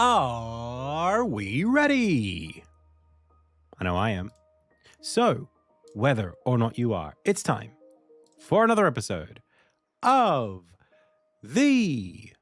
Are we ready? I know I am. So, whether or not you are, it's time for another episode of the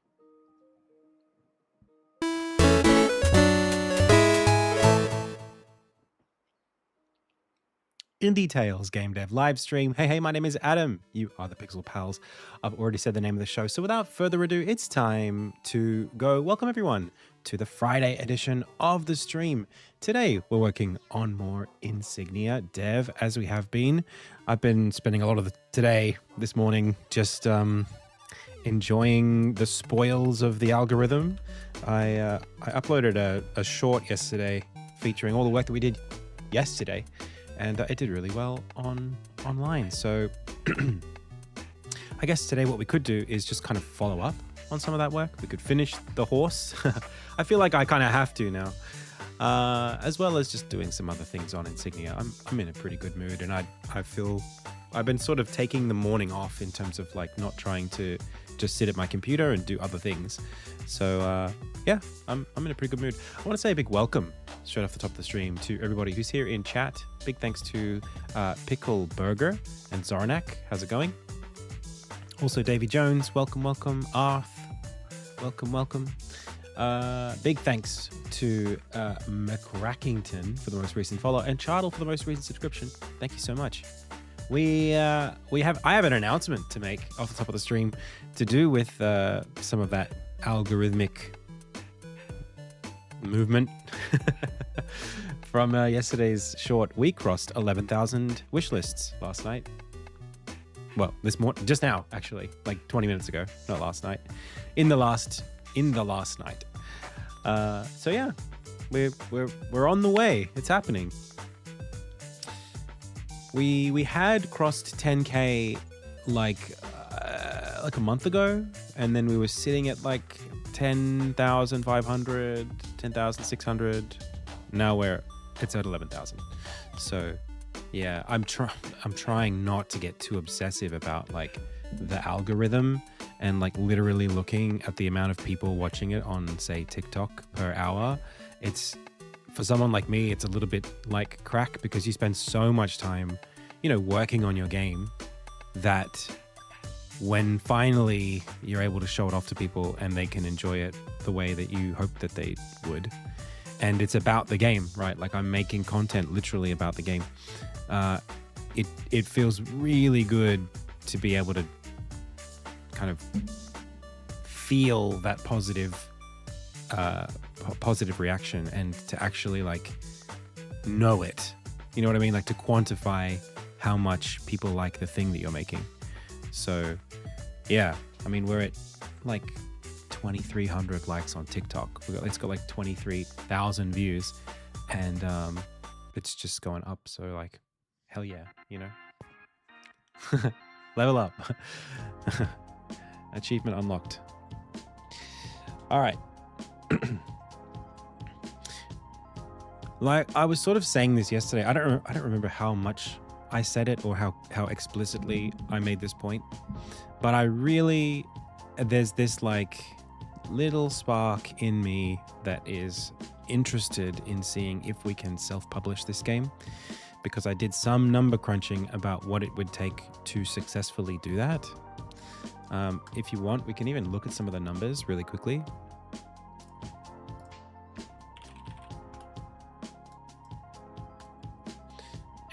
Indie Tales Game Dev live stream. Hey, my name is Adam. You are the Pixel Pals. I've already said the name of the show. So without further ado, it's time to go welcome everyone to the Friday edition of the stream. Today, we're working on more Insignia dev as we have been. I've been spending a lot of this morning, just enjoying the spoils of the algorithm. I uploaded a short yesterday featuring all the work that we did yesterday. And it did really well online. So I guess today what we could do is just kind of follow up on some of that work. We could finish the horse. I feel like I kind of have to now. As well as just doing some other things on Insignia. I'm in a pretty good mood, and I feel I've been sort of taking the morning off in terms of like not trying to just sit at my computer and do other things. So yeah, I'm in a pretty good mood. I want to say a big welcome straight off the top of the stream to everybody who's here in chat. Big thanks to Pickle Burger and Zarnak. How's it going? Also Davy Jones, welcome. Arth, welcome. Big thanks to McRackington for the most recent follow and Chartle for the most recent subscription. Thank you so much. I have an announcement to make off the top of the stream to do with some of that algorithmic movement from yesterday's short. We crossed 11,000 wish lists last night. Well, this morning, just now, actually, like 20 minutes ago, not last night. In the last night. So yeah, we're on the way. It's happening. We had crossed 10K like a month ago, and then we were sitting at like 10,500, 10,600. Now it's at 11,000. So yeah, I'm trying not to get too obsessive about like the algorithm and like literally looking at the amount of people watching it on, say, TikTok per hour. It's, for someone like me, it's a little bit like crack, because you spend so much time, working on your game, that when finally you're able to show it off to people and they can enjoy it the way that you hope that they would, and it's about the game, right? Like, I'm making content literally about the game. It feels really good to be able to kind of feel that positive reaction, and to actually like know it. You know what I mean? Like, to quantify how much people like the thing that you're making. So yeah, I mean, we're at like 2,300 likes on TikTok. It's got like 23,000 views, and it's just going up. So like, hell yeah, level up. Achievement unlocked. All right. Like, I was sort of saying this yesterday. I don't remember how much I said it or how explicitly I made this point, but there's this like little spark in me that is interested in seeing if we can self-publish this game, because I did some number crunching about what it would take to successfully do that. If you want, we can even look at some of the numbers really quickly.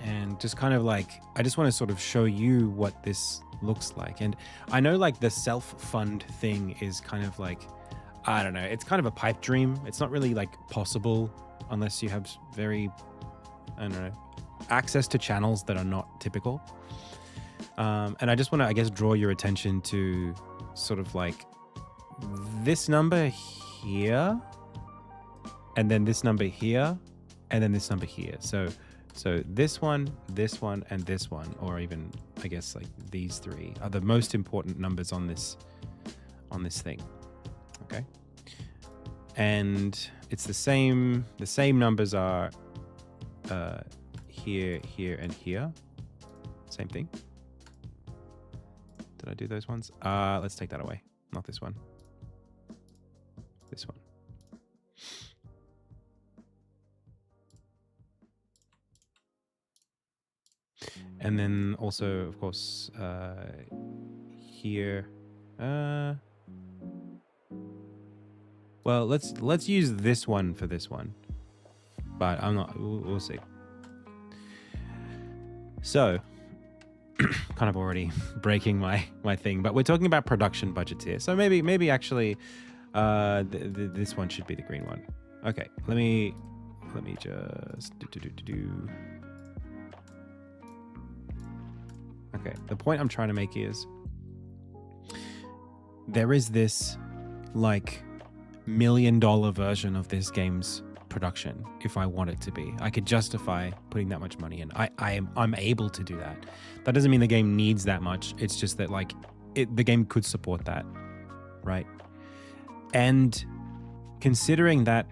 And just kind of like, I just want to sort of show you what this looks like. And I know like the self-fund thing is kind of like, I don't know, it's kind of a pipe dream. It's not really like possible unless you have very, I don't know, access to channels that are not typical. And I just want to, I guess, draw your attention to sort of like this number here, and then this number here, and then this number here. So this one, and this one, or even, I guess, like these three are the most important numbers on this thing. Okay. And it's the same numbers are here, and here. Same thing. Did I do those ones? Let's take that away. Not this one. This one. And then also, of course, here. Well, let's use this one for this one. But I'm not. We'll see. So, kind of already breaking my thing, but we're talking about production budgets here. So maybe actually, this one should be the green one. Okay, let me just do. Okay, the point I'm trying to make is there is this like $1 million version of this game's production. If I want it to be, I could justify putting that much money in. I'm able to do that. That doesn't mean the game needs that much. It's just that like the game could support that, right? And considering that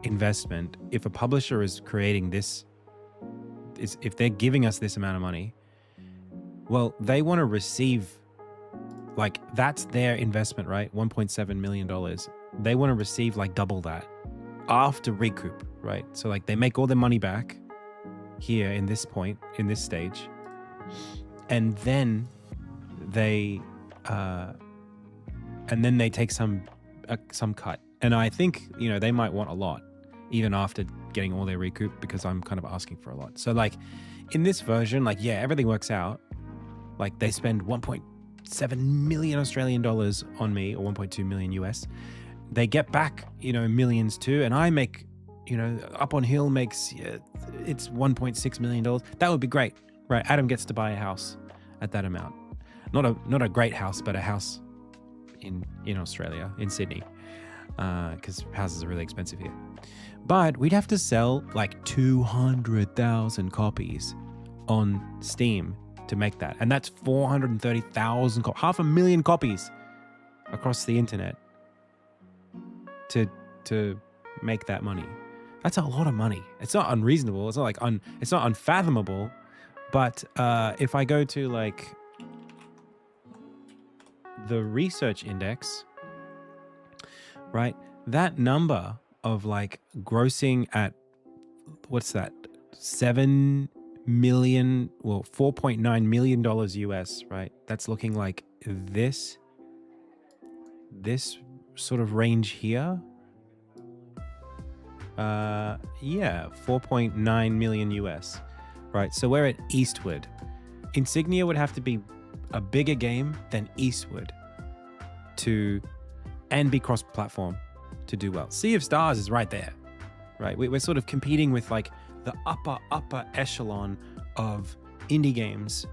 investment, if a publisher is creating this, if they're giving us this amount of money, well, they want to receive, like, that's their investment, right? $1.7 million. They want to receive like double that after recoup, right? So like they make all their money back here in this point, in this stage, and then they take some cut. And I think, you know, they might want a lot even after getting all their recoup, because I'm kind of asking for a lot. So like in this version, like, yeah, everything works out. Like they spend 1.7 million Australian dollars on me, or 1.2 million US. They get back, you know, millions too. And I make, you know, Up on Hill makes, it's $1.6 million. That would be great, right? Adam gets to buy a house at that amount. Not a great house, but a house in Australia, in Sydney, because houses are really expensive here. But we'd have to sell like 200,000 copies on Steam to make that. And that's 430,000, 500,000 copies across the internet to make that money. That's a lot of money. It's not unreasonable. It's not like it's not unfathomable. But if I go to like the research index, right, that number of like grossing at, what's that, 7 million, well, $4.9 million US, right? That's looking like this sort of range here. Yeah, 4.9 million US, right? So we're at Eastward. Insignia would have to be a bigger game than Eastward and be cross-platform to do well. Sea of Stars is right there, right? We're sort of competing with like the upper echelon of indie games,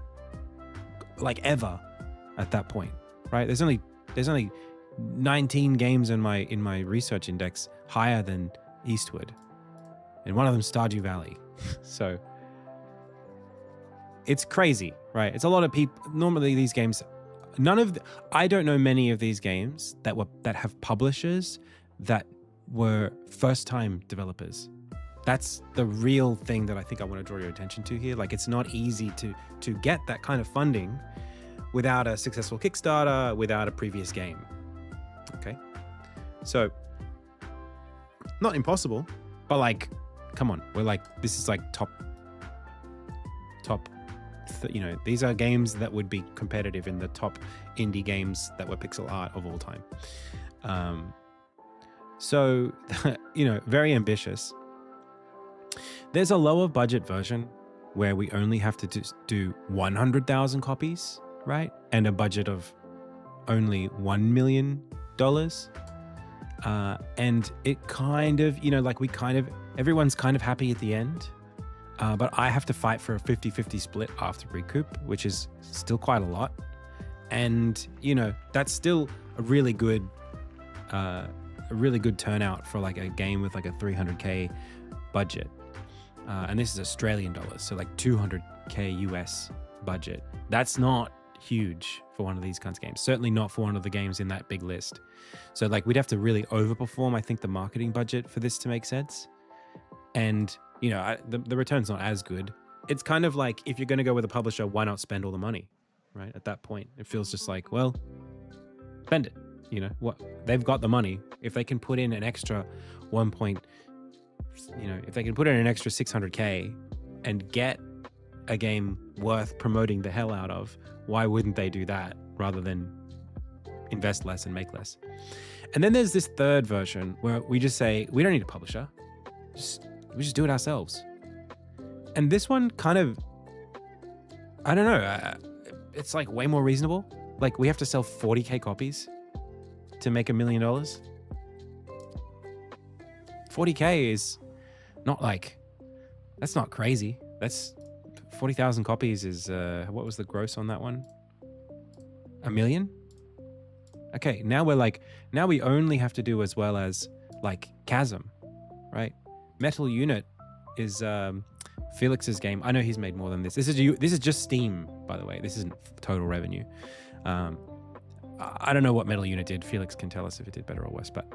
like ever at that point, right? There's only 19 games in my research index higher than Eastward, and one of them Stardew Valley. So it's crazy, right? It's a lot of people. Normally these games, I don't know many of these games that have publishers that were first-time developers. That's the real thing that I think I want to draw your attention to here. Like, it's not easy to get that kind of funding without a successful Kickstarter, without a previous game. Okay, so not impossible, but like, come on, we're like, this is like top. You know, these are games that would be competitive in the top indie games that were pixel art of all time. So, you know, very ambitious. There's a lower budget version where we only have to do 100,000 copies, right? And a budget of only $1 million. And it kind of, you know, like everyone's kind of happy at the end. But I have to fight for a 50-50 split after recoup, which is still quite a lot. And, you know, that's still a really good turnout for like a game with like a 300K budget. And this is Australian dollars, so like 200K US budget. That's not huge for one of these kinds of games. Certainly not for one of the games in that big list. So like we'd have to really overperform, I think, the marketing budget for this to make sense. And, you know, the return's not as good. It's kind of like, if you're going to go with a publisher, why not spend all the money, right? At that point, it feels just like, well, spend it. You know, what they've got the money. If they can put in an extra if they can put in an extra 600K and get a game worth promoting the hell out of, why wouldn't they do that rather than invest less and make less? And then there's this third version where we just say, we don't need a publisher. We just do it ourselves. And this one kind of, I don't know, it's like way more reasonable. Like we have to sell 40K copies to make $1 million. 40K is not like, that's not crazy. That's 40,000 copies is, what was the gross on that one? $1 million? Okay, now we only have to do as well as like Chasm, right? Metal Unit is Felix's game. I know he's made more than this. This is just Steam, by the way. This isn't total revenue. I don't know what Metal Unit did. Felix can tell us if it did better or worse. But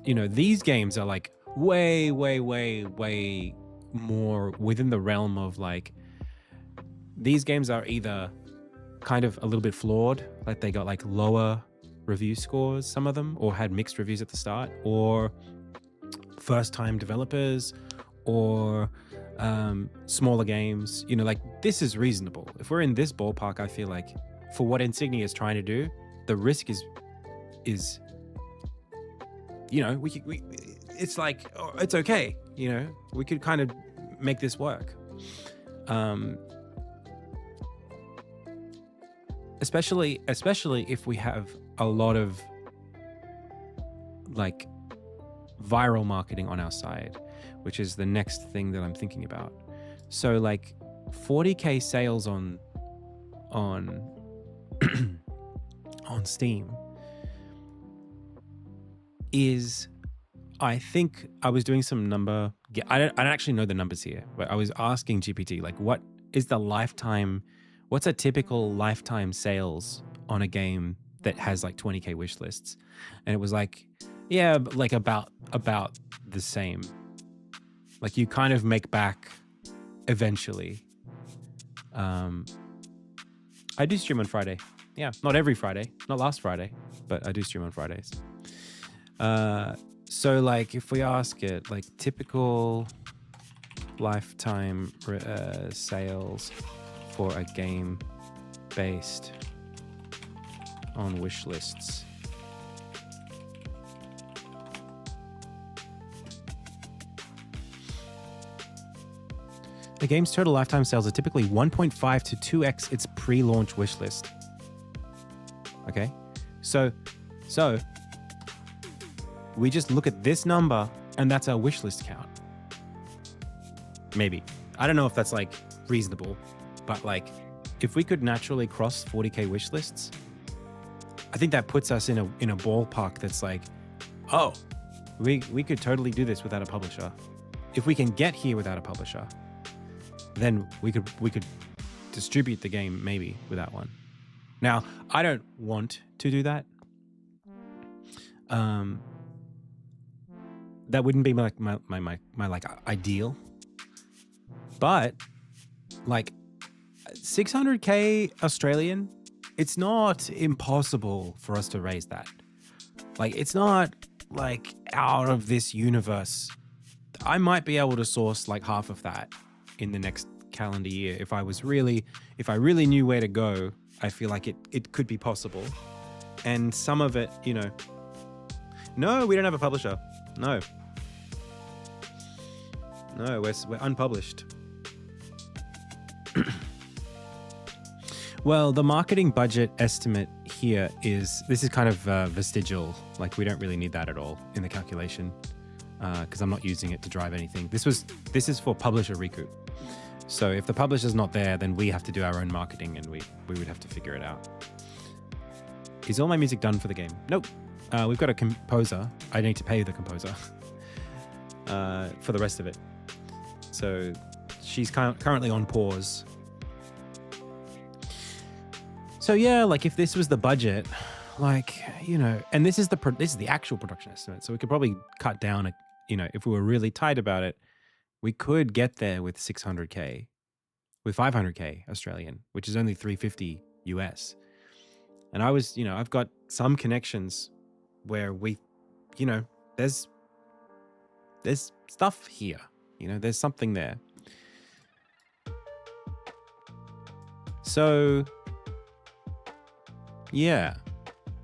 you know, these games are like way more within the realm of like, these games are either kind of a little bit flawed, like they got like lower review scores, some of them, or had mixed reviews at the start, or first-time developers, or smaller games. You know, like this is reasonable. If we're in this ballpark, I feel like for what Insignia is trying to do, the risk is you know, it's like, oh, it's okay. You know, we could kind of make this work. Especially if we have a lot of like viral marketing on our side, which is the next thing that I'm thinking about. So like 40K sales on on Steam is, I think I was doing some number. I don't actually know the numbers here, but I was asking GPT like, what is the lifetime? What's a typical lifetime sales on a game that has like 20K wish lists? And it was like, yeah, like about the same. Like you kind of make back eventually. I do stream on Friday. Yeah, not every Friday, not last Friday, but I do stream on Fridays. So like if we ask it like typical lifetime sales for a game based on wish lists. The game's total lifetime sales are typically 1.5 to 2x its pre-launch wish list. Okay, so we just look at this number and that's our wish list count. Maybe. I don't know if that's like reasonable, but like if we could naturally cross 40K wish lists, I think that puts us in a ballpark that's like, oh, we could totally do this without a publisher. If we can get here without a publisher, then we could distribute the game maybe without one. Now, I don't want to do that. That wouldn't be my like ideal. But like 600K Australian, it's not impossible for us to raise that. Like it's not like out of this universe. I might be able to source like half of that in the next calendar year if I really knew where to go. I feel like it could be possible. And some of it, you know, no, we don't have a publisher. No, we're unpublished. Well, the marketing budget estimate here is kind of vestigial. Like we don't really need that at all in the calculation because I'm not using it to drive anything. This is for publisher recoup. So if the publisher's not there, then we have to do our own marketing and we would have to figure it out. Is all my music done for the game? Nope. We've got a composer. I need to pay the composer for the rest of it. So she's currently on pause. So yeah, like if this was the budget, like, you know, and this is the actual production estimate. So we could probably cut down, you know, if we were really tight about it, we could get there with 600K, with 500K Australian, which is only 350 US. And I was, you know, I've got some connections where we, you know, there's stuff here, you know, there's something there. So, yeah,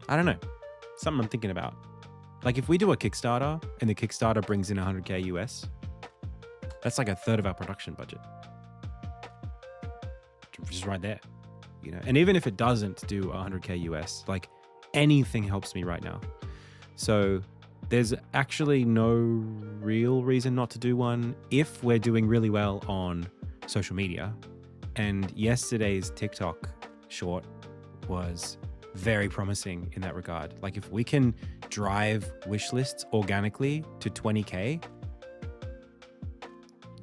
I don't know. Something I'm thinking about. Like if we do a Kickstarter and the Kickstarter brings in 100K US, that's like a third of our production budget. Just right there, you know? And even if it doesn't do 100K US, like anything helps me right now. So there's actually no real reason not to do one if we're doing really well on social media. And yesterday's TikTok short was very promising in that regard. Like if we can drive wish lists organically to 20K,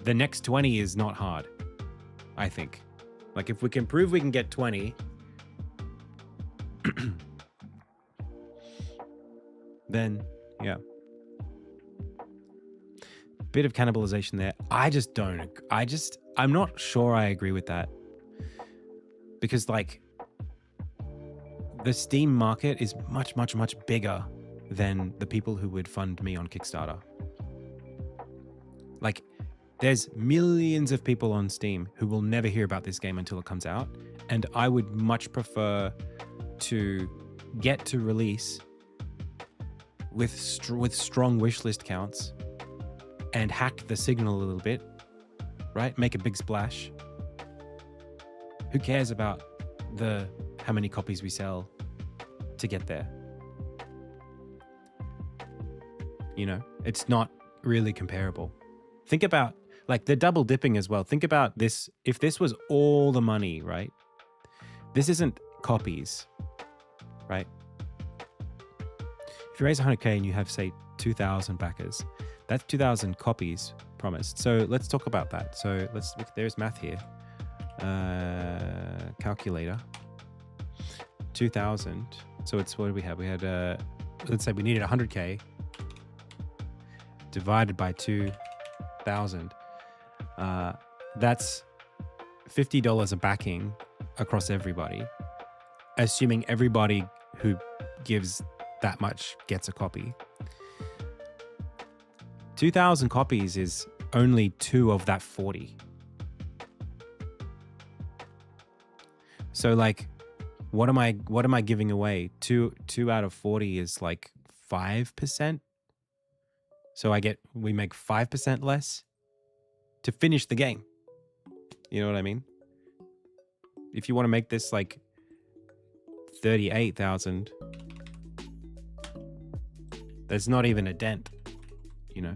the next 20 is not hard, I think. Like if we can prove we can get 20, then yeah. Bit of cannibalization there. I'm not sure I agree with that. Because like the Steam market is much, much, much bigger than the people who would fund me on Kickstarter. Like there's millions of people on Steam who will never hear about this game until it comes out. And I would much prefer to get to release with strong wishlist counts and hack the signal a little bit, right? Make a big splash. Who cares about how many copies we sell to get there? You know, it's not really comparable. Think about like the double dipping as well. Think about this. If this was all the money, right? This isn't copies, right? If you raise 100K and you have, say, 2,000 backers, that's 2,000 copies promised. So let's talk about that. So let's look, there's math here. Calculator. 2,000. So it's, what did we have? We had, let's say we needed 100K divided by 2,000. That's $50 a backing across everybody, assuming everybody who gives that much gets a copy. 2,000 copies is only 2 of that 40. So like, what am I giving away? 2 out of 40 is like 5%. So we make 5% less to finish the game. You know what I mean? If you want to make this like 38,000, there's not even a dent, you know?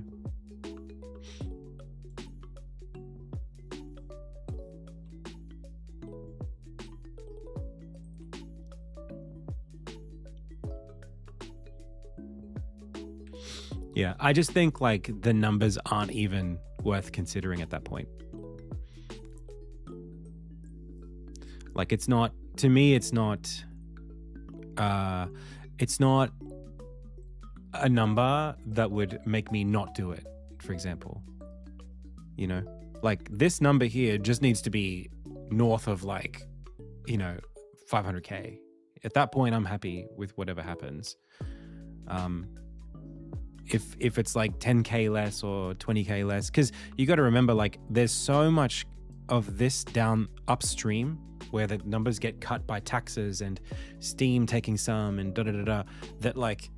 Yeah, I just think like the numbers aren't even worth considering at that point. Like it's not, to me, it's not a number that would make me not do it, for example. You know, like this number here just needs to be north of like, you know, 500K. At that point, I'm happy with whatever happens. If it's like 10K less or 20K less, because you got to remember, like there's so much of this down upstream where the numbers get cut by taxes and Steam taking some and that like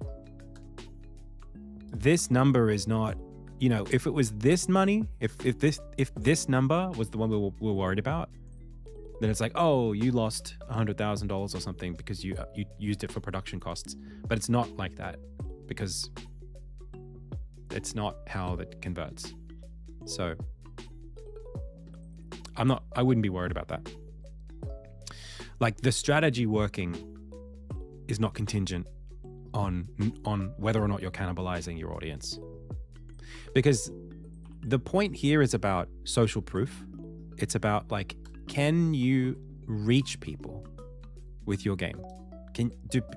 this number is not, you know, if it was this money, if this number was the one we were worried about, then it's like, oh, you lost $100,000 or something because you used it for production costs. But it's not like that, because it's not how that converts. So I wouldn't be worried about that. Like the strategy working is not contingent on whether or not you're cannibalizing your audience. Because the point here is about social proof. It's about like, can you reach people with your game?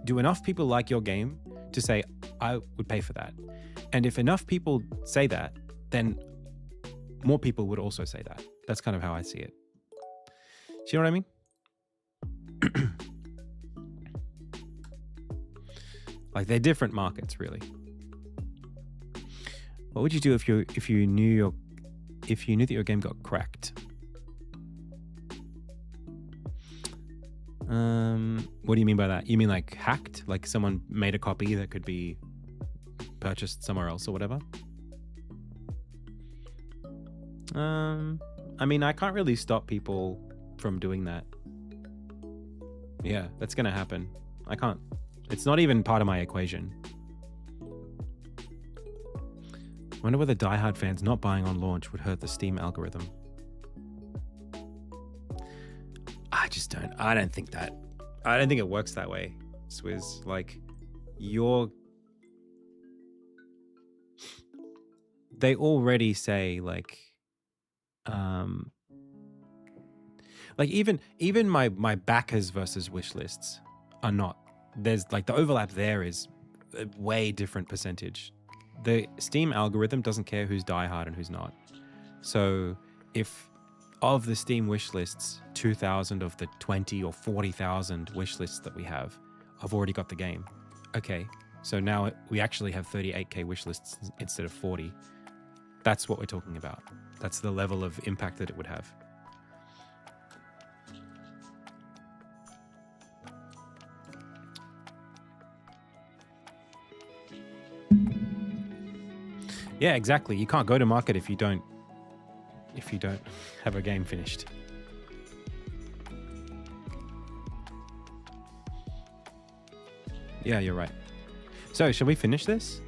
Do enough people like your game to say, I would pay for that? And if enough people say that, then more people would also say that. That's kind of how I see it. Do you know what I mean? Like they're different markets, really. What would you do if you knew that your game got cracked? What do you mean by that? You mean like hacked? Like someone made a copy that could be purchased somewhere else or whatever? I mean, I can't really stop people from doing that. Yeah, that's gonna happen. I can't. It's not even part of my equation. Wonder whether diehard fans not buying on launch would hurt the Steam algorithm. I don't think it works that way, Swizz. Like, they already say like even my backers versus wish lists are not, there's like the overlap there is a way different percentage. The Steam algorithm doesn't care who's diehard and who's not. So if of the Steam wish lists, 2,000 of the 20 or 40,000 wish lists that we have already got the game. Okay, so now we actually have 38k wish lists instead of 40. That's what we're talking about. That's the level of impact that it would have. Yeah, exactly. You can't go to market if you don't have a game finished. Yeah, you're right. So, shall we finish this?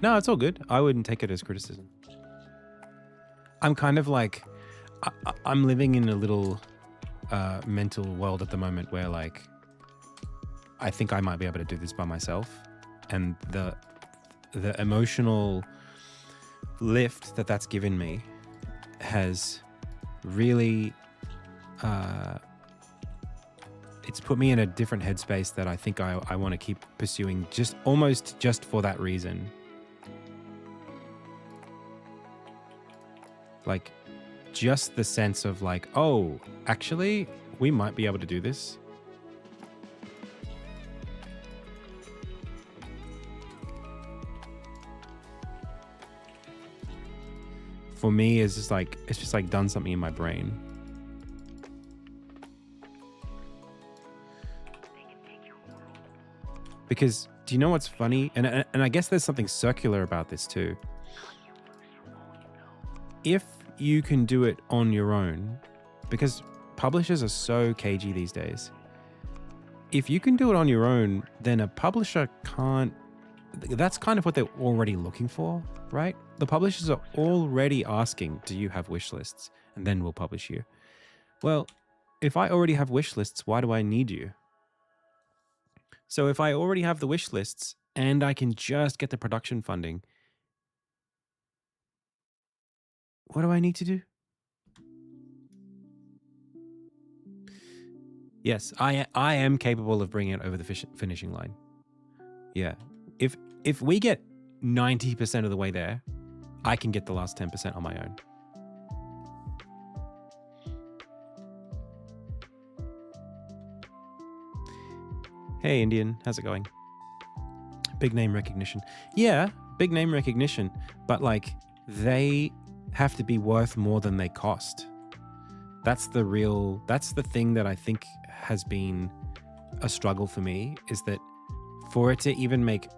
No, it's all good. I wouldn't take it as criticism. I'm kind of like, I'm living in a little mental world at the moment where like, I think I might be able to do this by myself. And the emotional lift that's given me has really, it's put me in a different headspace that I think I want to keep pursuing almost just for that reason. Like, just the sense of like, oh, actually, we might be able to do this. For me, it's just like done something in my brain. Because do you know what's funny? And I guess there's something circular about this too. If you can do it on your own, because publishers are so cagey these days. If you can do it on your own, then a publisher can't. That's kind of what they're already looking for, right? The publishers are already asking, do you have wish lists? And then we'll publish you. Well, if I already have wish lists, why do I need you? So if I already have the wish lists and I can just get the production funding, what do I need to do? Yes, I am capable of bringing it over the finishing line. Yeah. If we get 90% of the way there, I can get the last 10% on my own. Hey, Indian, how's it going? Big name recognition. Yeah, big name recognition, but like they have to be worth more than they cost. That's the thing that I think has been a struggle for me, is that for it to even make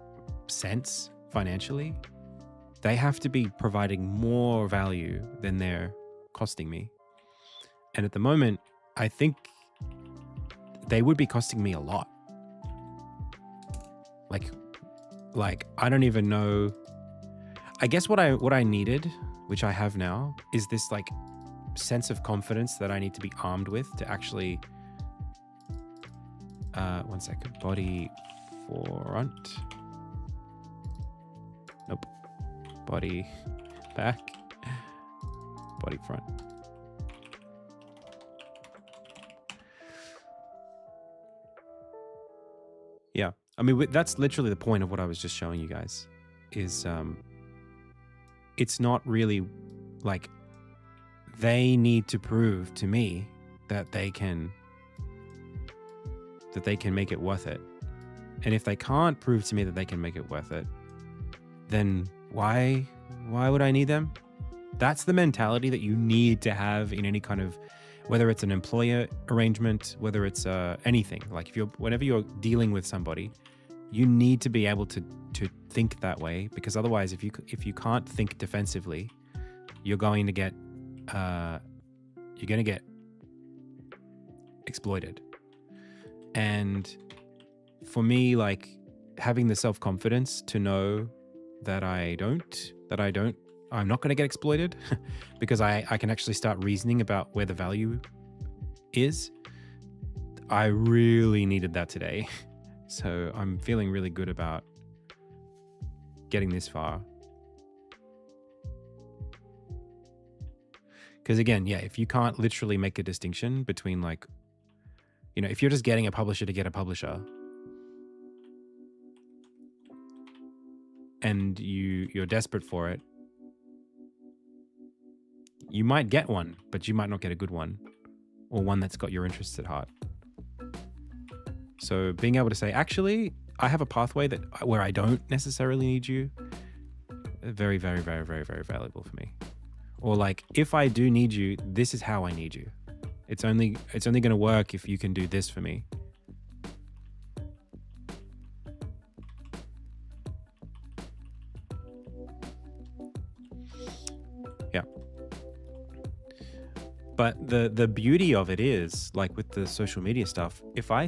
sense financially, they have to be providing more value than they're costing me. And at the moment, I think they would be costing me a lot. Like I don't even know. I guess what I needed, which I have now, is this like sense of confidence that I need to be armed with to actually one second, body front, nope, body back, body front. Yeah, I mean, that's literally the point of what I was just showing you guys, is it's not really like they need to prove to me that they can make it worth it. And if they can't prove to me that they can make it worth it, then Why would I need them? That's the mentality that you need to have in any kind of, whether it's an employer arrangement, whether it's anything. Like whenever you're dealing with somebody, you need to be able to think that way, because otherwise, if you can't think defensively, you're going to get exploited. And for me, like, having the self-confidence to know that I'm not going to get exploited because I can actually start reasoning about where the value is. I really needed that today. So I'm feeling really good about getting this far. Because again, yeah, if you can't literally make a distinction between, like, you know, if you're just getting a publisher to get a publisher, and you're desperate for it, you might get one, but you might not get a good one, or one that's got your interests at heart. So being able to say, actually, I have a pathway where I don't necessarily need you, very, very, very, very, very valuable for me. Or like, if I do need you, this is how I need you. It's only going to work if you can do this for me. Yeah. But the beauty of it is, like with the social media stuff, if I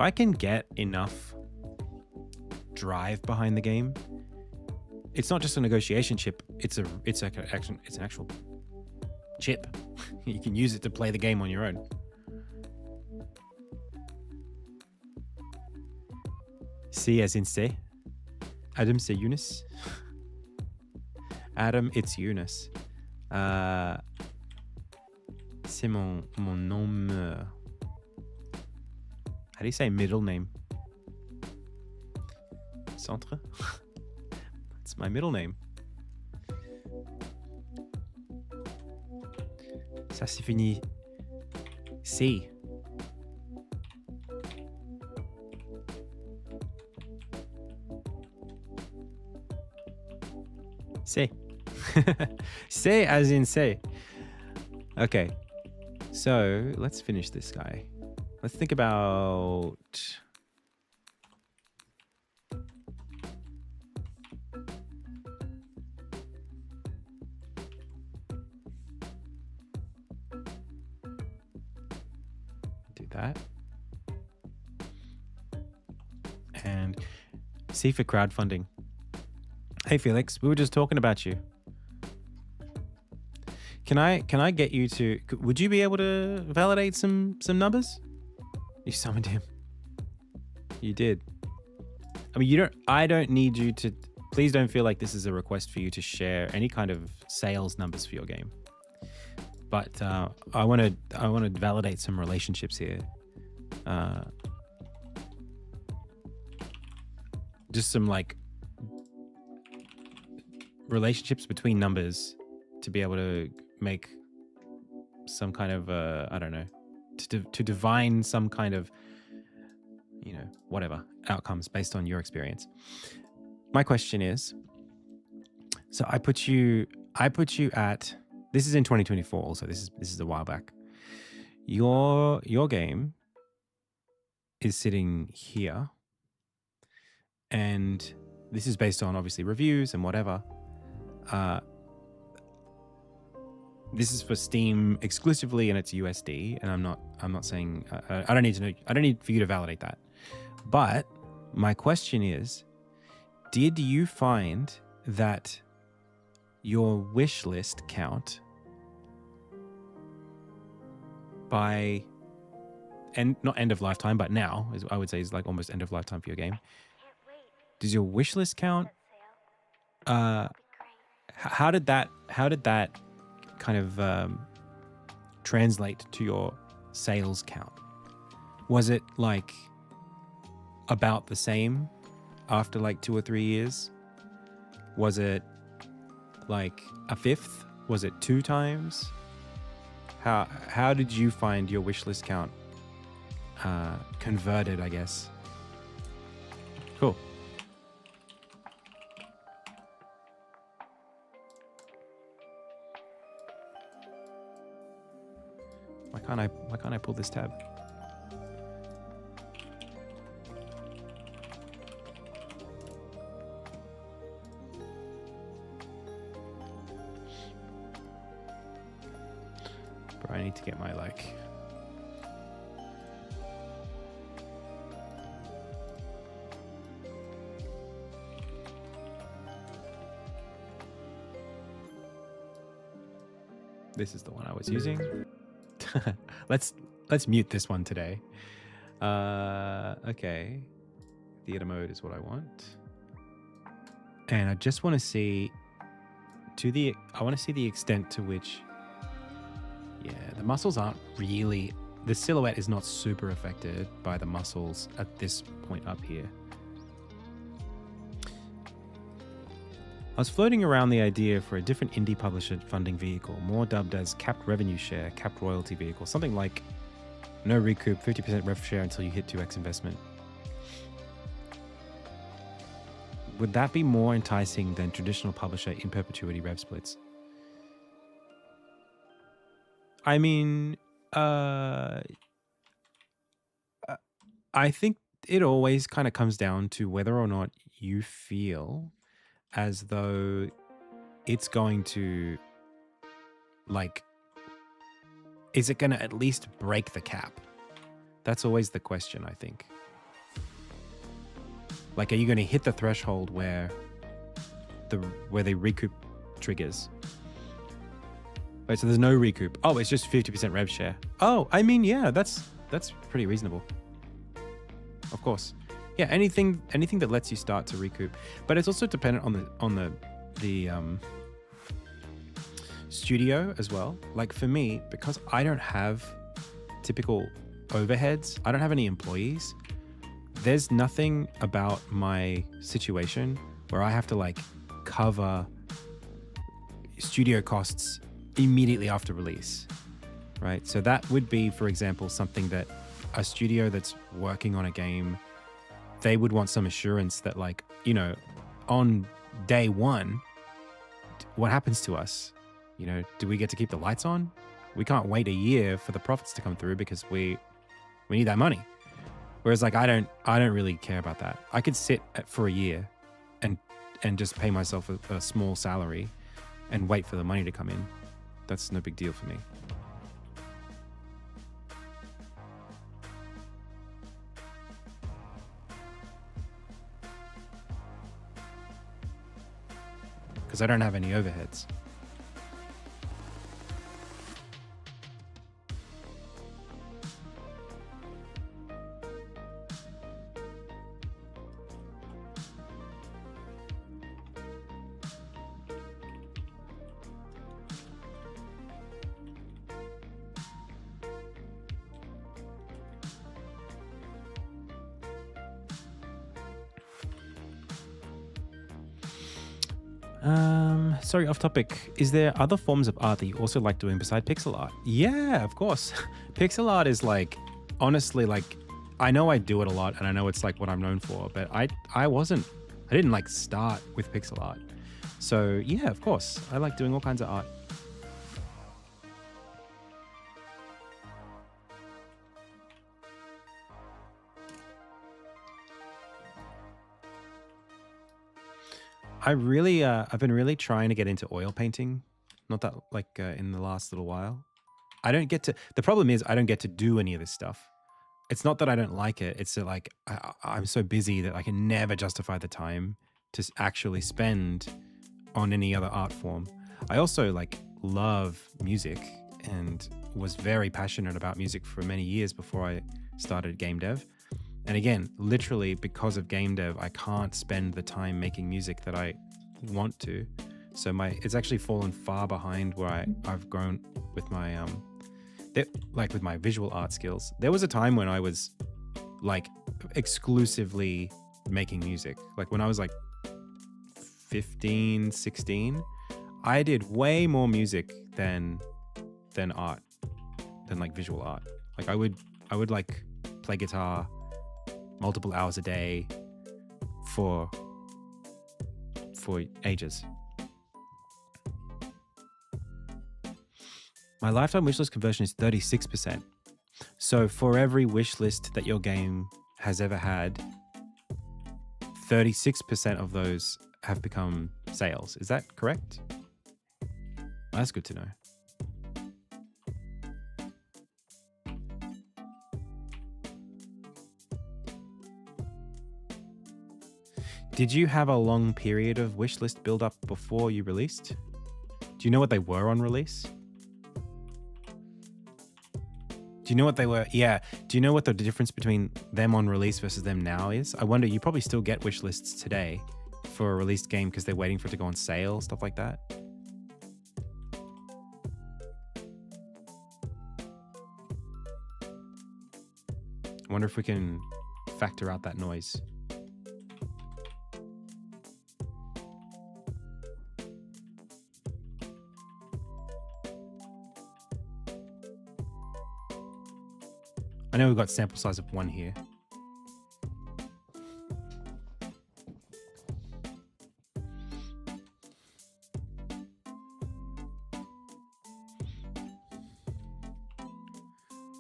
can get enough drive behind the game, it's not just a negotiation chip. It's an actual chip. You can use it to play the game on your own. See, as in say. Adam, c'est Eunice. Adam, it's Eunice. C'est mon nom. How do you say middle name? Centre? It's my middle name. Ça c'est fini. C. Say. Say as in say. Okay. So let's finish this guy. Let's think about... do that. And C for crowdfunding. Hey Felix, we were just talking about you. Can I get you to, would you be able to validate some numbers? You summoned him. You did. I mean, I don't need you to, please don't feel like this is a request for you to share any kind of sales numbers for your game. But I want to validate some relationships here. Just some like relationships between numbers to be able to make some kind of I don't know, to divine some kind of, you know, whatever outcomes based on your experience. My question is, so I put you at, this is in 2024 also, this is a while back. Your game is sitting here, and this is based on obviously reviews and whatever. This is for Steam exclusively, and it's USD. And I'm not saying I don't need to know. I don't need for you to validate that. But my question is, did you find that your wish list count by, and not end of lifetime, but now, I would say is like almost end of lifetime for your game. Does your wish list count? How did that kind of translate to your sales count? Was it like about the same after like 2 or 3 years? Was it like a fifth? Was it 2 times? How did you find your wish list count converted, I guess? Cool. why can't I pull this tab? Bro, I need to get my like. This is the one I was using. let's mute this one today. Okay. Theater mode is what I want. And I just want to see I want to see the extent to which, yeah, the muscles aren't really, the silhouette is not super affected by the muscles at this point up here. I was floating around the idea for a different indie publisher funding vehicle, more dubbed as capped revenue share, capped royalty vehicle, something like no recoup, 50% rev share until you hit 2x investment. Would that be more enticing than traditional publisher in perpetuity rev splits? I mean, I think it always kind of comes down to whether or not you feel as though it's going to, like, is it going to at least break the cap? That's always the question, I think. Like, are you going to hit the threshold where the recoup triggers? Wait, so there's no recoup. Oh, it's just 50% rev share. Oh, I mean, yeah, that's pretty reasonable. Of course. Yeah, anything that lets you start to recoup, but it's also dependent on the studio as well. Like for me, because I don't have typical overheads, I don't have any employees. There's nothing about my situation where I have to like cover studio costs immediately after release, right? So that would be, for example, something that a studio that's working on a game, they would want some assurance that, like, you know, on day one, what happens to us? You know, do we get to keep the lights on? We can't wait a year for the profits to come through because we need that money. Whereas like I don't really care about that. I could sit for a year and just pay myself a small salary and wait for the money to come in. That's no big deal for me. Because I don't have any overheads. Sorry, off topic. Is there other forms of art that you also like doing beside pixel art? Yeah, of course. Pixel art is like, honestly, like, I know I do it a lot and I know it's like what I'm known for, but I didn't like start with pixel art. So yeah, of course. I like doing all kinds of art. I've been really trying to get into oil painting. Not that like in the last little while. The problem is I don't get to do any of this stuff. It's not that I don't like it. It's that like I'm so busy that I can never justify the time to actually spend on any other art form. I also like love music and was very passionate about music for many years before I started game dev. And again, literally because of game dev, I can't spend the time making music that I want to. So it's actually fallen far behind where I've grown with my with my visual art skills. There was a time when I was like exclusively making music. Like when I was like 15, 16, I did way more music than art, than like visual art. Like I would like play guitar multiple hours a day for ages. My lifetime wishlist conversion is 36%. So for every wishlist that your game has ever had, 36% of those have become sales. Is that correct? That's good to know. Did you have a long period of wishlist build up before you released? Do you know what they were on release? Do you know what they were? Yeah. Do you know what the difference between them on release versus them now is? I wonder, you probably still get wish lists today for a released game because they're waiting for it to go on sale, stuff like that. I wonder if we can factor out that noise. I know we've got sample size of 1 here.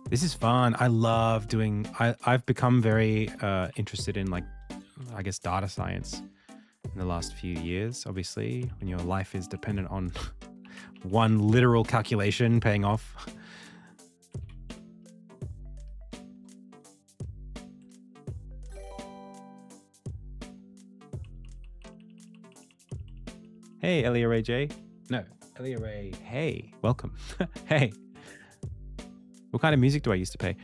This is fun. I love doing, I've become very interested in, like, I guess, data science in the last few years, obviously, when your life is dependent on one literal calculation paying off. Hey, Elia Ray J. No, Elia Ray. Hey, welcome. Hey. What kind of music do I used to play?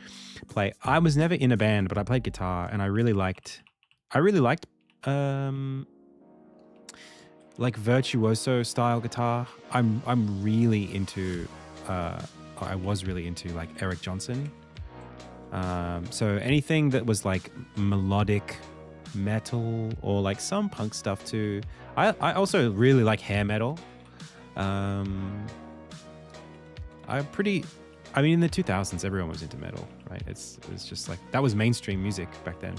I was never in a band, but I played guitar, and I really liked like virtuoso style guitar. I'm really into I was really into like Eric Johnson. So anything that was like melodic metal or like some punk stuff too. I also really like hair metal. I mean, in the 2000s, everyone was into metal, right? It was just like, that was mainstream music back then.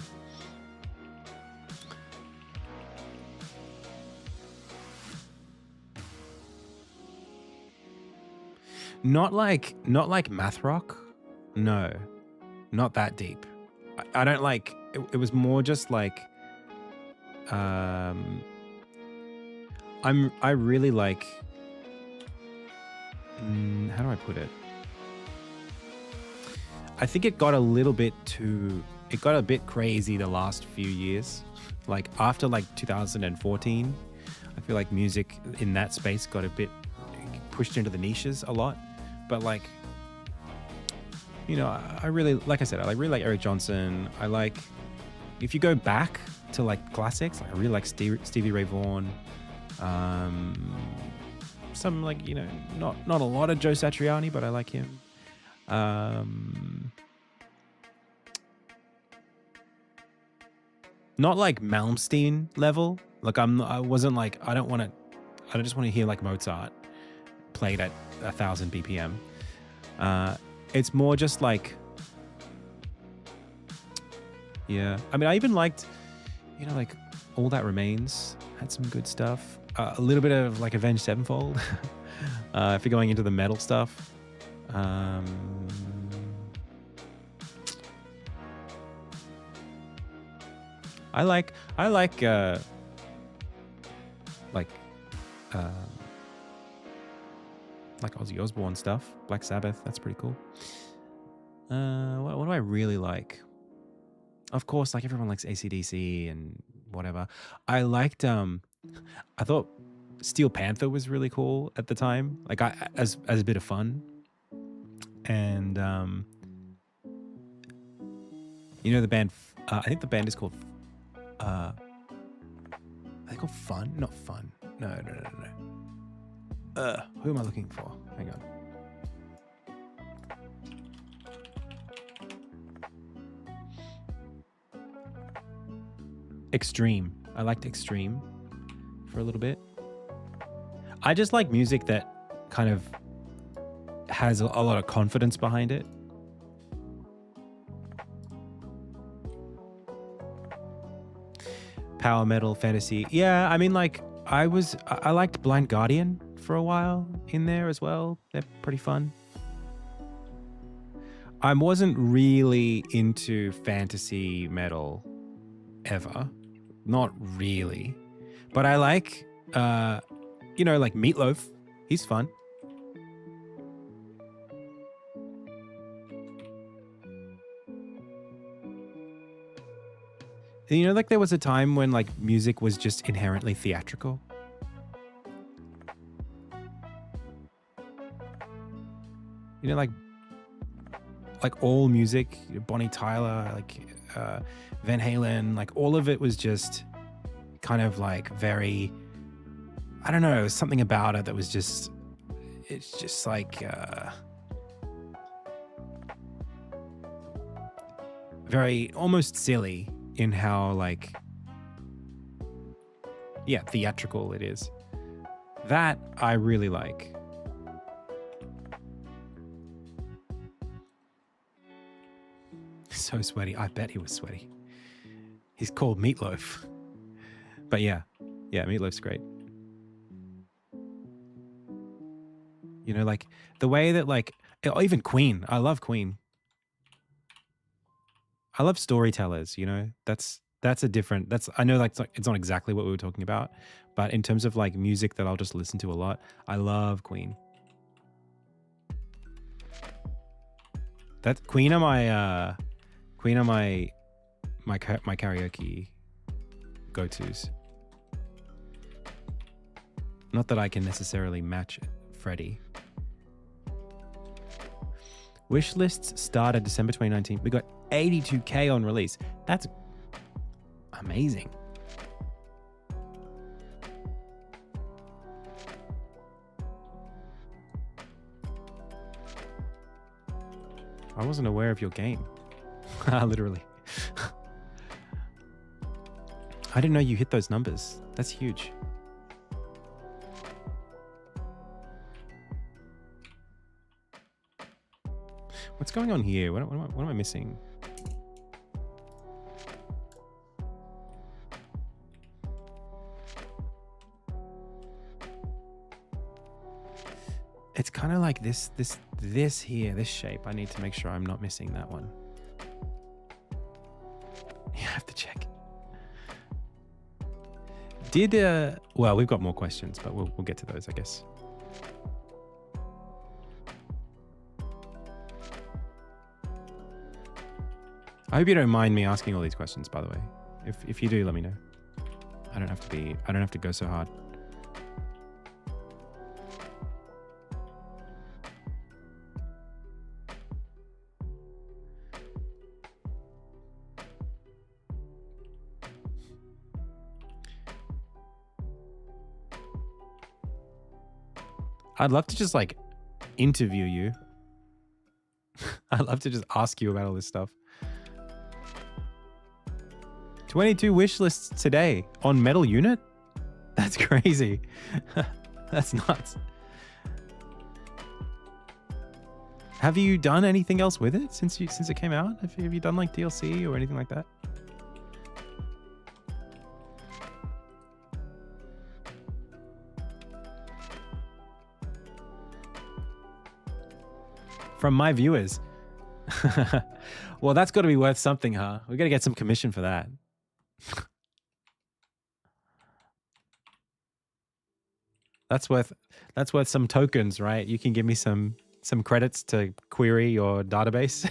Not like math rock. No, not that deep. I don't like, it was more just like, I really like, how do I put it? I think it got a bit crazy the last few years. Like after like 2014, I feel like music in that space got a bit pushed into the niches a lot. But like, you know, I really, like I said, I really like Eric Johnson. I like, if you go back to like classics, like I really like Stevie Ray Vaughan. Some like, you know, not a lot of Joe Satriani, but I like him. Not like Malmsteen level. Like I don't just want to hear like Mozart played at 1,000 BPM. It's more just like, yeah. I mean, I even liked, you know, like All That Remains had some good stuff. A little bit of like Avenged Sevenfold. If you're going into the metal stuff. I like Ozzy Osbourne stuff, Black Sabbath. That's pretty cool. What do I really like? Of course, like everyone likes AC/DC and whatever. I liked. I thought Steel Panther was really cool at the time. Like as a bit of fun. And you know the band. I think the band is called. Are they called Fun? Not Fun. No. Who am I looking for? Hang on. Extreme. I liked Extreme for a little bit. I just like music that kind of has a lot of confidence behind it. Power metal, fantasy. Yeah, I mean, like, I liked Blind Guardian for a while in there as well. They're pretty fun. I wasn't really into fantasy metal ever. Not really. But I like, you know, like Meatloaf. He's fun. You know, like there was a time when like music was just inherently theatrical. You know, like all music, Bonnie Tyler, like Van Halen, like all of it was just kind of like very, I don't know, something about it that was just, it's just like very almost silly in how like, yeah, theatrical it is. That I really like. So sweaty. I bet he was sweaty. He's called Meatloaf. But yeah, Meatloaf's great. You know, like the way that like, even Queen. I love Queen. I love storytellers, you know. That's a different, I know like it's not exactly what we were talking about, but in terms of like music that I'll just listen to a lot, I love Queen. That Queen are my my karaoke go-tos. Not that I can necessarily match Freddie. Wish lists started December 2019. We got 82K on release. That's amazing. I wasn't aware of your game. Literally. I didn't know you hit those numbers. That's huge. What's going on here? What am I missing? It's kind of like this here, this shape. I need to make sure I'm not missing that one. You have to check. Well, we've got more questions, but we'll get to those, I guess. I hope you don't mind me asking all these questions, by the way. If you do, let me know. I don't have to go so hard. I'd love to just like interview you. I'd love to just ask you about all this stuff. 22 wish lists today on Metal Unit? That's crazy. That's nuts. Have you done anything else with it since it came out? Have you done like DLC or anything like that? From my viewers. Well, that's got to be worth something, huh? We got to get some commission for that. That's worth some tokens, right? You can give me some credits to query your database.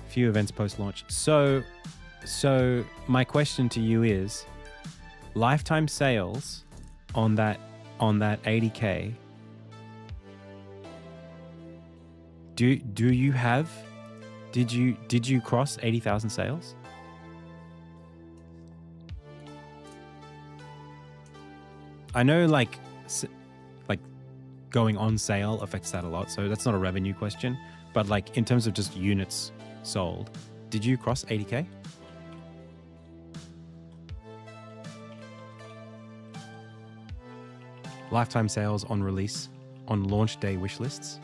Few events post-launch. So my question to you is, lifetime sales on that 80K. Do you have? Did you cross 80,000 sales? I know like going on sale affects that a lot, so that's not a revenue question. But like in terms of just units sold, did you cross 80K? lifetime sales on release on launch day wish lists.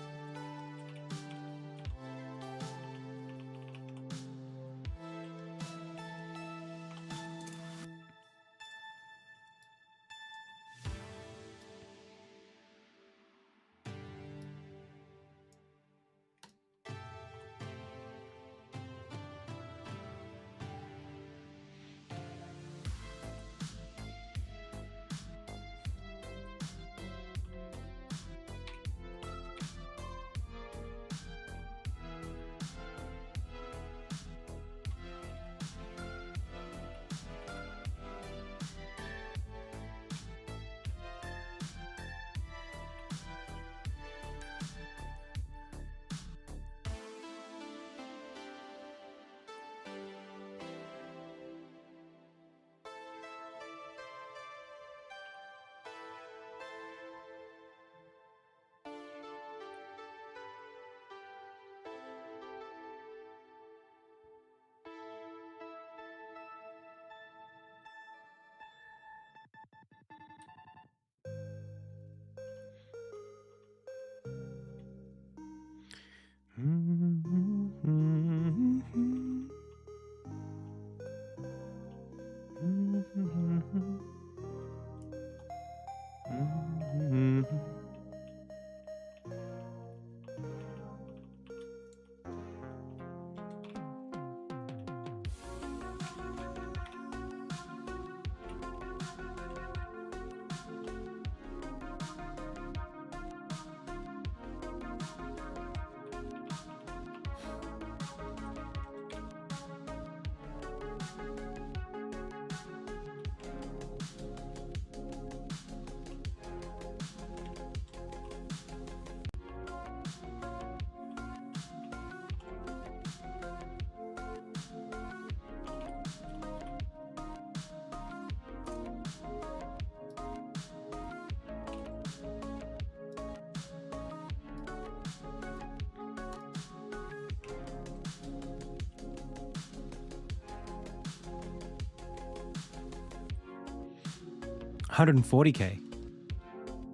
$140K.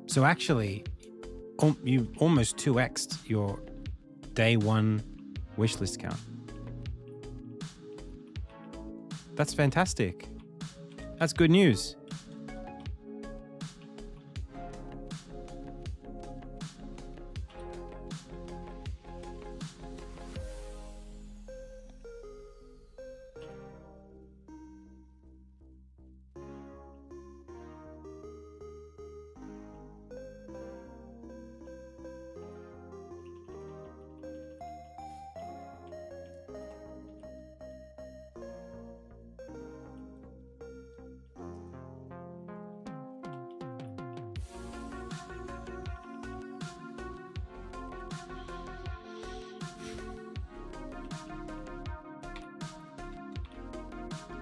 So actually, you almost 2x'd your day one wishlist count. That's fantastic. That's good news.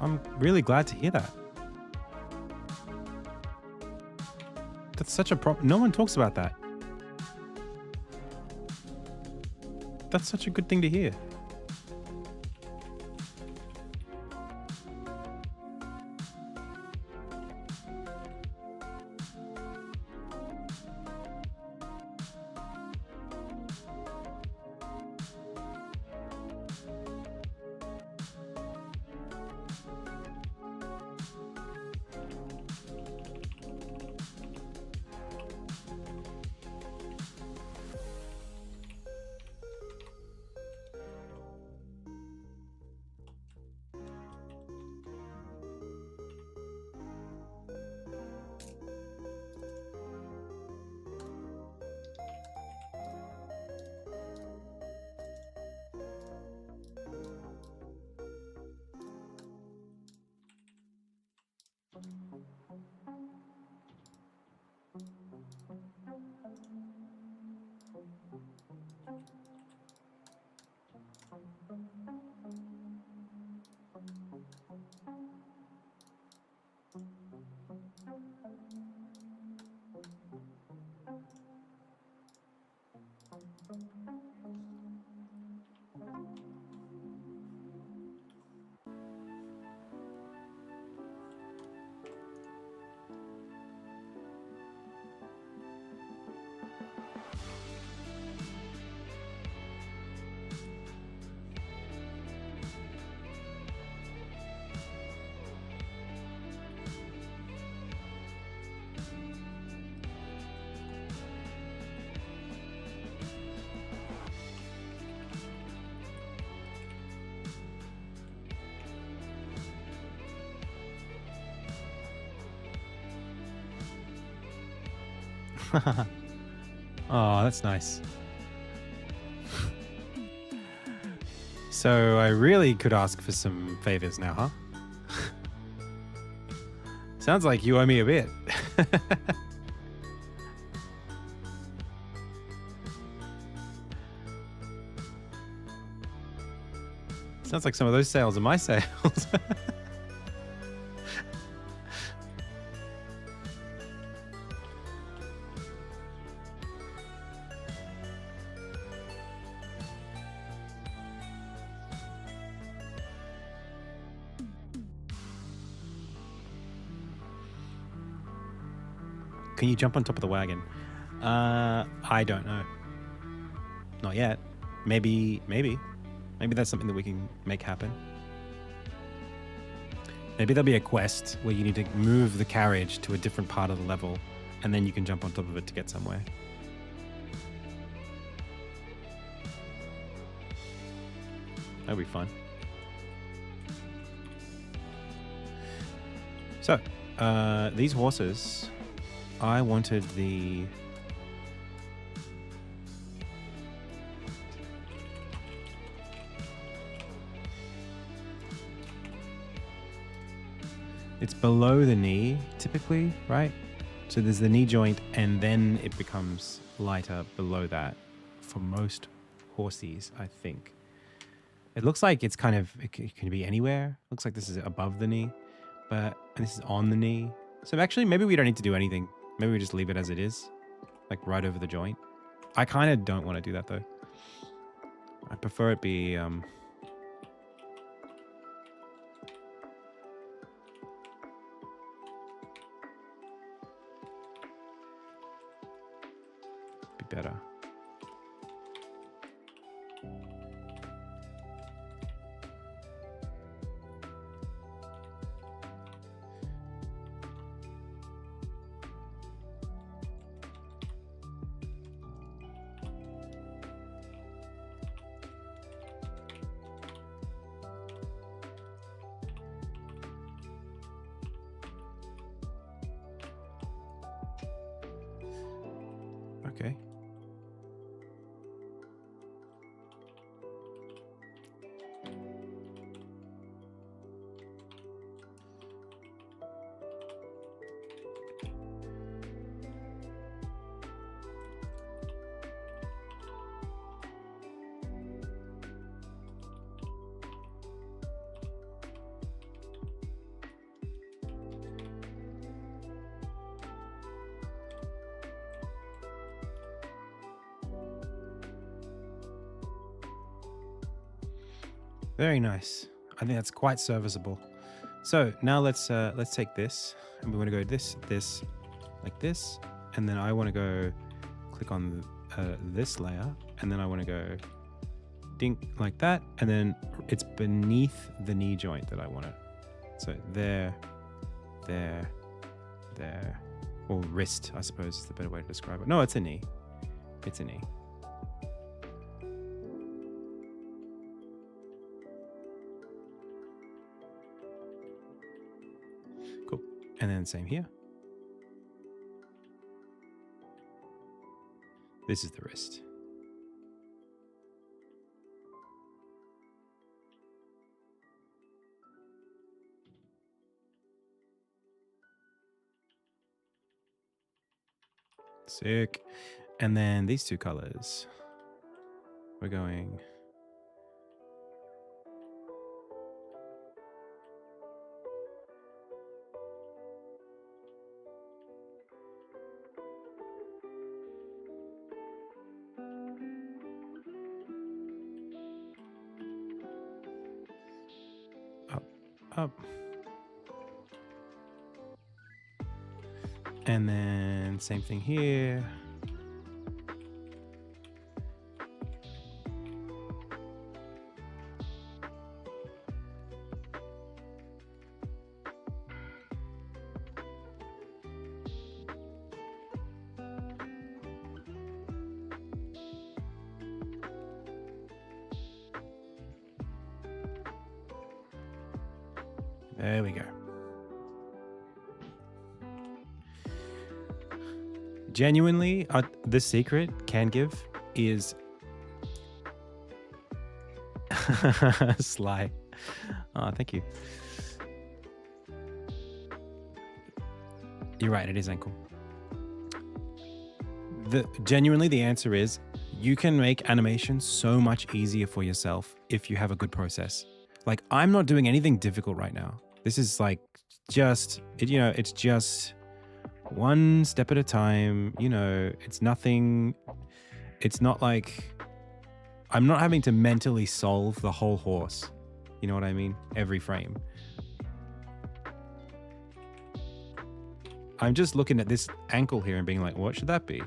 I'm really glad to hear that. That's such a no one talks about that. That's such a good thing to hear. Oh, that's nice. So I really could ask for some favors now, huh? Sounds like you owe me a bit. Sounds like some of those sales are my sales. Can you jump on top of the wagon? I don't know. Not yet. Maybe that's something that we can make happen. Maybe there'll be a quest where you need to move the carriage to a different part of the level, and then you can jump on top of it to get somewhere. That'll be fun. So, these horses, I wanted the... It's below the knee, typically, right? So there's the knee joint, and then it becomes lighter below that for most horses, I think. It looks like it's kind of, it can be anywhere. Looks like this is above the knee, but this is on the knee. So actually, maybe we don't need to do anything. Maybe we just leave it as it is, like right over the joint. I kind of don't want to do that though. I prefer it be, better. Okay. Very nice. I think that's quite serviceable. So now let's take this, and we want to go this, like this, and then I want to go click on this layer, and then I want to go dink like that, and then it's beneath the knee joint that I want it. So there, or wrist, I suppose is the better way to describe it. No, it's a knee. It's a knee. Cool. And then same here. This is the wrist. Sick. And then these two colors. We're going... up. And then same thing here. There we go. Genuinely, the secret can give is Sly. Oh, thank you. You're right, it is ankle. Genuinely, the answer is you can make animation so much easier for yourself if you have a good process. Like, I'm not doing anything difficult right now. This is like just, it's just one step at a time. It's nothing. It's not like I'm not having to mentally solve the whole horse. You know what I mean? Every frame. I'm just looking at this ankle here and being like, what should that be?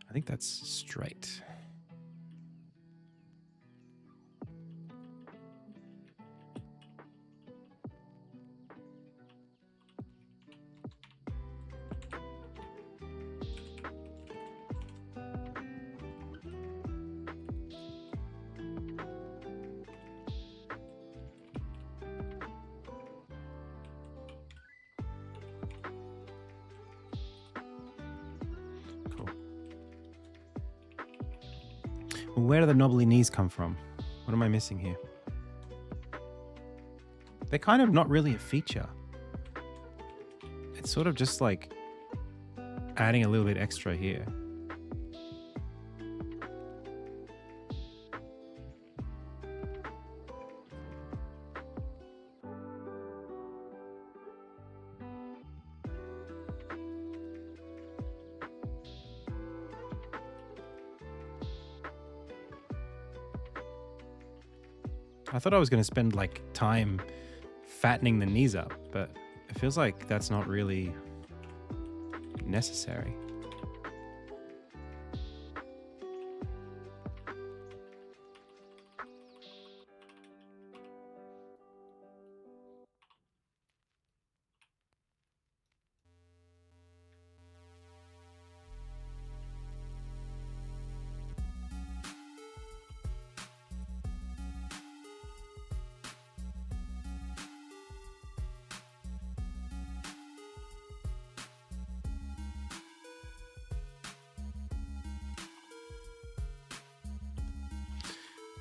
I think that's straight. Where do the knobbly knees come from? What am I missing here? They're kind of not really a feature. It's sort of just like adding a little bit extra here. I thought I was going to spend like time fattening the knees up, but it feels like that's not really necessary.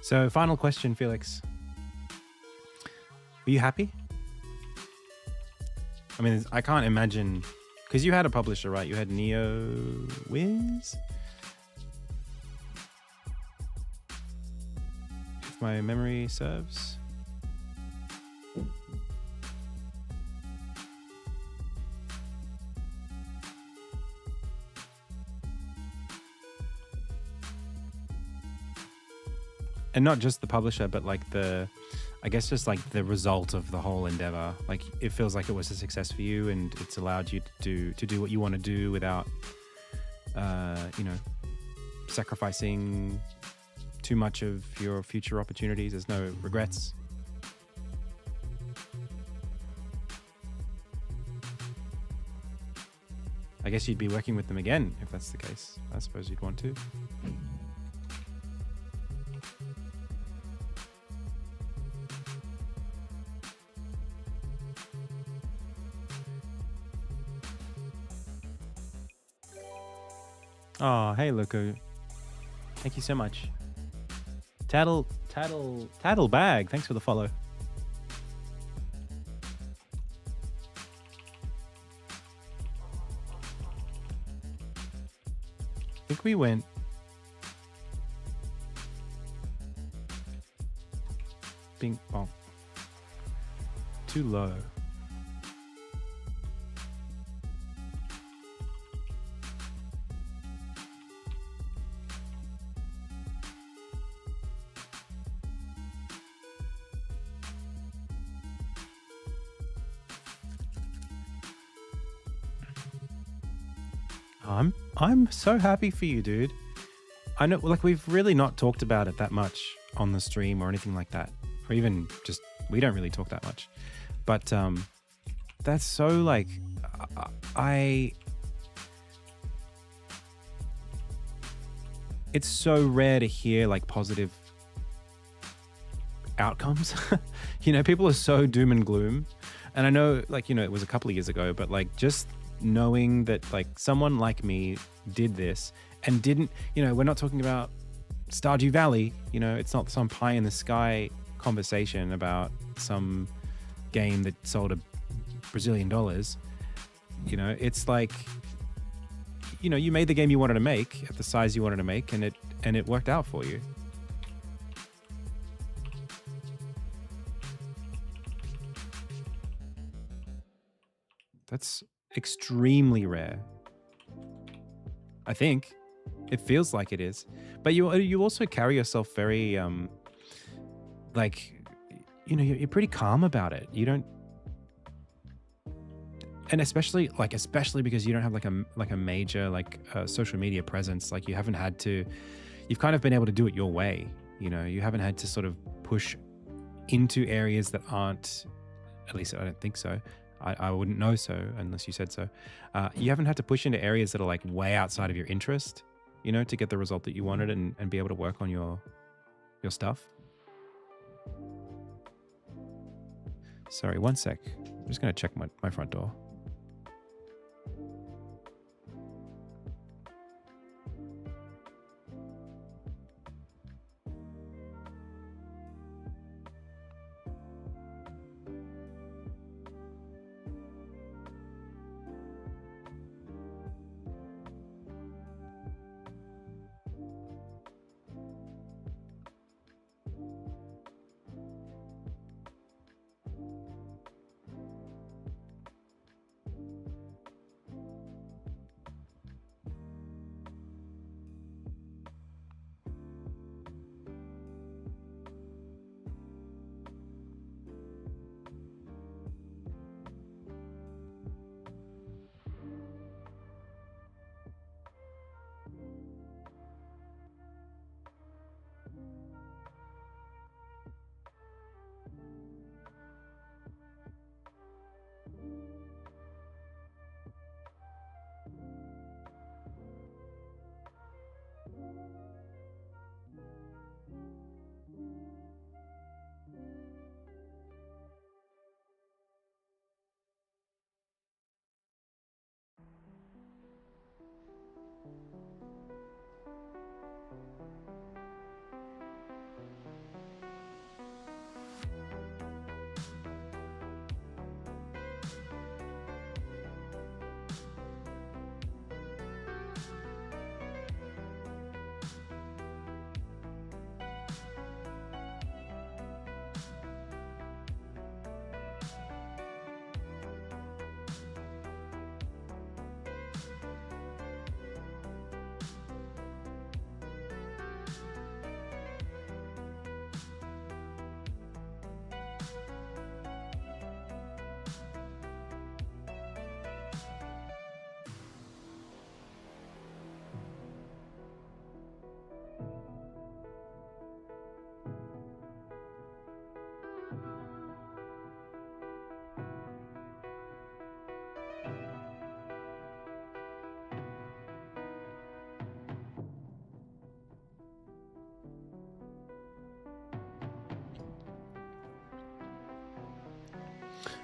So, final question, Felix. Were you happy? I mean, I can't imagine, because you had a publisher, right? You had Neo Wiz? If my memory serves. And not just the publisher, but like I guess just like the result of the whole endeavor. Like it feels like it was a success for you, and it's allowed you to do what you want to do without, sacrificing too much of your future opportunities. There's no regrets. I guess you'd be working with them again if that's the case. I suppose you'd want to. Oh, hey, Luku. Thank you so much. Tattle Bag. Thanks for the follow. I think we went bing bong. Too low. I'm so happy for you, dude. I know, like, we've really not talked about it that much on the stream or anything like that. or even just we don't really talk that much. But that's so like I it's so rare to hear like positive outcomes. People are so doom and gloom. And I know, like, it was a couple of years ago, but like just knowing that like someone like me did this and didn't, we're not talking about Stardew Valley, it's not some pie in the sky conversation about some game that sold $1 Brazilian. It's like, you made the game you wanted to make at the size you wanted to make, and it worked out for you. That's extremely rare. I think it feels like it is, but you also carry yourself very like you're pretty calm about it. You don't, and especially because you don't have like a major social media presence. Like you've kind of been able to do it your way. You haven't had to sort of push into areas that aren't, at least I don't think so. I wouldn't know so unless you said so. You haven't had to push into areas that are like way outside of your interest, to get the result that you wanted and be able to work on your stuff. Sorry, one sec. I'm just going to check my front door.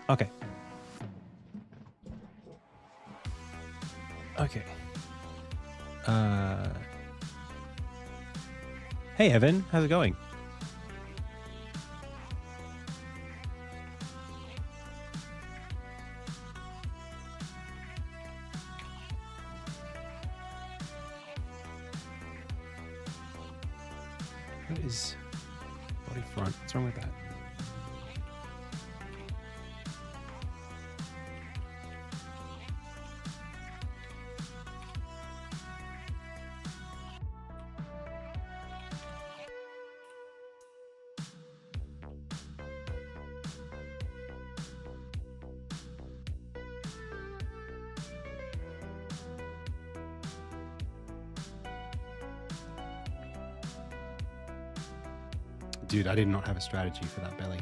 Okay. Hey, Evan. How's it going? What is body front? What's wrong with that? Dude, I did not have a strategy for that belly.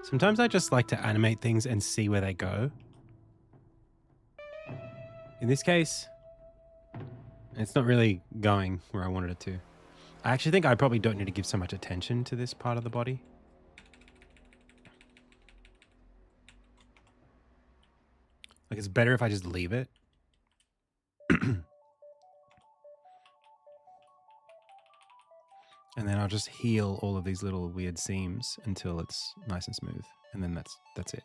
Sometimes I just like to animate things and see where they go. In this case, it's not really going where I wanted it to. I actually think I probably don't need to give so much attention to this part of the body. Like, it's better if I just leave it. And then I'll just heal all of these little weird seams until it's nice and smooth. And then that's it.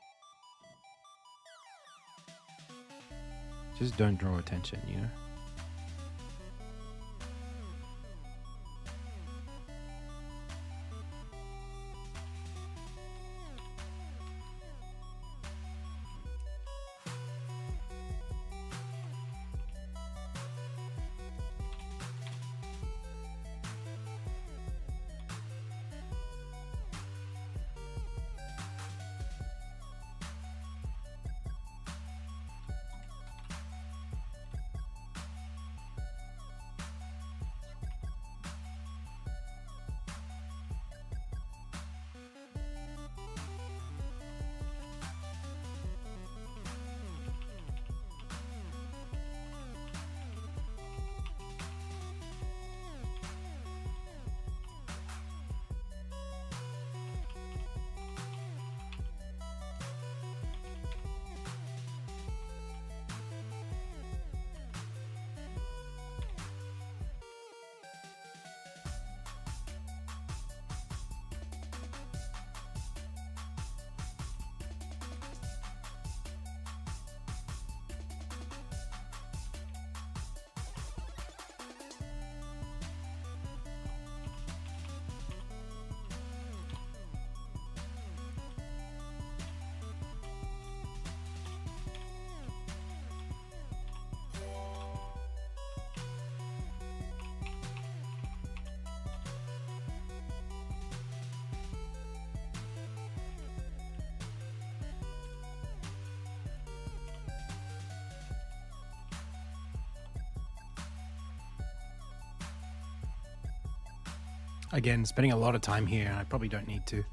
Just don't draw attention, you know? Again, spending a lot of time here, and I probably don't need to.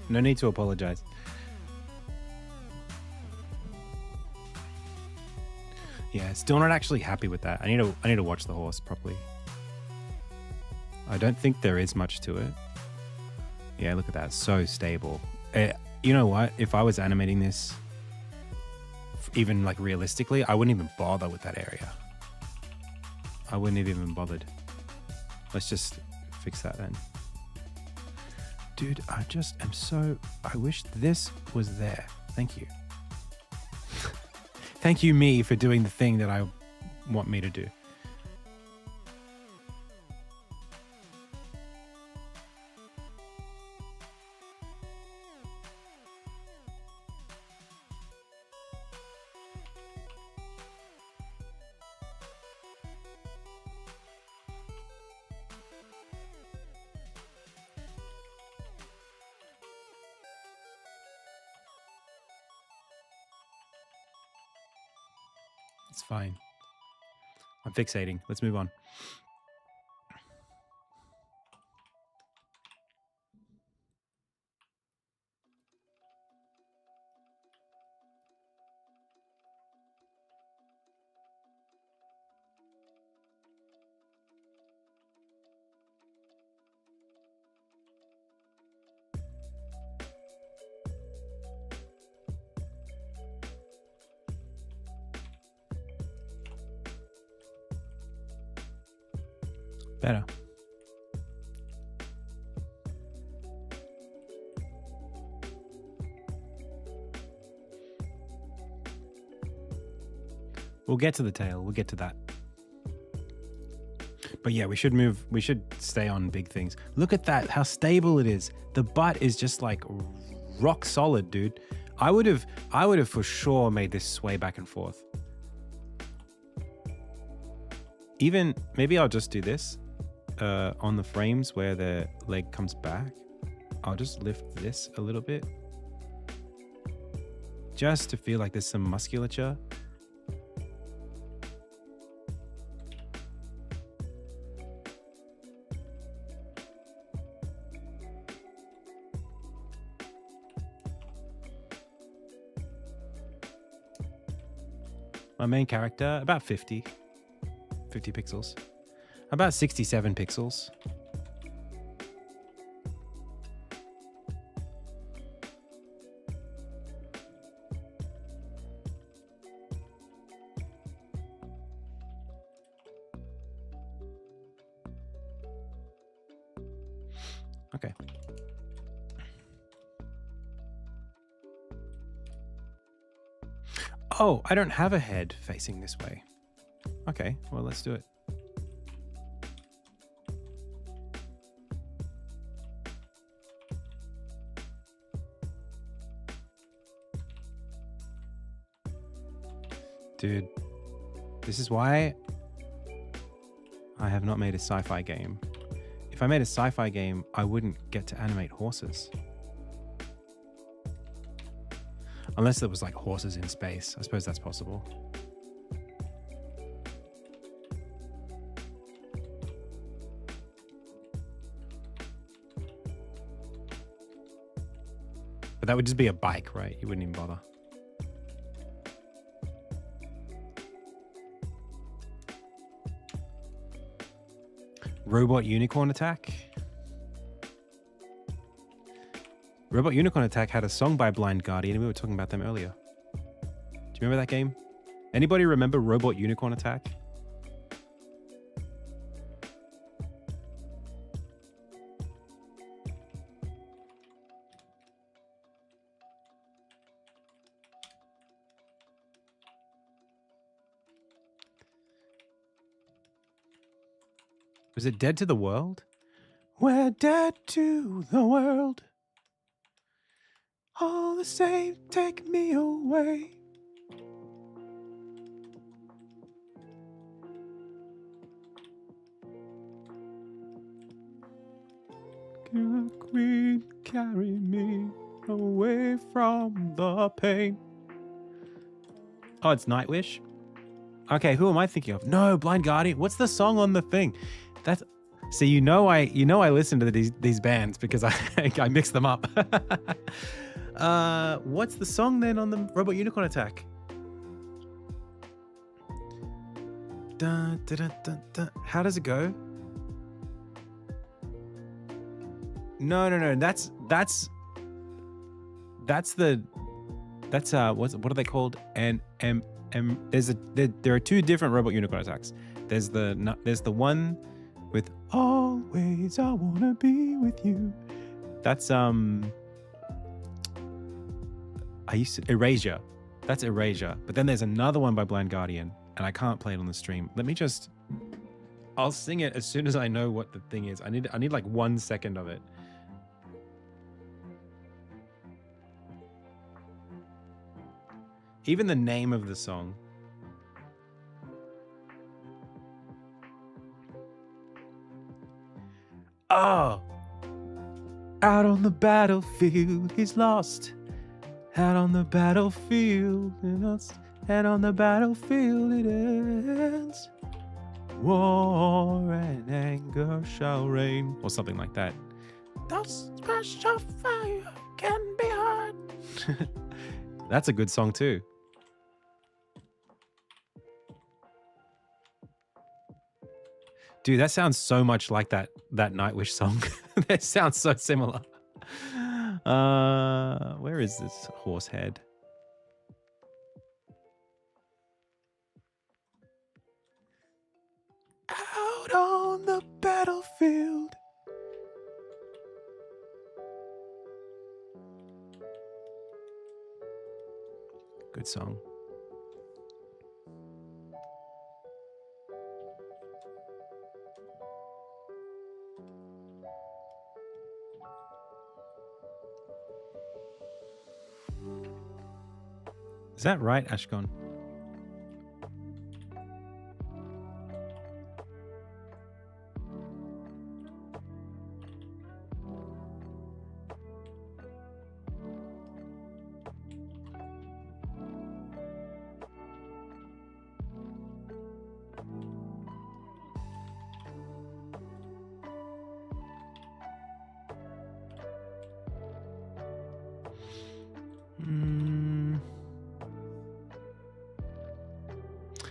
No need to apologize. Yeah, still not actually happy with that. I need to watch the horse properly. I don't think there is much to it. Yeah, look at that. So stable. You know what? If I was animating this, even like realistically, I wouldn't even bother with that area. I wouldn't have even bothered. Let's just fix that then. Dude, I just am so... I wish this was there. Thank you. Thank you, me, for doing the thing that I want me to do. It's fine. I'm fixating. Let's move on. Better. We'll get to the tail. We'll get to that. But yeah, we should stay on big things. Look at that, how stable it is. The butt is just like rock solid, dude. I would have for sure made this sway back and forth. Even, maybe I'll just do this on the frames where the leg comes back. I'll just lift this a little bit. Just to feel like there's some musculature. My main character, about 50 pixels. About 67 pixels. Okay. Oh, I don't have a head facing this way. Okay, well, let's do it. Dude, this is why I have not made a sci-fi game. If I made a sci-fi game, I wouldn't get to animate horses. Unless there was like horses in space. I suppose that's possible. But that would just be a bike, right? You wouldn't even bother. Robot Unicorn Attack. Robot Unicorn Attack had a song by Blind Guardian. We were talking about them earlier. Do you remember that game? Anybody remember Robot Unicorn Attack? Was it Dead to the World? We're dead to the world. All the same, take me away. Queen, carry me away from the pain. Oh, it's Nightwish? Okay, who am I thinking of? No, Blind Guardian. What's the song on the thing? That's... See, you know I listen to these bands because I mix them up. What's the song then on the Robot Unicorn Attack? Dun, dun, dun, dun, dun. How does it go? No. That's what are they called? And there are two different Robot Unicorn Attacks. There's the one with always I wanna be with you. That's Erasure. That's Erasure. But then there's another one by Blind Guardian, and I can't play it on the stream. I'll sing it as soon as I know what the thing is. I need like 1 second of it. Even the name of the song. Oh! Out on the battlefield, he's lost. Out on the battlefield, and on the battlefield it ends. War and anger shall reign, or something like that. Those splash of fire can be hard. That's a good song too. Dude, that sounds so much like that Nightwish song. That sounds so similar. Where is this horse head? Out on the battlefield. Good song. Is that right, Ashcon?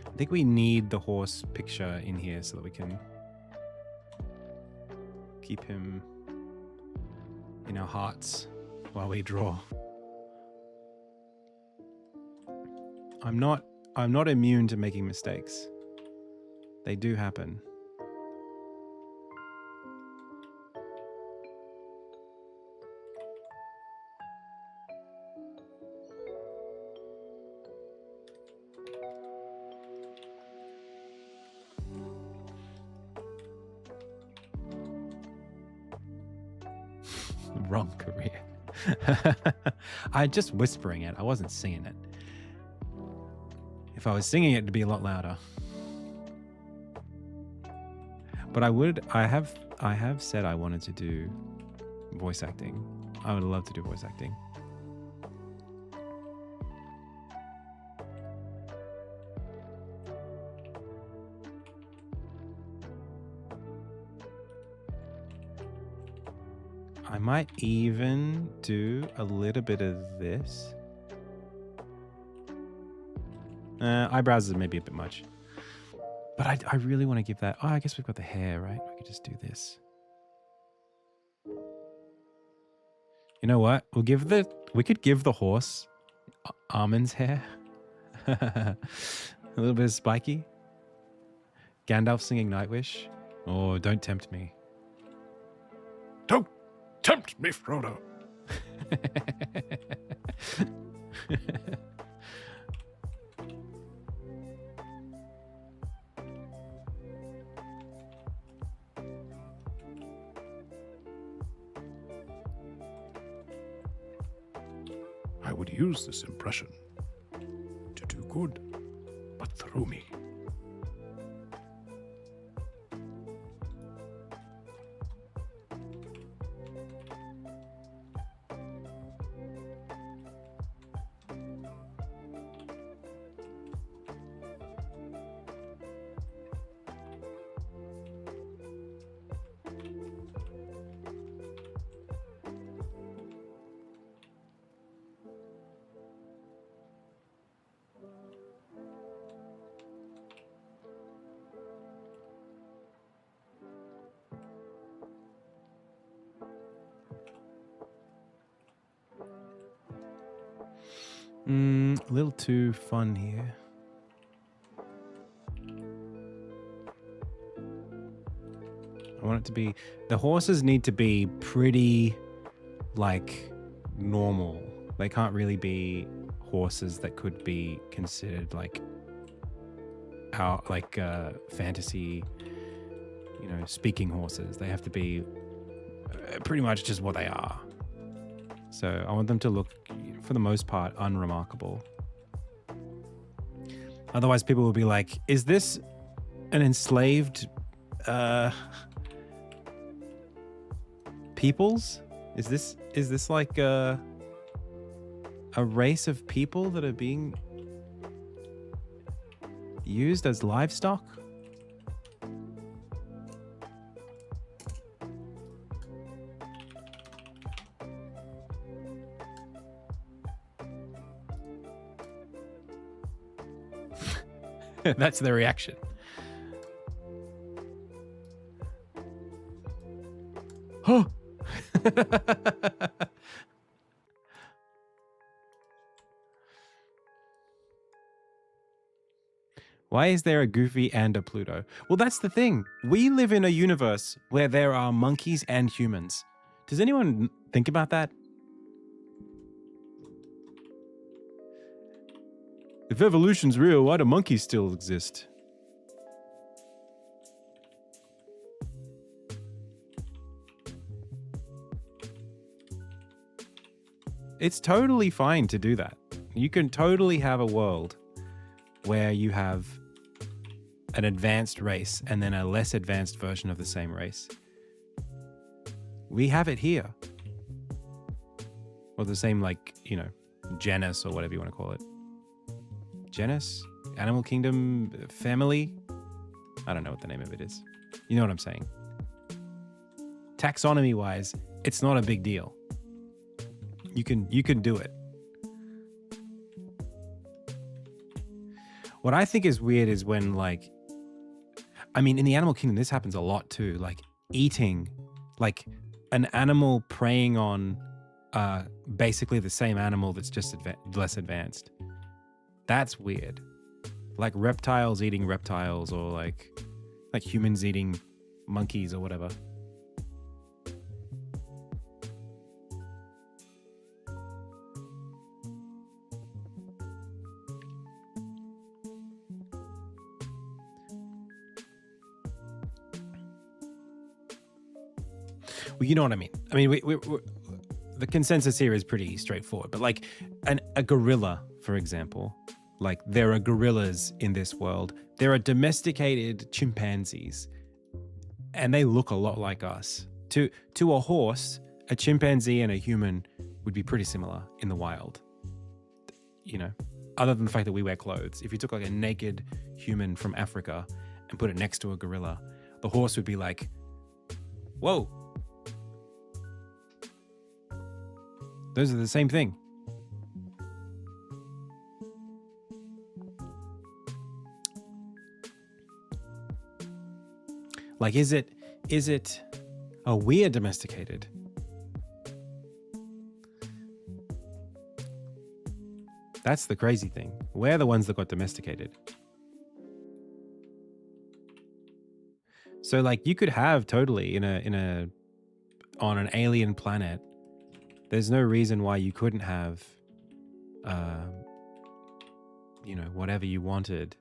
I think we need the horse picture in here so that we can keep him in our hearts while we draw. I'm not immune to making mistakes. They do happen. Wrong career. I'm just whispering it. I wasn't singing it. If I was singing it, it'd be a lot louder. But I have said I wanted to do voice acting. I would love to do voice acting. I might even do a little bit of this. Eyebrows is maybe a bit much. But I really want to give that... Oh, I guess we've got the hair, right? We could just do this. You know what? We could give the horse Armin's hair. A little bit of spiky. Gandalf singing Nightwish. Oh, don't tempt me. Don't tempt me, Frodo. I would use this impression to do good, but through me. A little too fun here. I want it to be... The horses need to be pretty, like, normal. They can't really be horses that could be considered, like, fantasy, you know, speaking horses. They have to be pretty much just what they are. So I want them to look, for the most part, unremarkable. Otherwise, people will be like, is this an enslaved peoples? Is this like a race of people that are being used as livestock? That's the reaction. Huh. Why is there a Goofy and a Pluto? Well, that's the thing. We live in a universe where there are monkeys and humans. Does anyone think about that? If evolution's real, why do monkeys still exist? It's totally fine to do that. You can totally have a world where you have an advanced race and then a less advanced version of the same race. We have it here. Or the same, like, you know, genus or whatever you want to call it. Genus? Animal kingdom? Family? I don't know what the name of it is. You know what I'm saying? Taxonomy-wise, it's not a big deal. You can do it. What I think is weird is when, like, I mean, in the animal kingdom, this happens a lot too. Like eating, like an animal preying on basically the same animal that's just less advanced. That's weird. Like reptiles eating reptiles, or like humans eating monkeys or whatever. Well, you know what I mean. I mean, we the consensus here is pretty straightforward. But like a gorilla, for example, like there are gorillas in this world. There are domesticated chimpanzees, and they look a lot like us. To a horse, a chimpanzee and a human would be pretty similar in the wild. You know, other than the fact that we wear clothes. If you took like a naked human from Africa and put it next to a gorilla, the horse would be like, whoa. Those are the same thing. Like, is it, oh, we are domesticated. That's the crazy thing. We're the ones that got domesticated. So like you could have totally on an alien planet, there's no reason why you couldn't have, you know, whatever you wanted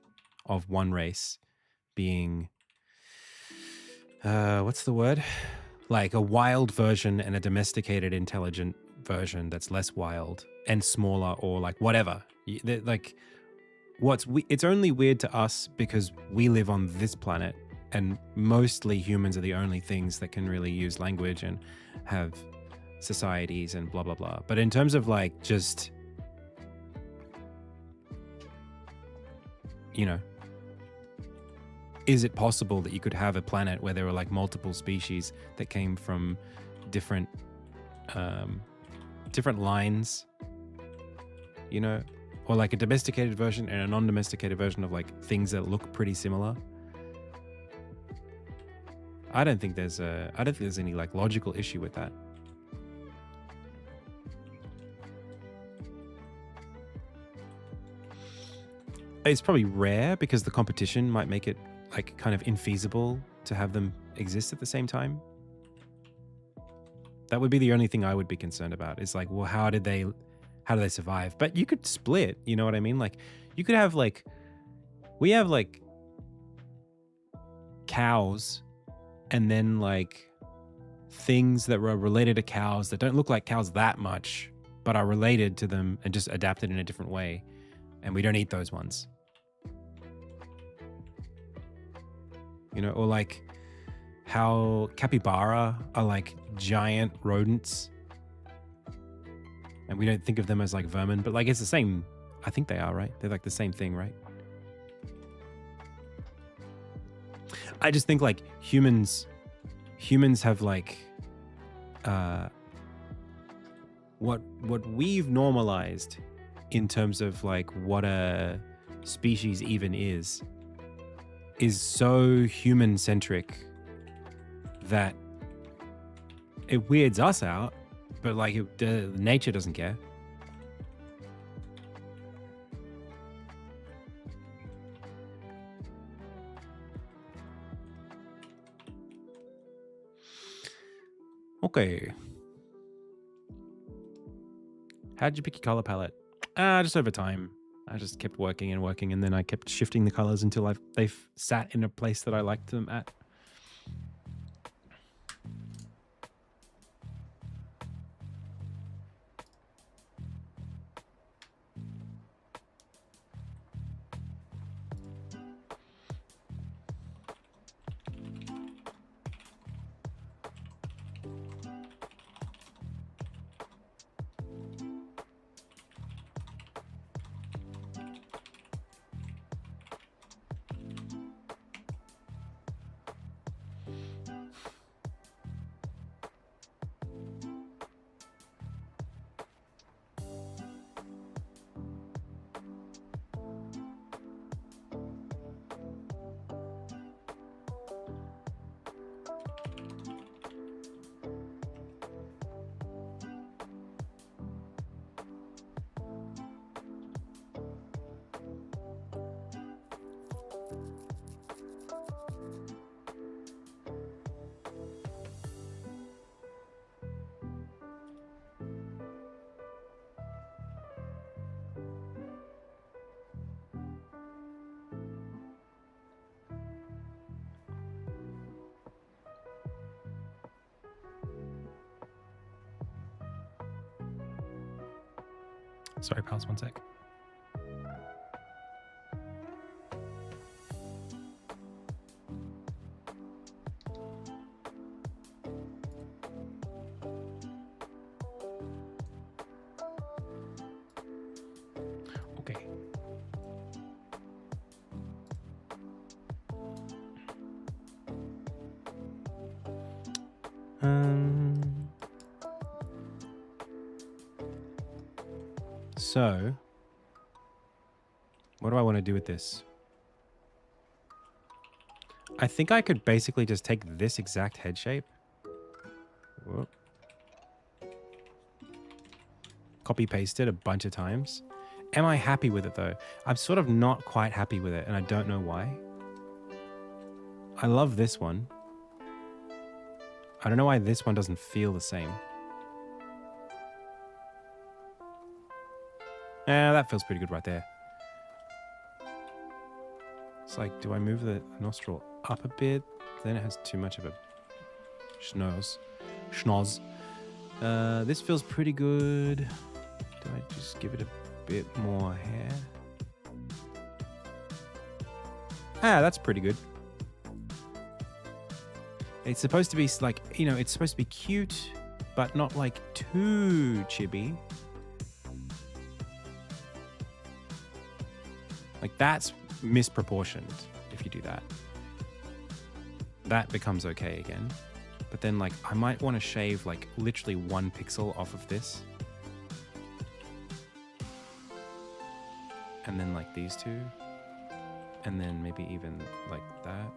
of one race being, what's the word? Like a wild version and a domesticated, intelligent version that's less wild and smaller, or like whatever. Like, it's only weird to us because we live on this planet, and mostly humans are the only things that can really use language and have societies and blah blah blah. But in terms of like just, you know, is it possible that you could have a planet where there were like multiple species that came from different lines, you know, or like a domesticated version and a non-domesticated version of like things that look pretty similar? I don't think there's any like logical issue with that. It's probably rare because the competition might make it like kind of infeasible to have them exist at the same time. That would be the only thing I would be concerned about. Is like, well, how do they survive? But you could split, you know what I mean? Like you could have like, we have like cows, and then like things that were related to cows that don't look like cows that much, but are related to them and just adapted in a different way. And we don't eat those ones. You know, or like how capybara are like giant rodents. And we don't think of them as like vermin, but like it's the same. I think they are, right? They're like the same thing, right? I just think like humans have like what we've normalized in terms of like what a species even is so human centric that it weirds us out, but like nature doesn't care. Okay. How'd you pick your color palette? Just over time. I just kept working, and then I kept shifting the colors until they've sat in a place that I liked them at. Sorry, pals, one sec. Okay. So, what do I want to do with this? I think I could basically just take this exact head shape. Whoop. Copy paste it a bunch of times. Am I happy with it though? I'm sort of not quite happy with it and I don't know why. I love this one. I don't know why this one doesn't feel the same. That feels pretty good right there. It's like, do I move the nostril up a bit? Then it has too much of a schnoz. This feels pretty good. Do I just give it a bit more hair? That's pretty good. It's supposed to be like, you know, it's supposed to be cute, but not like too chibi. Like that's misproportioned if you do that. That becomes okay again. But then like I might want to shave like literally 1 pixel off of this. And then like these two. And then maybe even like that.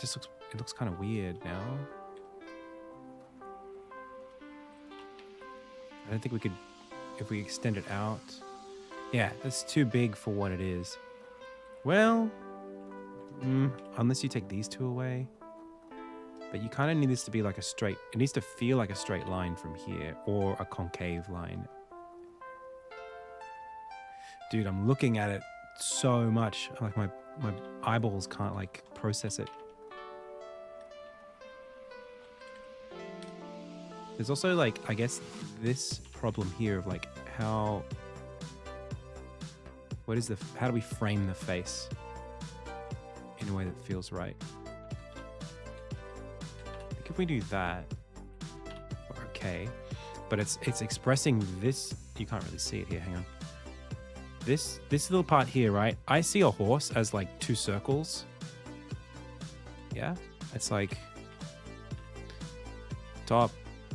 It looks kind of weird now. I don't think we could, if we extend it out. Yeah, that's too big for what it is. Well, unless you take these two away. But you kind of need this to be like a straight, it needs to feel like a straight line from here or a concave line. Dude, I'm looking at it so much. Like my eyeballs can't like process it. There's also like, I guess this problem here of like how do we frame the face in a way that feels right? I think if we do that, we're okay. But it's expressing this, you can't really see it here, hang on. This little part here, right? I see a horse as like 2 circles. Yeah? It's like top,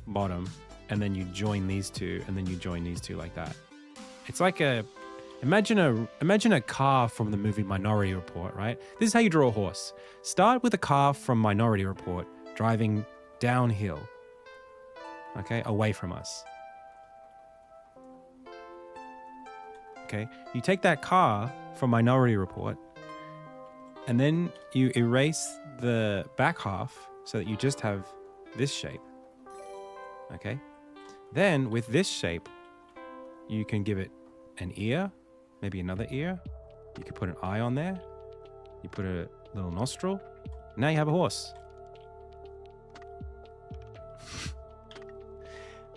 bottom, and then you join these two, and then you join these two like that. It's like imagine a car from the movie Minority Report, right? This is how you draw a horse. Start with a car from Minority Report driving downhill, okay, away from us. Okay, you take that car from Minority Report, and then you erase the back half so that you just have this shape. Okay, then with this shape, you can give it an ear, maybe another ear. You could put an eye on there. You put a little nostril. Now you have a horse.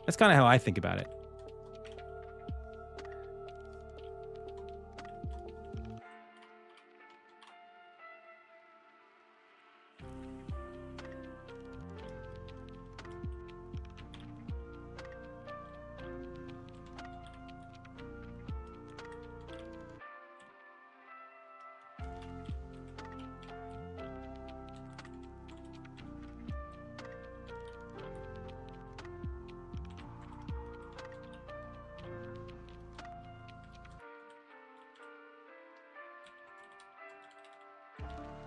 That's kind of how I think about it.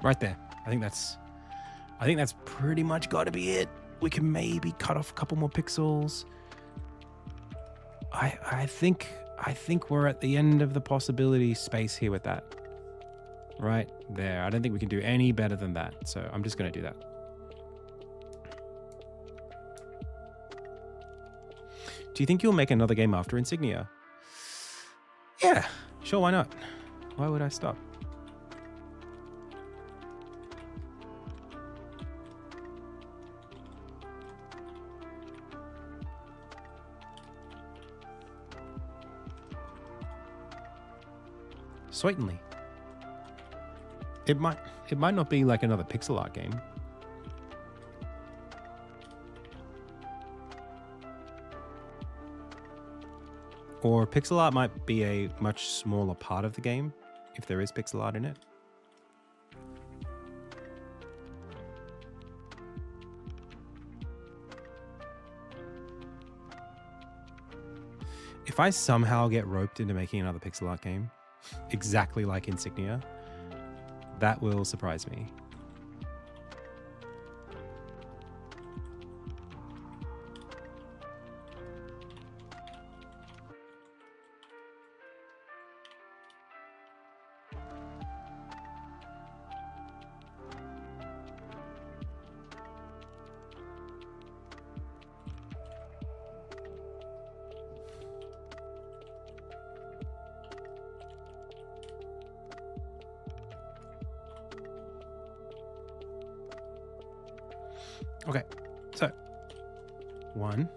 Right there. I think that's pretty much got to be it. We can maybe cut off a couple more pixels. I think we're at the end of the possibility space here with that. Right there. I don't think we can do any better than that. So I'm just going to do that. Do you think you'll make another game after Insignia? Yeah, sure, why not? Why would I stop? Certainly. It might not be like another pixel art game. Or pixel art might be a much smaller part of the game, if there is pixel art in it. If I somehow get roped into making another pixel art game, exactly like Insignia, that will surprise me. Okay, so 1.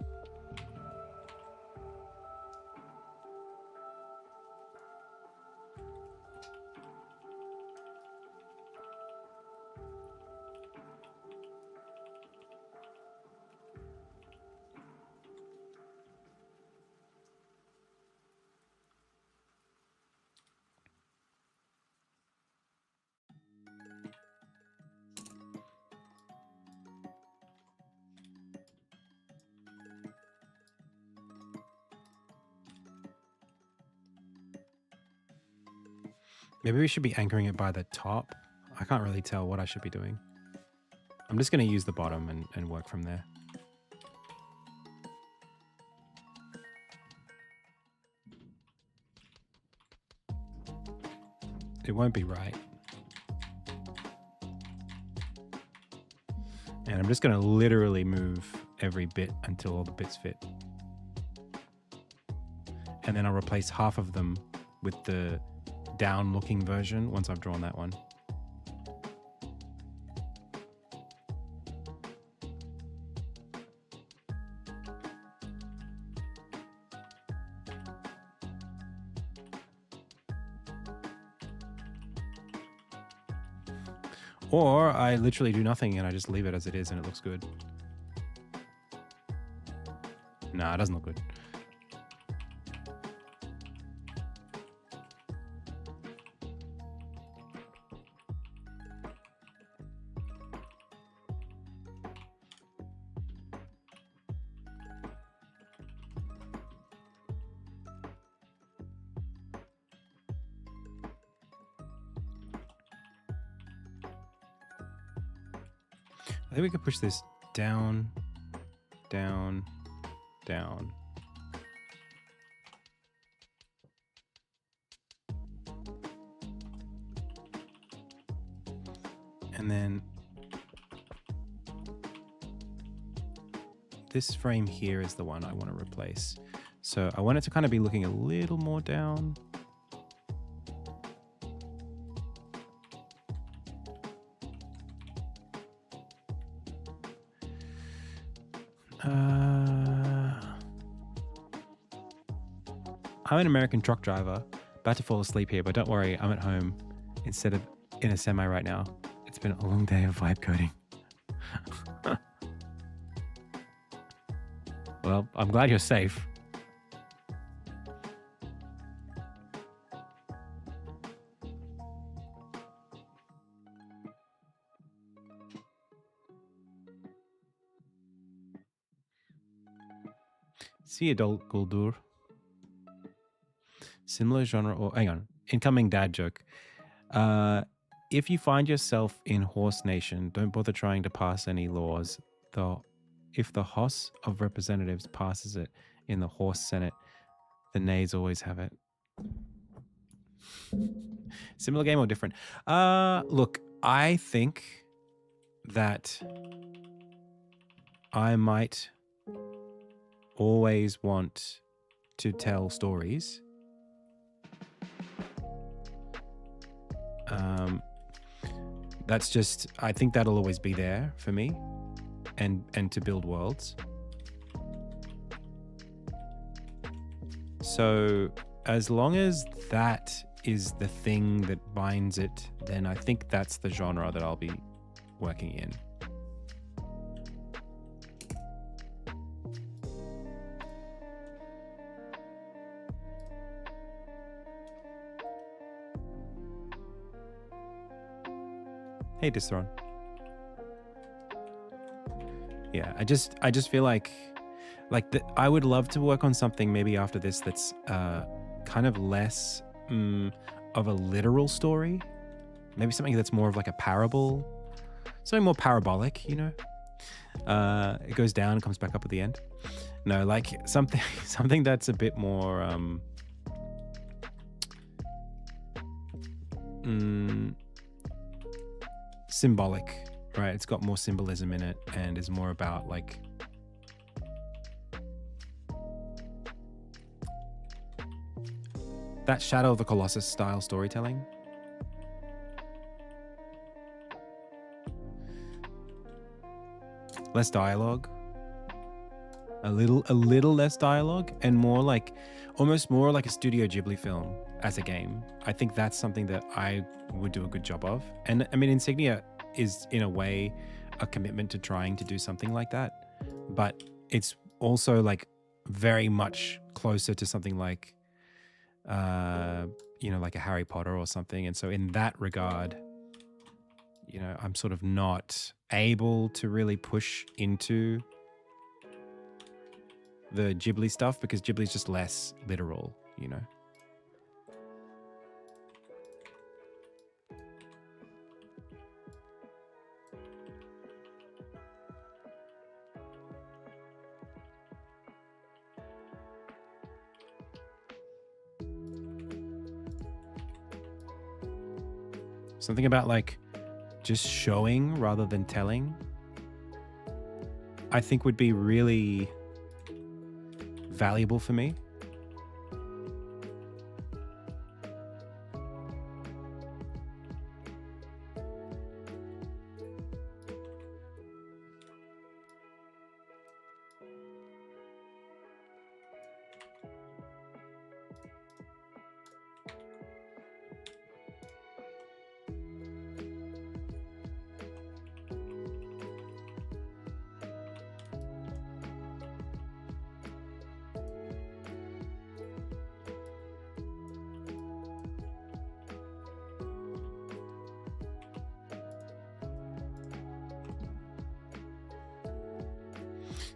Maybe we should be anchoring it by the top. I can't really tell what I should be doing. I'm just going to use the bottom and work from there. It won't be right. And I'm just going to literally move every bit until all the bits fit. And then I'll replace half of them with the down looking version once I've drawn that one. Or I literally do nothing and I just leave it as it is and it looks good. Nah, it doesn't look good. I think we could push this down, down, down. And then this frame here is the one I want to replace. So I want it to kind of be looking a little more down. I'm an American truck driver, about to fall asleep here, but don't worry, I'm at home instead of in a semi right now. It's been a long day of vibe coding. Well, I'm glad you're safe. See you, Guldur. Similar genre, or hang on, incoming dad joke. If you find yourself in Horse Nation, don't bother trying to pass any laws. If the House of Representatives passes it in the Horse Senate, the nays always have it. Similar game or different? Look, I think that I might always want to tell stories. That's just, I think that'll always be there for me, and to build worlds. So as long as that is the thing that binds it, then I think that's the genre that I'll be working in. Hey, Distron. Yeah, I just feel like I would love to work on something maybe after this that's kind of less of a literal story. Maybe something that's more of like a parable, something more parabolic, you know? It goes down and comes back up at the end. No, like something that's a bit more symbolic, right? It's got more symbolism in it and is more about like that Shadow of the Colossus style storytelling. Less dialogue. A little less dialogue and more like, almost more like a Studio Ghibli film as a game. I think that's something that I would do a good job of. And I mean, Insignia is in a way a commitment to trying to do something like that, but it's also like very much closer to something like, you know, like a Harry Potter or something. And so in that regard, you know, I'm sort of not able to really push into the Ghibli stuff because Ghibli's just less literal, you know. Something about like just showing rather than telling, I think would be really valuable for me.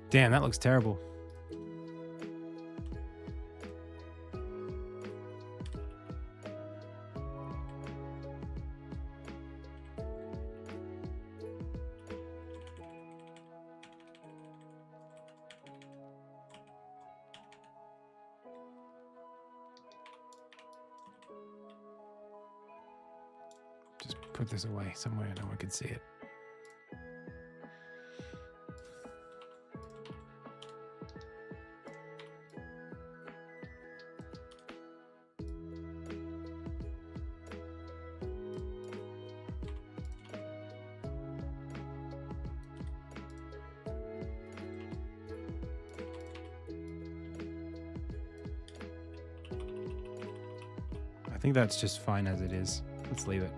Damn, that looks terrible. Just put this away somewhere no one can see it. I think that's just fine as it is. Let's leave it.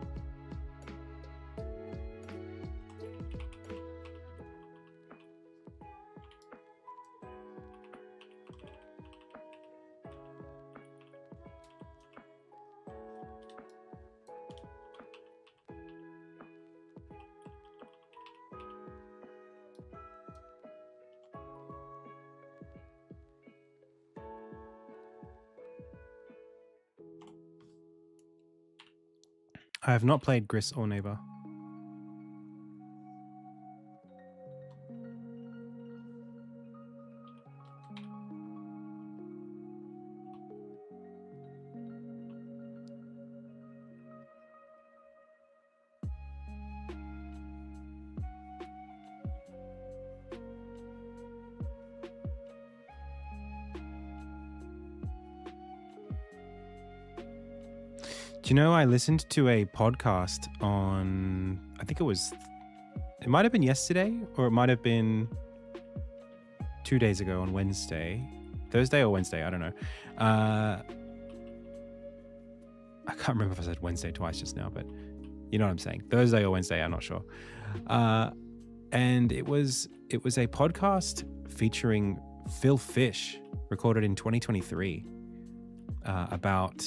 I have not played Gris or Neighbor. Do you know, I listened to a podcast on, I think it might have been yesterday or it might have been 2 days ago on Thursday or Wednesday, I don't know. I can't remember if I said Wednesday twice just now, but you know what I'm saying. Thursday or Wednesday, I'm not sure. And it was a podcast featuring Phil Fish, recorded in 2023, about.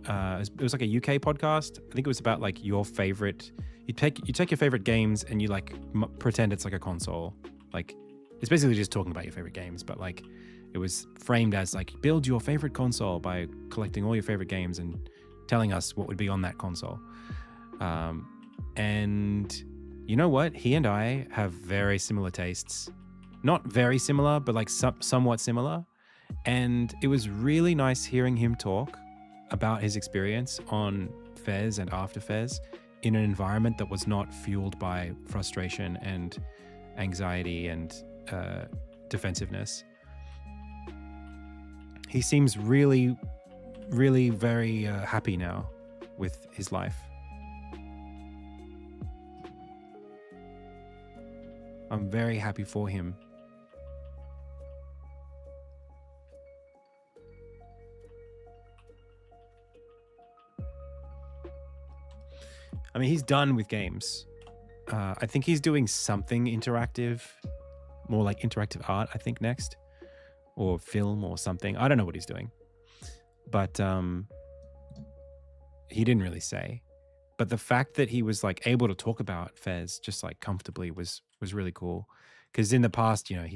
It was like a UK podcast. I think it was about like your favorite. You take your favorite games and you like pretend it's like a console. Like it's basically just talking about your favorite games, but like it was framed as like build your favorite console by collecting all your favorite games and telling us what would be on that console. And you know what? He and I have very similar tastes. Not very similar, but like somewhat similar. And it was really nice hearing him talk about his experience on Fez and after Fez in an environment that was not fueled by frustration and anxiety and defensiveness. He seems really, really very happy now with his life. I'm very happy for him. I mean, he's done with games. I think he's doing something interactive, more like interactive art, I think, next. Or film or something. I don't know what he's doing. But he didn't really say. But the fact that he was like able to talk about Fez just like comfortably was really cool. Because in the past, you know,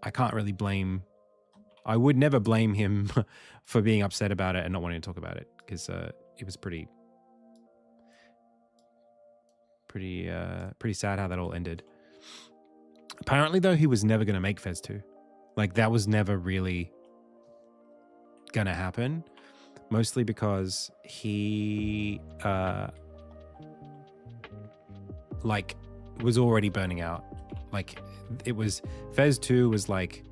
I can't really blame. I would never blame him for being upset about it and not wanting to talk about it, because it was pretty sad how that all ended. Apparently, though, he was never going to make Fez 2. Like, that was never really going to happen. Mostly because he, like, was already burning out. Like, it was... Fez 2 was like,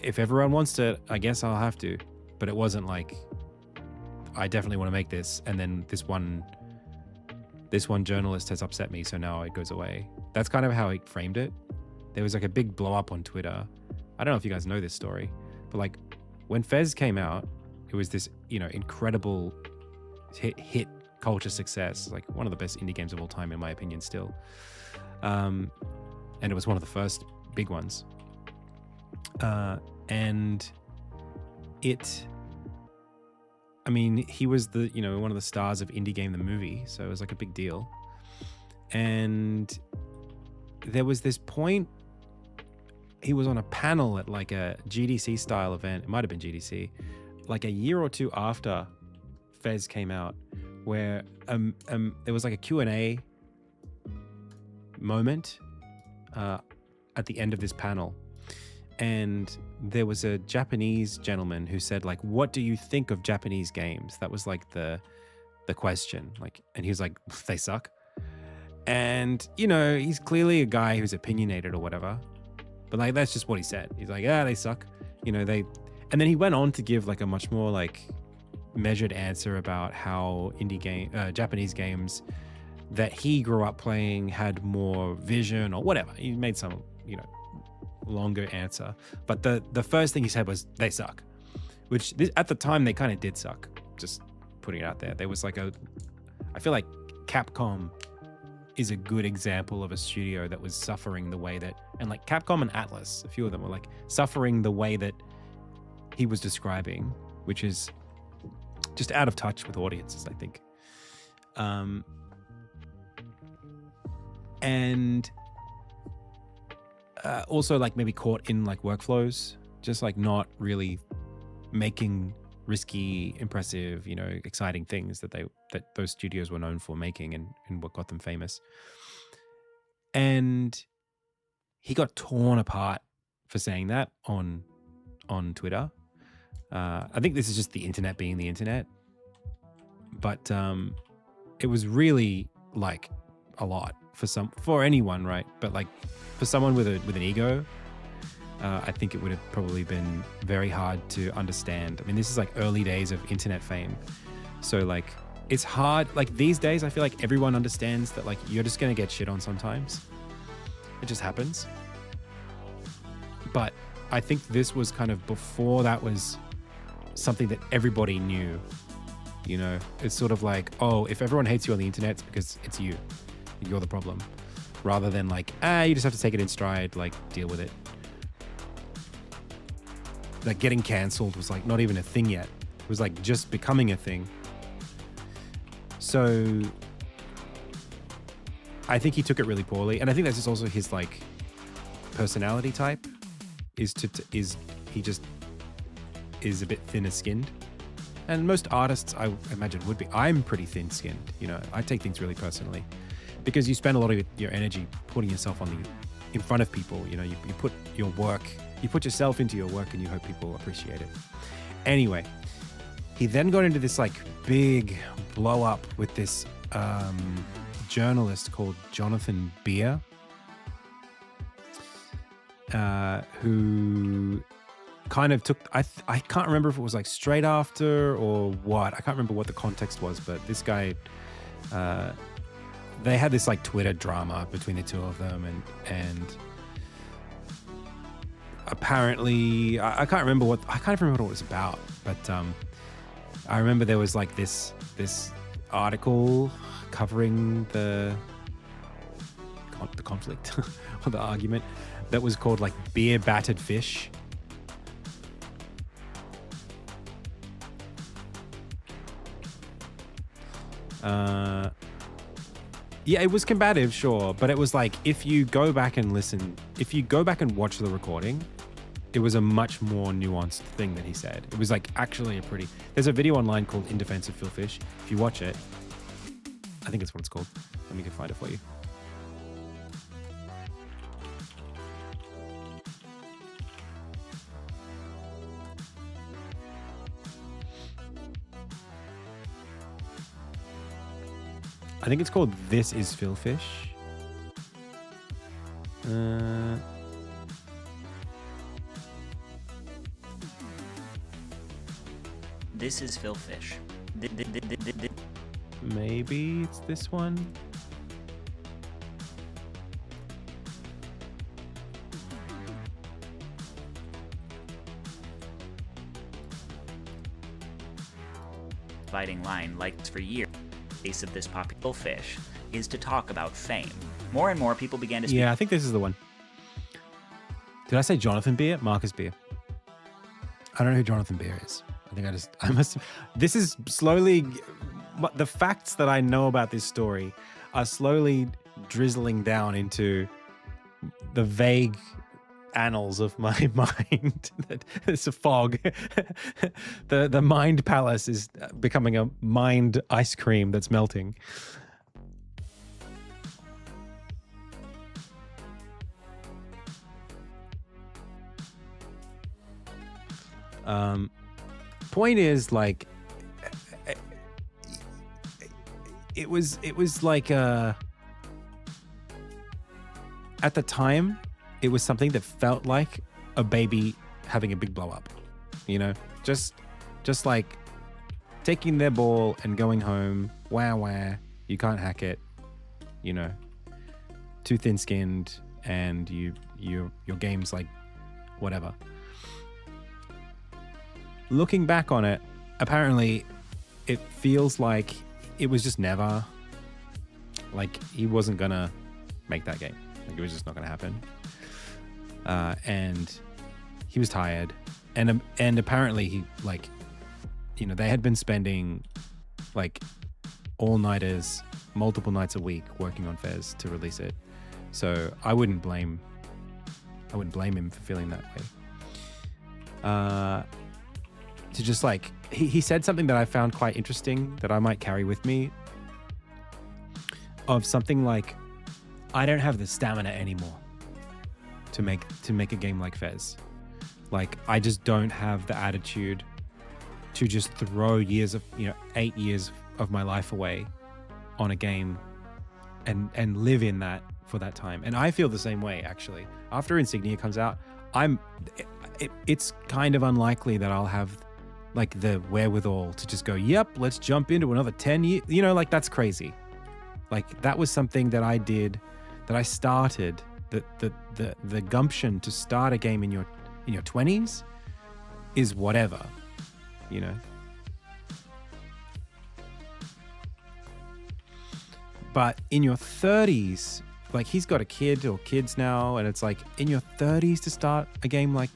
if everyone wants to, I guess I'll have to. But it wasn't like, I definitely want to make this, and then this one journalist has upset me, so now it goes away. That's kind of how he framed it. There was like a big blow up on Twitter. I don't know if you guys know this story, but like when Fez came out, it was this, you know, incredible hit culture success, like one of the best indie games of all time, in my opinion, still. And it was one of the first big ones. And it, I mean, he was the, you know, one of the stars of Indie Game the movie, so it was like a big deal. And there was this point, he was on a panel at like a GDC style event. It might have been GDC, like a year or two after Fez came out, where there was like a Q&A moment at the end of this panel. And there was a Japanese gentleman who said, like, what do you think of Japanese games? That was like the question. Like, and he was like, they suck. And, you know, he's clearly a guy who's opinionated or whatever. But like, that's just what he said. He's like, they suck. You know, and then he went on to give like a much more like measured answer about how Japanese games that he grew up playing had more vision or whatever. He made some, you know, longer answer. But the first thing he said was, they suck. Which at the time they kind of did suck. Just putting it out there. There was like I feel like Capcom is a good example of a studio that was suffering the way that, and like Capcom and Atlas, a few of them were like suffering the way that he was describing, which is just out of touch with audiences, I think. And also like maybe caught in like workflows, just like not really making risky, impressive, you know, exciting things that those studios were known for making and what got them famous. And he got torn apart for saying that on Twitter. I think this is just the internet being the internet, but it was really like a lot for anyone, right? But like for someone with an ego, I think it would have probably been very hard to understand. I mean, this is like early days of internet fame. So like, it's hard. Like these days, I feel like everyone understands that like, you're just going to get shit on sometimes. It just happens. But I think this was kind of before that was something that everybody knew. You know, it's sort of like, oh, if everyone hates you on the internet, it's because it's you. You're the problem. Rather than like, you just have to take it in stride, like deal with it. Like getting cancelled was like not even a thing yet. It was like just becoming a thing. So I think he took it really poorly. And I think that's just also his like personality type is he just is a bit thinner skinned. And most artists, I imagine, would be. I'm pretty thin-skinned, you know. I take things really personally because you spend a lot of your energy putting yourself in front of people. You know, you put your work, you put yourself into your work, and you hope people appreciate it. Anyway, he then got into this like big blow up with this journalist called Jonathan Beer, who kind of took, I can't remember if it was like straight after or what. I can't remember what the context was, but this guy, they had this like Twitter drama between the two of them, and apparently I can't remember what it was about, but I remember there was like this article covering the conflict or the argument that was called like Beer Battered Fish. Yeah, it was combative, sure, but it was like if you go back and watch the recording, it was a much more nuanced thing that he said. It was like actually there's a video online called In Defense of Phil Fish. If you watch it, I think it's what it's called. Let me go find it for you. I think it's called This Is Phil Fish. This is Phil Fish. Maybe it's this one. Dividing line likes for years. The base of this popular fish is to talk about fame. More and more people began to speak. Yeah, I think this is the one. Did I say Jonathan Beer? Marcus Beer. I don't know who Jonathan Beer is. I must have. This is slowly, the facts that I know about this story are slowly drizzling down into the vague annals of my mind. It's a fog. The mind palace is becoming a mind ice cream that's melting. Point is, like, it was like at the time it was something that felt like a baby having a big blow up, you know, just like taking their ball and going home. Wah, you can't hack it, you know, too thin skinned, and your game's like whatever. Looking back on it, apparently it feels like it was just never, like, he wasn't gonna make that game. Like, it was just not gonna happen. And he was tired, and apparently he, like, you know, they had been spending like all-nighters, multiple nights a week working on Fez to release it. So I wouldn't blame him for feeling that way. To just like, he said something that I found quite interesting that I might carry with me, of something like, I don't have the stamina anymore to make a game like Fez. Like, I just don't have the attitude to just throw 8 years of my life away on a game and live in that for that time. And I feel the same way, actually. After Insignia comes out, it's kind of unlikely that I'll have like the wherewithal to just go, yep, let's jump into another 10 years. You know, like, that's crazy. Like, that was something that I did, that I started, the gumption to start a game in your 20s is whatever. you know. But in your 30s, like he's got a kid or kids now, and it's like in your 30s to start a game like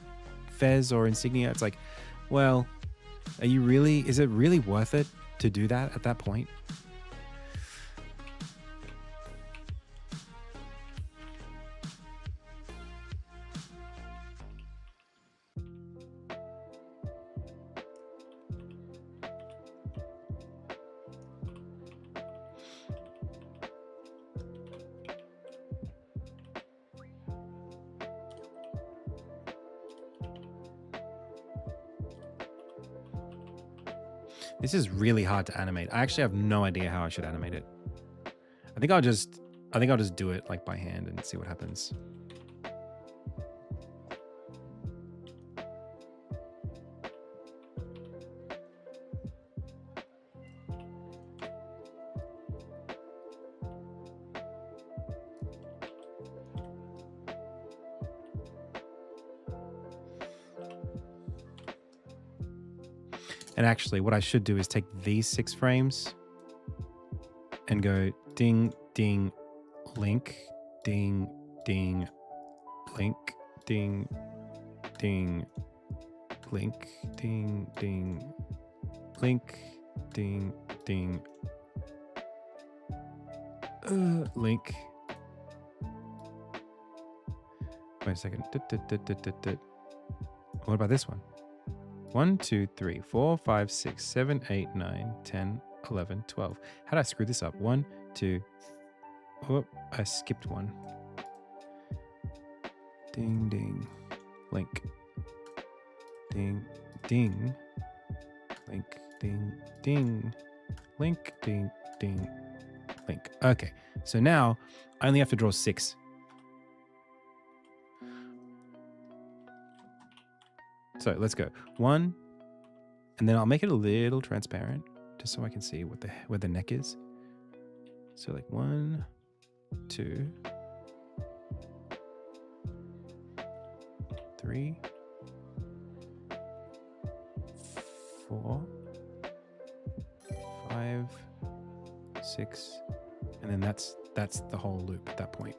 Fez or Insignia, it's like, well, is it really worth it to do that at that point? This is really hard to animate. I actually have no idea how I should animate it. I think I'll just do it like by hand and see what happens. And actually, what I should do is take these 6 frames and go ding, ding, link, ding, ding, link, ding, ding, link, ding, ding, link, ding, ding, link. Wait a second. What about this one? 1, 2, 3, 4, 5, 6, 7, 8, 9, 10, 11, 12. How did I screw this up? 1, 2. Oh, I skipped one. Ding, ding. Link. Ding, ding. Link, ding, ding. Link, ding, ding. Link. Okay. So now I only have to draw 6. So let's go 1, and then I'll make it a little transparent just so I can see where the neck is. So like 1, 2, 3, 4, 5, 6, and then that's the whole loop at that point.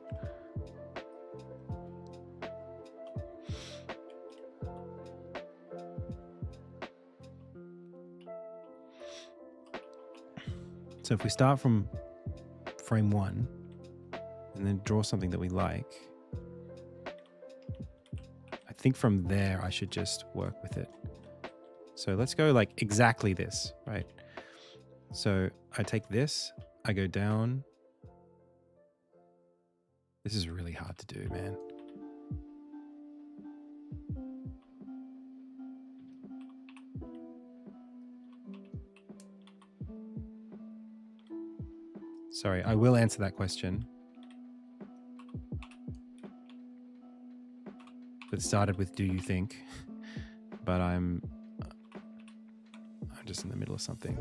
So if we start from frame 1 and then draw something that we like, I think from there I should just work with it. So let's go like exactly this, right? So I take this, I go down. This is really hard to do, man. Sorry, I will answer that question. It started with "Do you think?" But I'm just in the middle of something.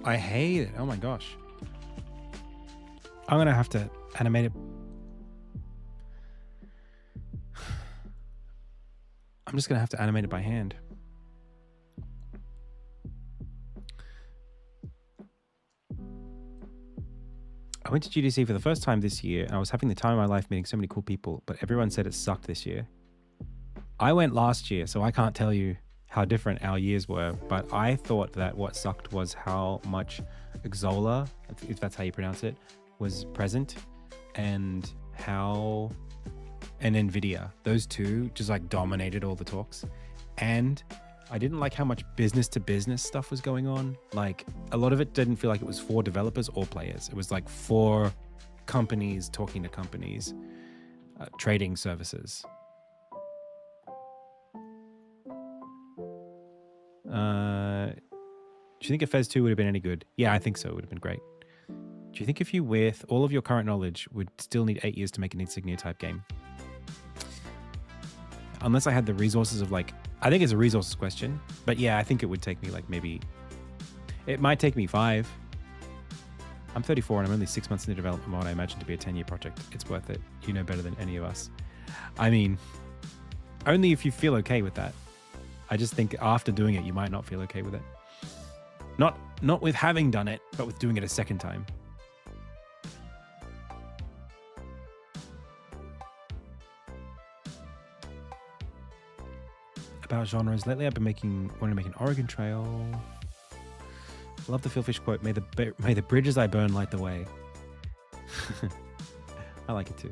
I hate it. Oh my gosh. I'm going to have to animate it. I'm just going to have to animate it by hand. I went to GDC for the first time this year, and I was having the time of my life meeting so many cool people, but everyone said it sucked this year. I went last year, so I can't tell you how different our years were, but I thought that what sucked was how much Xola, if that's how you pronounce it, was present, and Nvidia. Those two just like dominated all the talks. And I didn't like how much business to business stuff was going on. Like a lot of it didn't feel like it was for developers or players. It was like for companies talking to companies, trading services. Do you think a Fez 2 would have been any good? Yeah, I think so. It would have been great. Do you think if you, with all of your current knowledge, would still need 8 years to make an Insignia type game? Unless I had the resources of like, I think it's a resources question, but yeah, I think it would take me like maybe, it might take me 5. I'm 34 and I'm only 6 months into development what I imagine to be a 10-year project. It's worth it. You know better than any of us. I mean, only if you feel okay with that. I just think after doing it, you might not feel okay with it. Not with having done it, but with doing it a second time. About genres, lately I've been wanting to make an Oregon Trail. Love the Philfish quote, may the bridges I burn light the way. I like it too.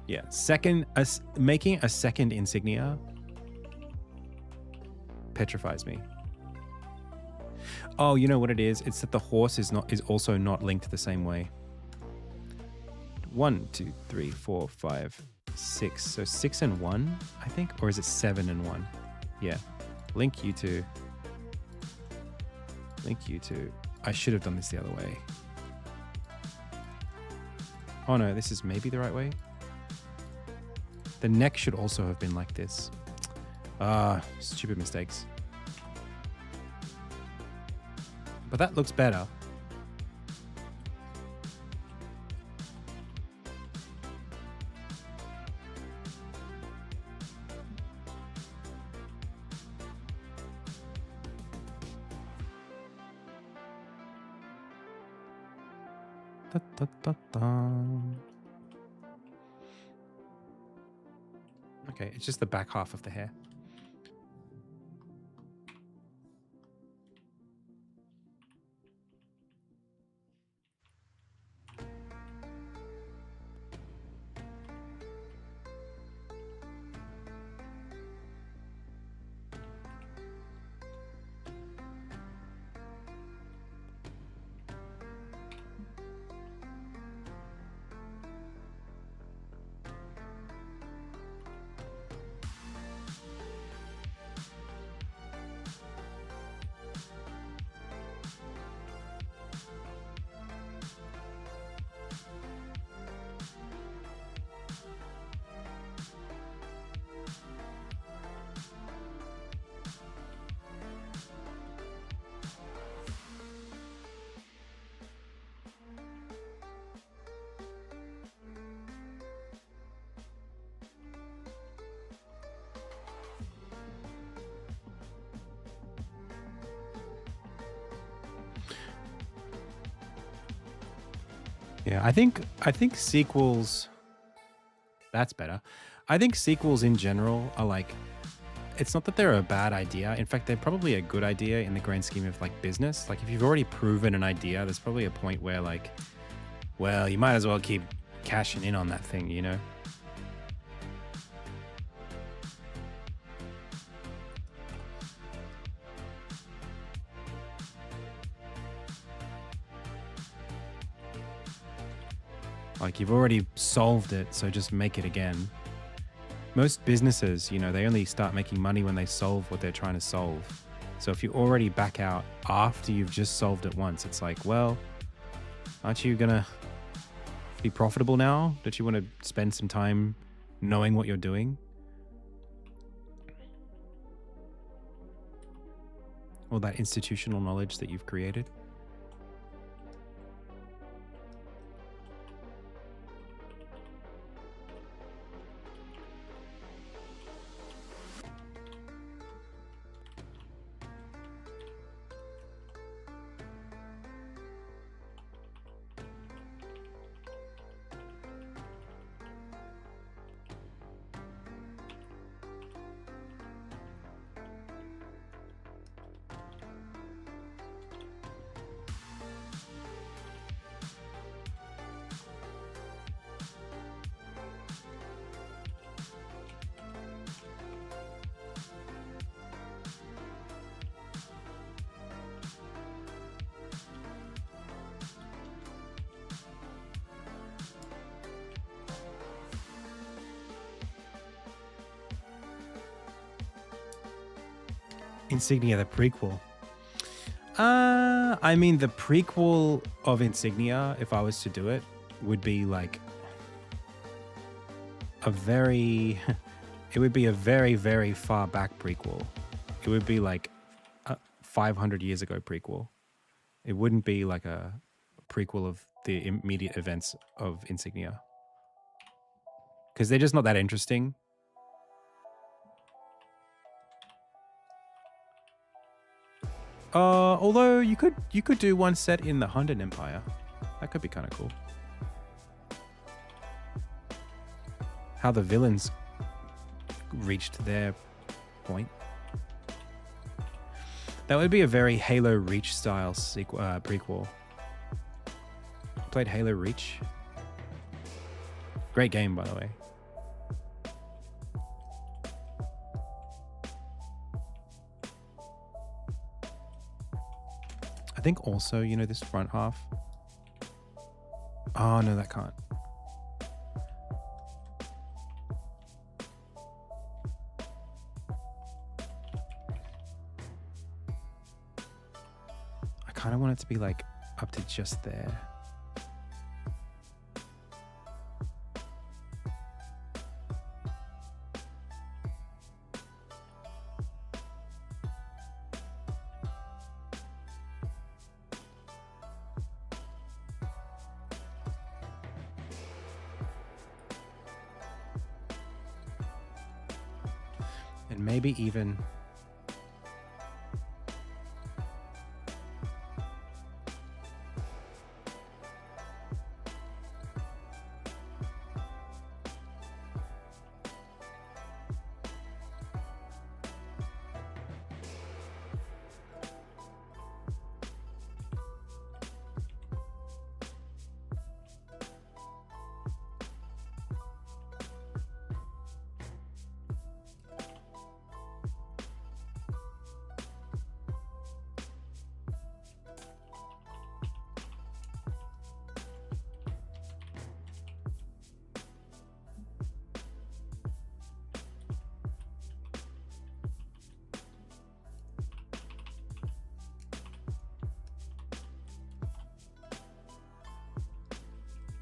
Yeah, making a second Insignia petrifies me. Oh, you know what it is? It's that the horse is also not linked the same way. 1, 2, 3, 4, 5, 6. So 6 and 1, I think, or is it 7 and 1? Yeah. Link you two. Link you two. I should have done this the other way. Oh no, this is maybe the right way. The neck should also have been like this. Stupid mistakes. But that looks better. Da, da, da, da. Okay, it's just the back half of the hair. Yeah, I think sequels, that's better. I think sequels in general are like, it's not that they're a bad idea. In fact, they're probably a good idea in the grand scheme of like business. Like if you've already proven an idea, there's probably a point where like, well, you might as well keep cashing in on that thing, you know? Like you've already solved it, so just make it again. Most businesses, you know, they only start making money when they solve what they're trying to solve. So if you already back out after you've just solved it once, it's like, well, aren't you gonna be profitable now? Don't you want to spend some time knowing what you're doing? All that institutional knowledge that you've created? Insignia, the prequel. I mean, the prequel of Insignia, if I was to do it, would be like a very, it would be a very, very far back prequel. It would be like a 500 years ago prequel. It wouldn't be like a prequel of the immediate events of Insignia. Because they're just not that interesting. Although you could do one set in the Hundan Empire. That could be kind of cool. How the villains reached their point. That would be a very Halo Reach style prequel. Played Halo Reach. Great game, by the way. I think also, you know, this front half. Oh, no, that can't. I kind of want it to be like up to just there. And maybe even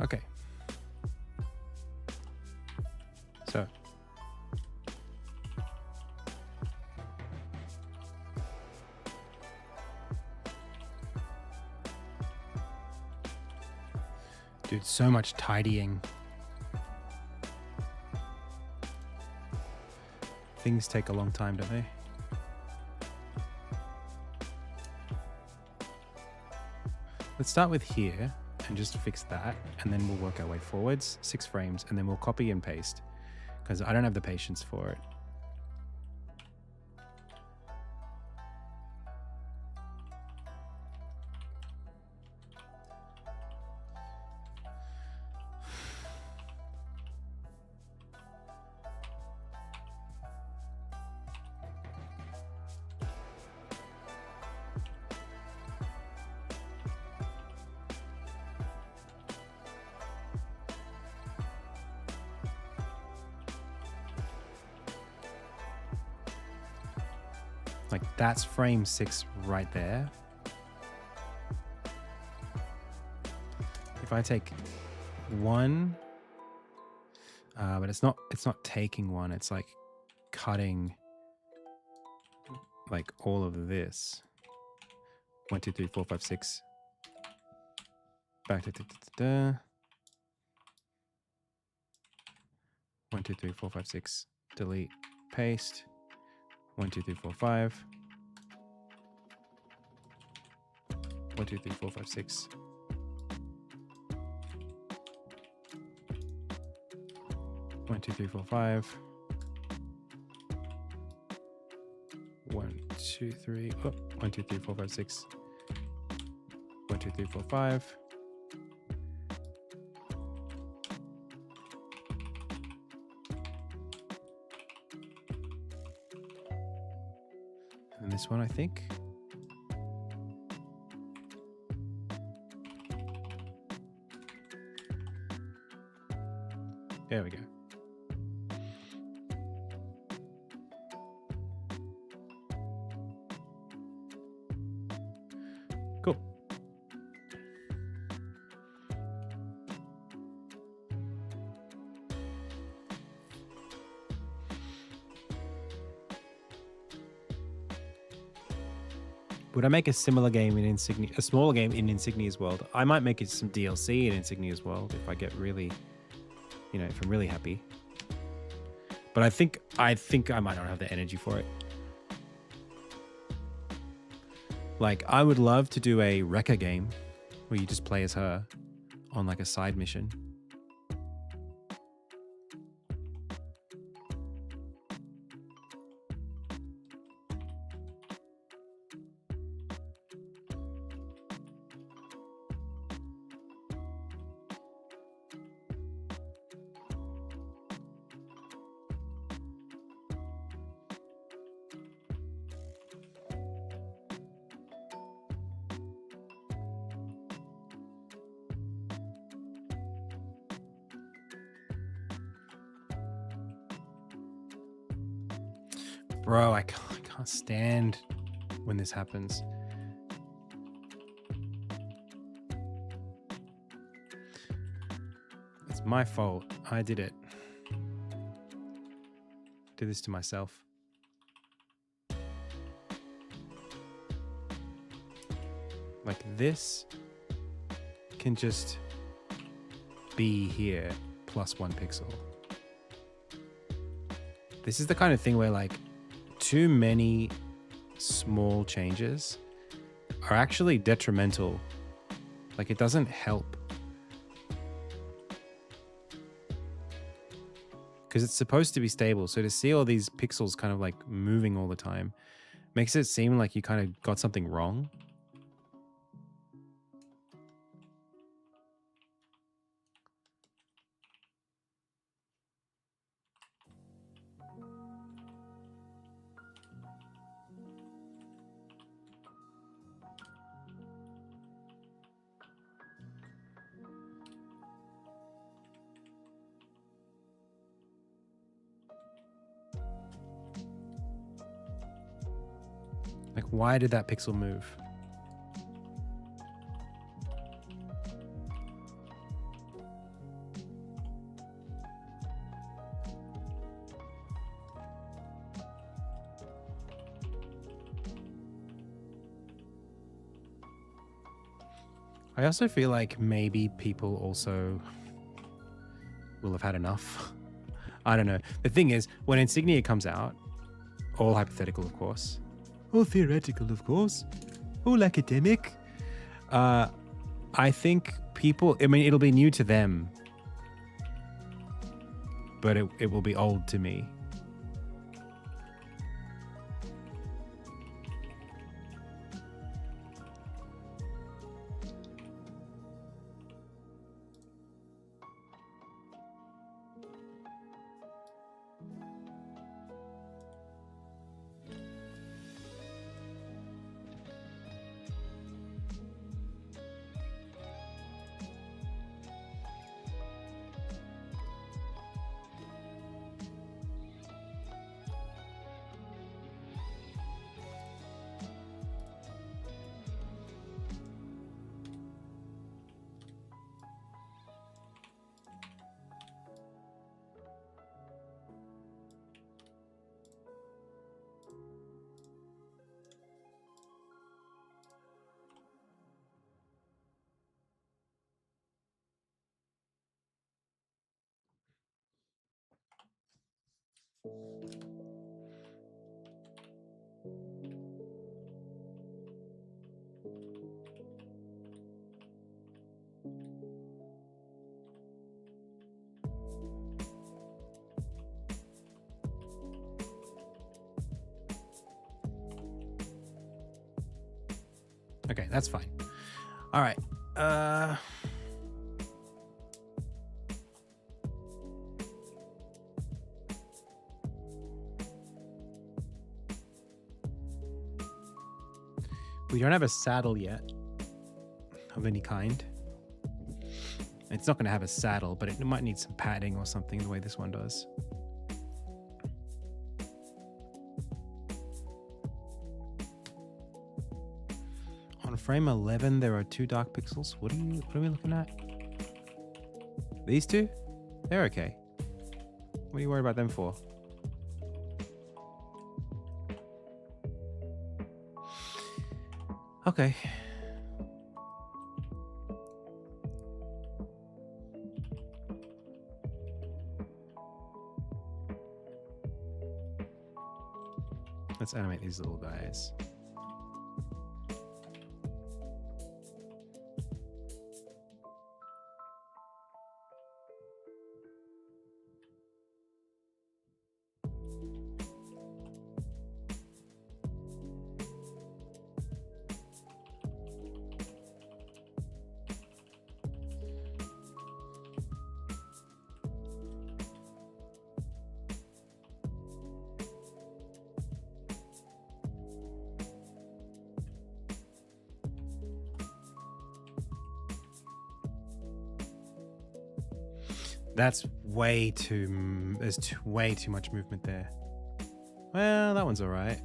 okay. So dude, so much tidying. Things take a long time, don't they? Let's start with here and just fix that, and then we'll work our way forwards 6 frames, and then we'll copy and paste because I don't have the patience for it. Like that's frame 6 right there. If I take 1, but it's not taking 1, it's like cutting like all of this. 1, 2, 3, 4, 5, 6. Back to 1, 2, 3, 4, 5, 6. Delete, paste. 1, 2, 3, 4, 5. 1, 2, 3, 4, 5, 6. 1, 2, 3, 4, 5. 1, 2, 3. Oh, 1, 2, 3, 4, 5, 6. 1, 2, 3, 4, 5. And this one, I think. There we go. Would I make a similar game in Insignia, a smaller game in Insignia's world? I might make it some DLC in Insignia's world if I get really, you know, if I'm really happy. But I think I might not have the energy for it. Like, I would love to do a Rekka game where you just play as her on like a side mission. Bro, I can't stand when this happens. It's my fault. I did it. Did this to myself. Like, this can just be here plus 1 pixel. This is the kind of thing where, like, too many small changes are actually detrimental. Like, it doesn't help. Because it's supposed to be stable. So to see all these pixels kind of like moving all the time makes it seem like you kind of got something wrong. Like, why did that pixel move? I also feel like maybe people also will have had enough. I don't know. The thing is, when Insignia comes out, all hypothetical, of course, all theoretical, of course, all academic, I think people, I mean, it'll be new to them, but it will be old to me. Okay, that's fine. All right. We don't have a saddle yet of any kind. It's not going to have a saddle, but it might need some padding or something the way this one does. On frame 11, there are 2 dark pixels. What are we looking at? These 2? They're okay. What are you worried about them for? Okay. Let's animate these little guys. That's way too... There's way too much movement there. Well, that one's all right.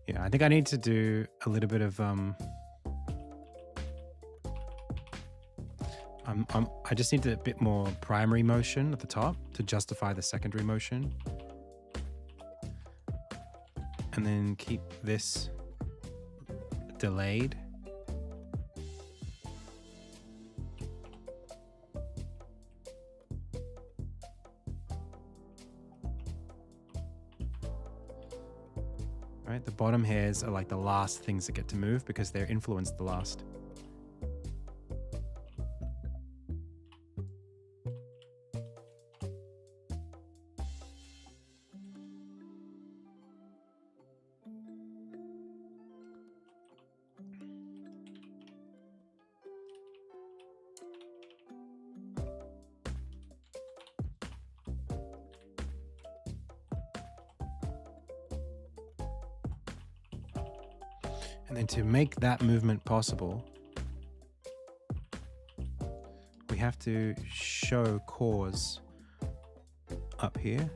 Yeah, I think I need to do a little bit of I just need a bit more primary motion at the top to justify the secondary motion. And then keep this delayed. Right, the bottom hairs are like the last things that get to move because they're influenced the last. And then to make that movement possible, we have to show cause up here.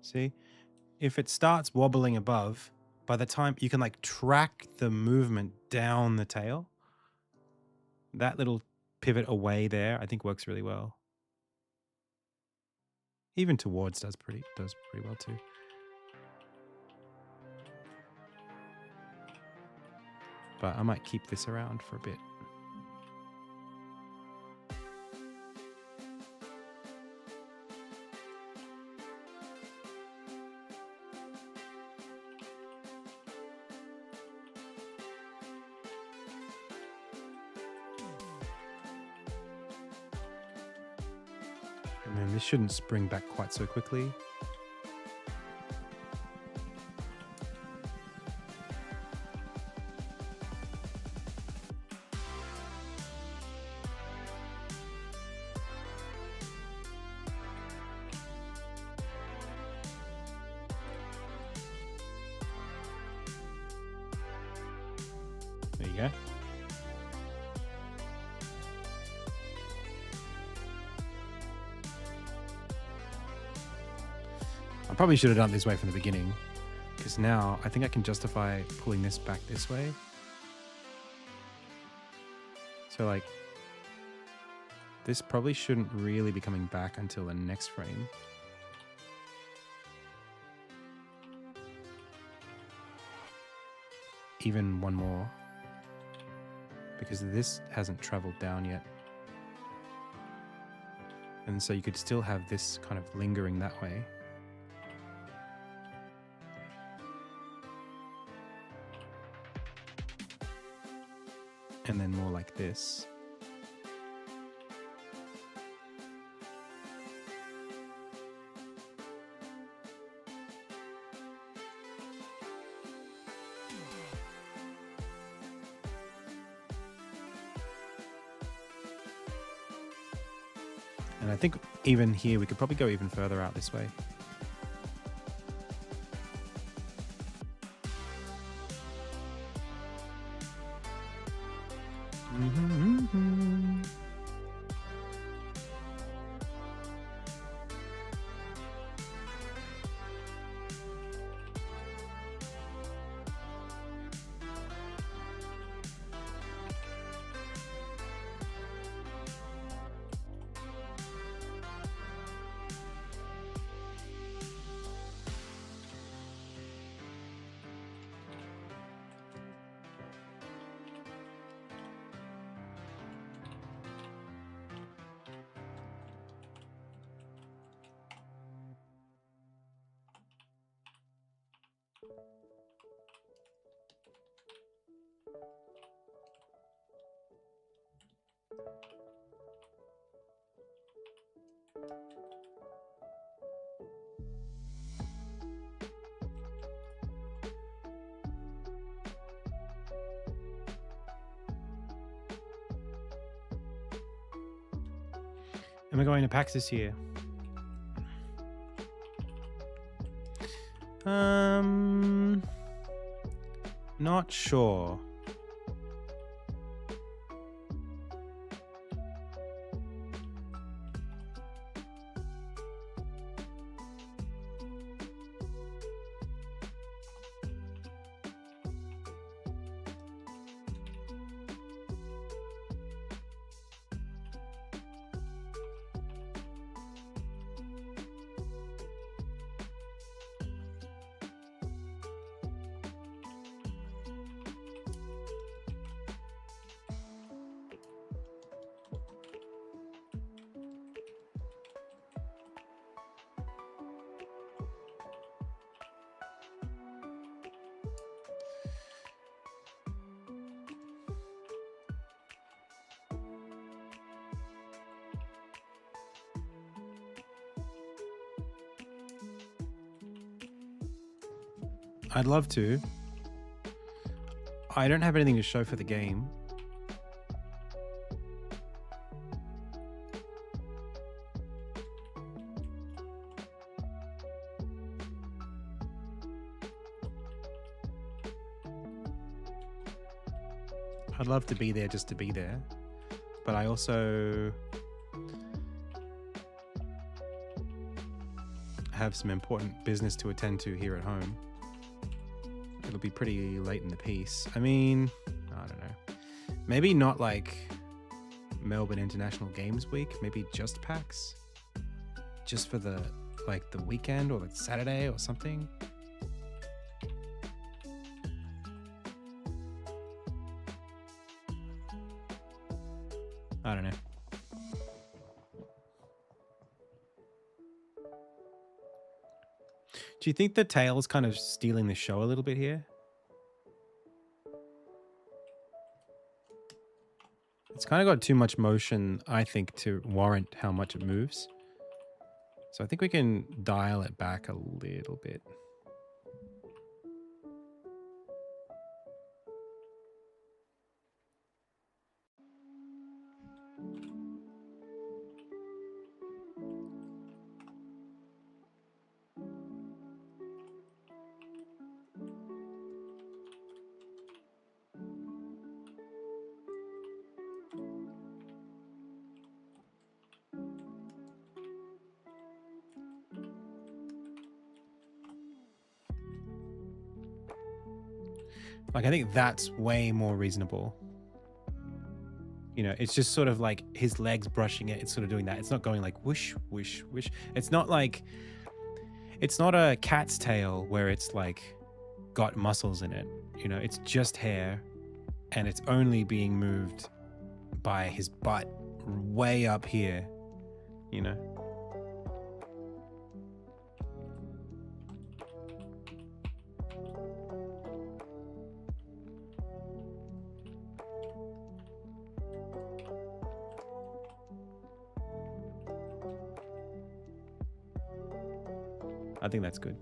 See, if it starts wobbling above, by the time you can like track the movement down the tail, that little pivot away there, I think works really well. Even towards does pretty well too. But I might keep this around for a bit. And then this shouldn't spring back quite so quickly. There you go. I probably should have done it this way from the beginning, because now I think I can justify pulling this back this way. So like, this probably shouldn't really be coming back until the next frame. Even one more, because this hasn't traveled down yet. And so you could still have this kind of lingering that way. And then more like this. And I think even here we could probably go even further out this way. Am I going to PAX this year? Not sure. I'd love to. I don't have anything to show for the game. I'd love to be there just to be there, but I also have some important business to attend to here at home. It'll be pretty late in the piece. I mean, I don't know. Maybe not like Melbourne International Games Week. Maybe just PAX. Just for the weekend or the Saturday or something. I don't know. Do you think the tail's kind of stealing the show a little bit here? It's kind of got too much motion, I think, to warrant how much it moves. So I think we can dial it back a little bit. Like, I think that's way more reasonable. You know, it's just sort of like his legs brushing it. It's sort of doing that. It's not going like whoosh, whoosh, whoosh. It's not like, it's not a cat's tail where it's like got muscles in it. You know, it's just hair and it's only being moved by his butt way up here, you know? I think that's good.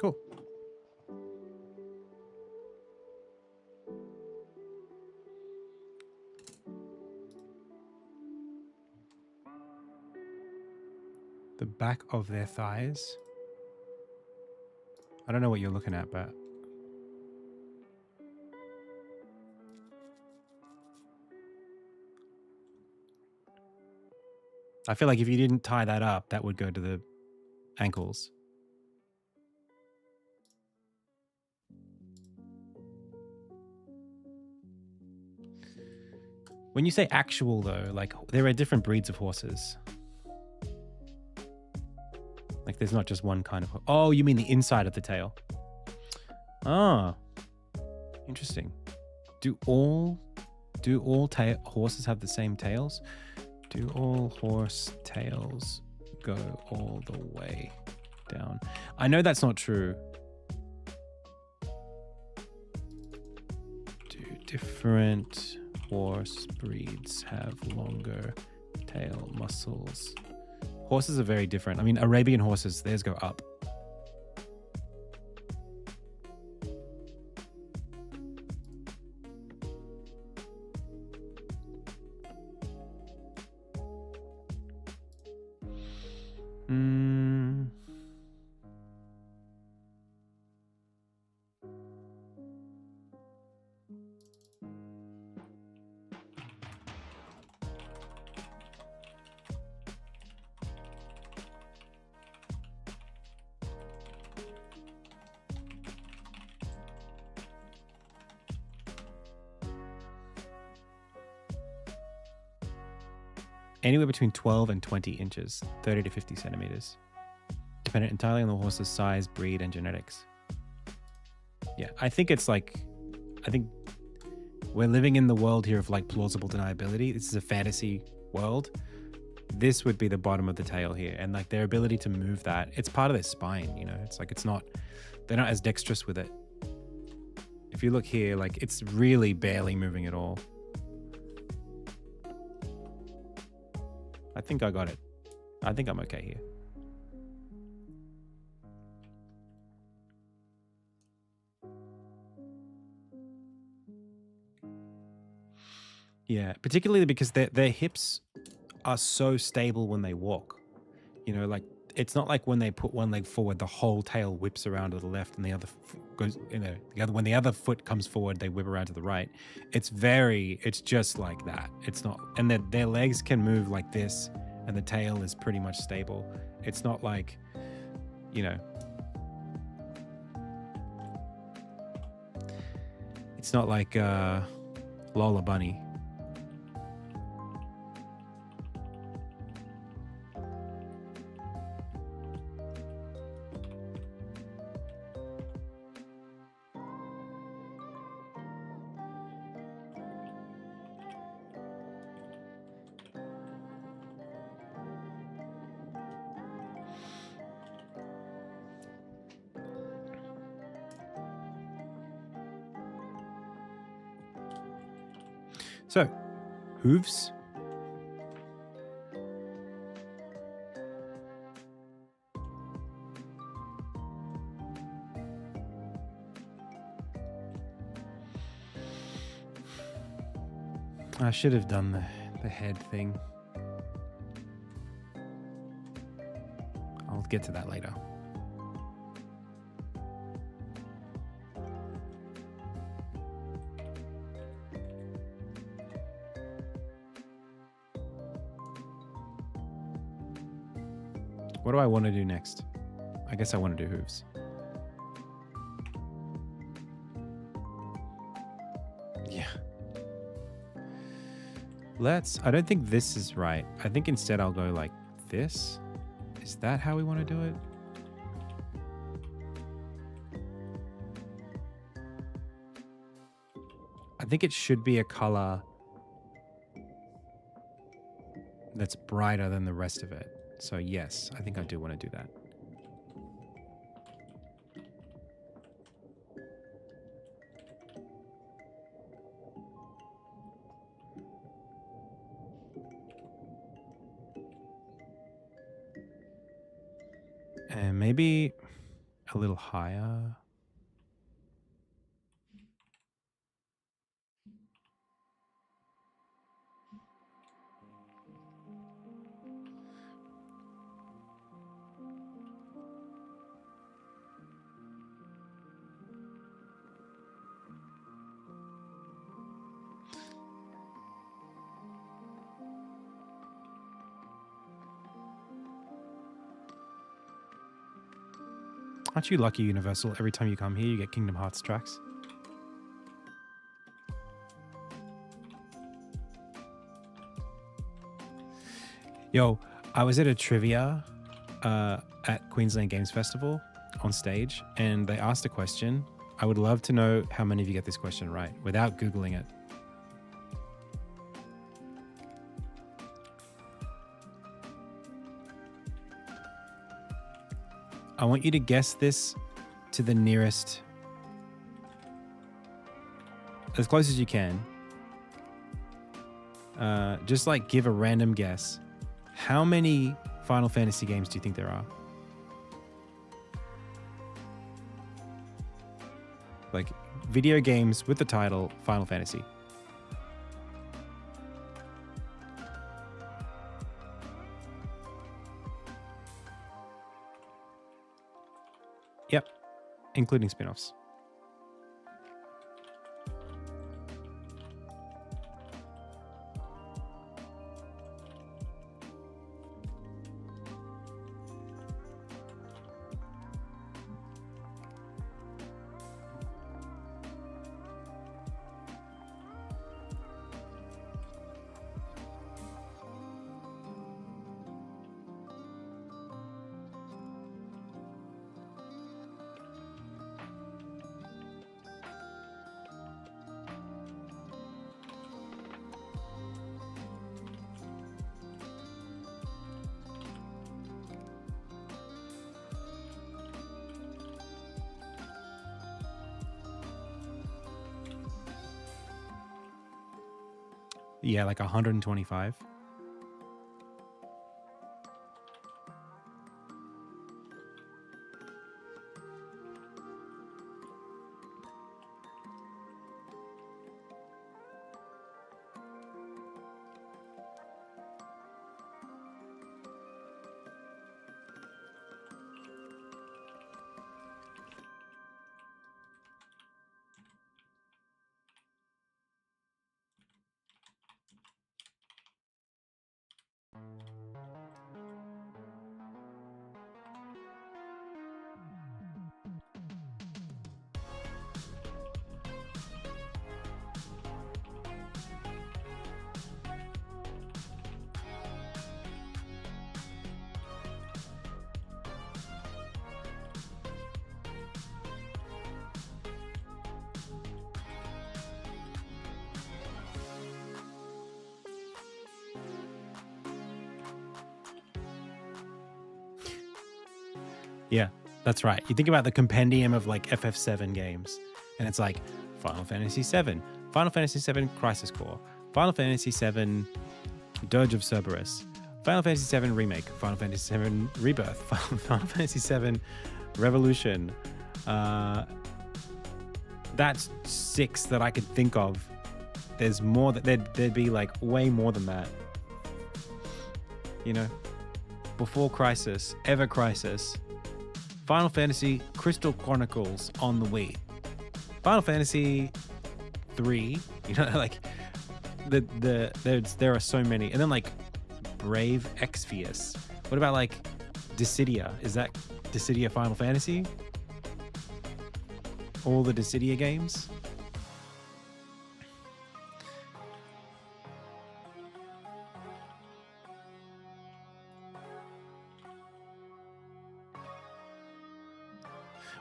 Cool. The back of their thighs. I don't know what you're looking at, but I feel like if you didn't tie that up, that would go to the ankles. When you say actual, though, like there are different breeds of horses. Like there's not just one kind of... Oh, you mean the inside of the tail? Ah, interesting. Do all horses have the same tails? Do all horse tails go all the way down? I know that's not true. Do different horse breeds have longer tail muscles? Horses are very different. I mean, Arabian horses, theirs go up. Anywhere between 12 and 20 inches, 30 to 50 centimeters, dependent entirely on the horse's size, breed, and genetics. Yeah, I think it's like, I think we're living in the world here of like plausible deniability. This is a fantasy world. This would be the bottom of the tail here. And like their ability to move that, it's part of their spine, you know? It's like, it's not, they're not as dexterous with it. If you look here, like it's really barely moving at all. I think I got it. I think I'm okay here. Yeah, particularly because their hips are so stable when they walk. You know, like it's not like when they put one leg forward, the whole tail whips around to the left, and the other goes. When the other foot comes forward, they whip around to the right. It's just like that. It's not, and their legs can move like this, and the tail is pretty much stable. It's not like, it's not like Lola Bunny. So, hooves. I should have done the head thing. I'll get to that later. What do I want to do next? I guess I want to do hooves. Yeah. I don't think this is right. I think instead I'll go like this. Is that how we want to do it? I think it should be a color that's brighter than the rest of it. So yes, I think I do want to do that. And maybe a little higher. Aren't you lucky, Universal? Every time you come here, you get Kingdom Hearts tracks. Yo, I was at a trivia at Queensland Games Festival on stage, and they asked a question. I would love to know how many of you get this question right without Googling it. I want you to guess this to the nearest, as close as you can. Just like give a random guess. How many Final Fantasy games do you think there are? Like video games with the title Final Fantasy. Yep, including spin-offs. Yeah, like 125. Yeah, that's right. You think about the compendium of like FF7 games, and it's like Final Fantasy VII, Final Fantasy VII Crisis Core, Final Fantasy VII Dirge of Cerberus, Final Fantasy VII Remake, Final Fantasy VII Rebirth, Final Fantasy VII Revolution. That's 6 that I could think of. There's more that there'd be like way more than that. You know, before Crisis, Ever Crisis, Final Fantasy Crystal Chronicles on the Wii, Final Fantasy 3. You know, like there are so many, and then like Brave Exvius. What about like Dissidia? Is that Dissidia Final Fantasy? All the Dissidia games?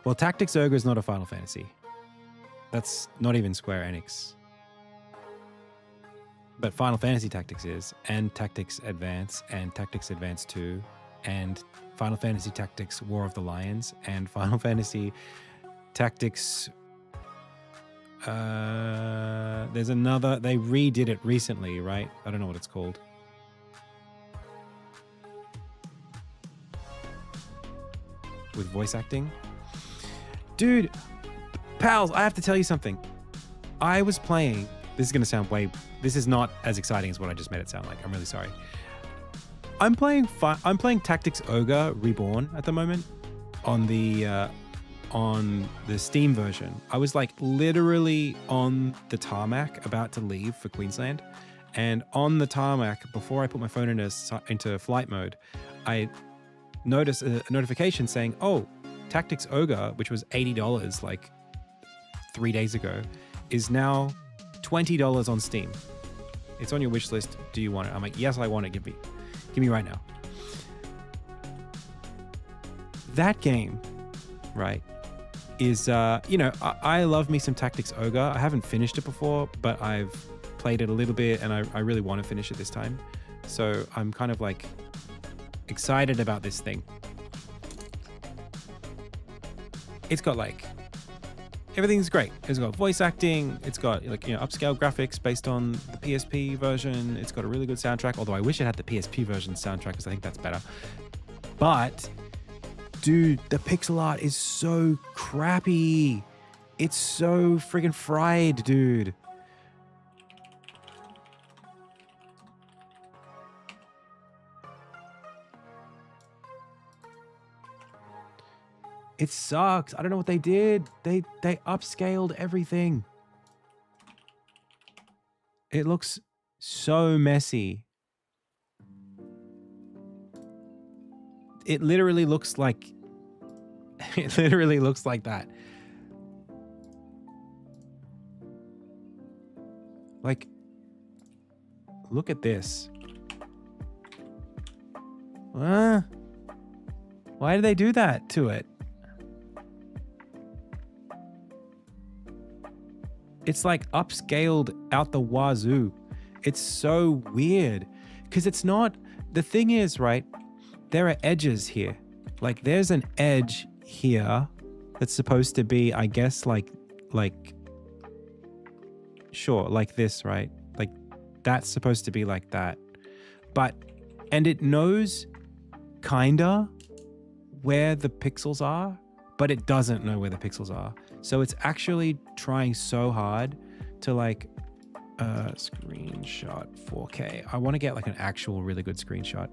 Well, Tactics Ogre is not a Final Fantasy. That's not even Square Enix. But Final Fantasy Tactics is, and Tactics Advance, and Tactics Advance 2, and Final Fantasy Tactics War of the Lions, and Final Fantasy Tactics... there's another... They redid it recently, right? I don't know what it's called. With voice acting. Dude, pals, I have to tell you something. I was playing... This is going to sound way... This is not as exciting as what I just made it sound like. I'm really sorry. I'm playing Tactics Ogre Reborn at the moment on the Steam version. I was like literally on the tarmac about to leave for Queensland, and on the tarmac before I put my phone into flight mode, I noticed a notification saying, "Oh, Tactics Ogre, which was $80 like 3 days ago, is now $20 on Steam. It's on your wish list. Do you want it?" I'm like, "Yes, I want it. Give me right now." That game, right, is, I love me some Tactics Ogre. I haven't finished it before, but I've played it a little bit, and I really want to finish it this time. So I'm kind of like excited about this thing. It's got like, everything's great. It's got voice acting. It's got like, upscale graphics based on the PSP version. It's got a really good soundtrack, although I wish it had the PSP version soundtrack because I think that's better. But dude, the pixel art is so crappy. It's so friggin' fried, dude. It sucks. I don't know what they did. They upscaled everything. It looks so messy. It literally looks like that. Like, look at this. Why did they do that to it? It's like upscaled out the wazoo. It's so weird because it's not, the thing is, right, there are edges here. Like there's an edge here that's supposed to be, I guess, like sure, like this, right? Like that's supposed to be like that. But, and it knows kinda where the pixels are, but it doesn't know where the pixels are. So it's actually trying so hard to like screenshot 4K. I want to get like an actual really good screenshot.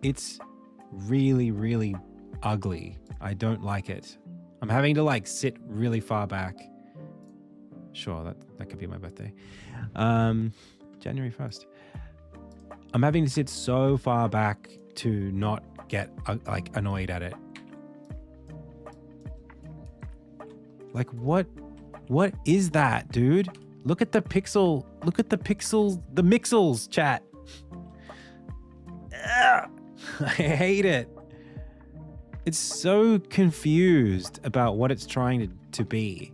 It's really, really ugly. I don't like it. I'm having to like sit really far back. Sure, that could be my birthday. January 1st. I'm having to sit so far back to not get like annoyed at it. Like what is that, dude? Look at the pixel, the mixels, chat. Ugh, I hate it. It's so confused about what it's trying to be.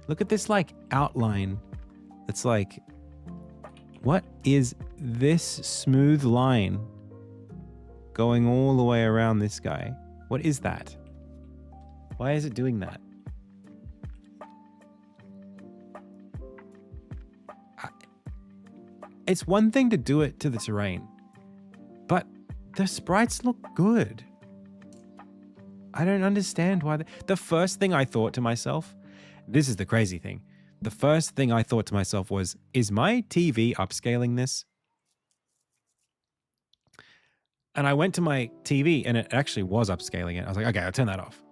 Look at this like outline. It's like, what is this smooth line? going all the way around this guy. What is that? Why is it doing that? It's one thing to do it to the terrain, but the sprites look good. I don't understand why. The first thing I thought to myself, this is the crazy thing. The first thing I thought to myself was, is my TV upscaling this? And I went to my TV and it actually was upscaling it. I was like, okay, I'll turn that off.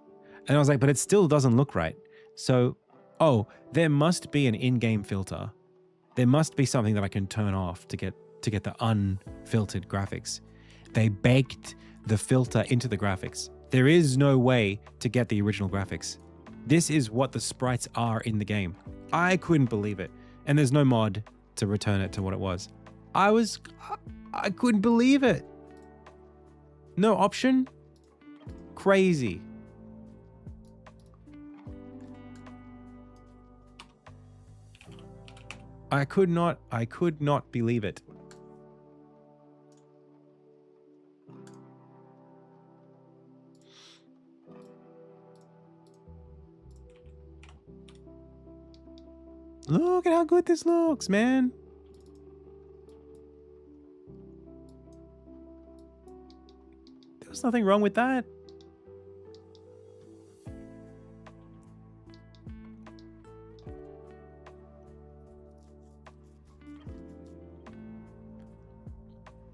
And I was like, but it still doesn't look right. So, oh, there must be an in-game filter. There must be something that I can turn off to get the unfiltered graphics. They baked the filter into the graphics. There is no way to get the original graphics. This is what the sprites are in the game. I couldn't believe it. And there's no mod to return it to what it was. I couldn't believe it. No option? Crazy. I could not believe it. Look at how good this looks, man. There was nothing wrong with that.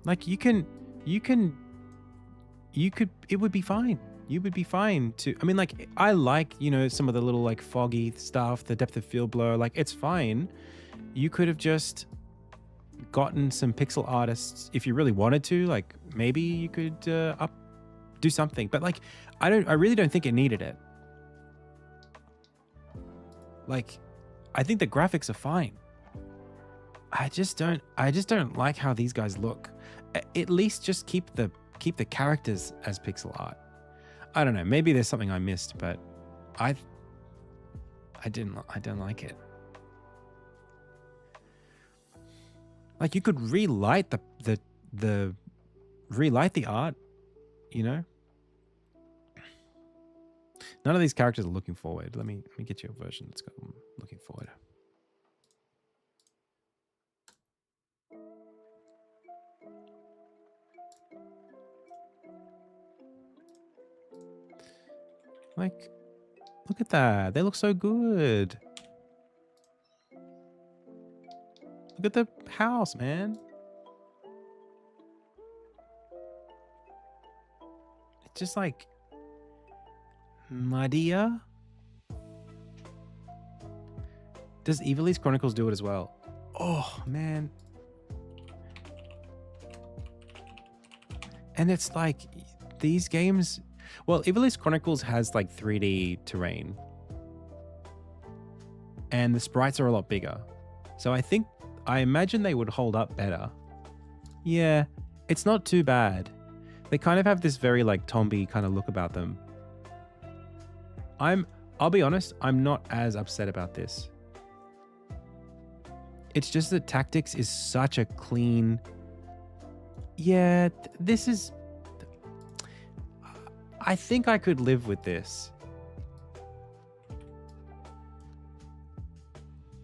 Like it would be fine. You would be fine to, I mean, like, I like, you know, some of the little like foggy stuff, the depth of field blur, like it's fine. You could have just gotten some pixel artists if you really wanted to, like maybe you could do something, but like, I really don't think it needed it. Like, I think the graphics are fine. I just don't like how these guys look. At least just keep the characters as pixel art. I don't know. Maybe there's something I missed, but I don't like it. Like, you could relight relight the art, you know. None of these characters are looking forward. Let me get you a version that's got them looking forward. Like, look at that. They look so good. Look at the house, man. It's just like muddier. Does Evilise Chronicles do it as well? Oh, man. And it's like these games... Well, Evilise Chronicles has like 3D terrain. And the sprites are a lot bigger. So I imagine they would hold up better. Yeah, it's not too bad. They kind of have this very like Tomby kind of look about them. I'll be honest, I'm not as upset about this. It's just that Tactics is such a clean... Yeah, this is... I think I could live with this.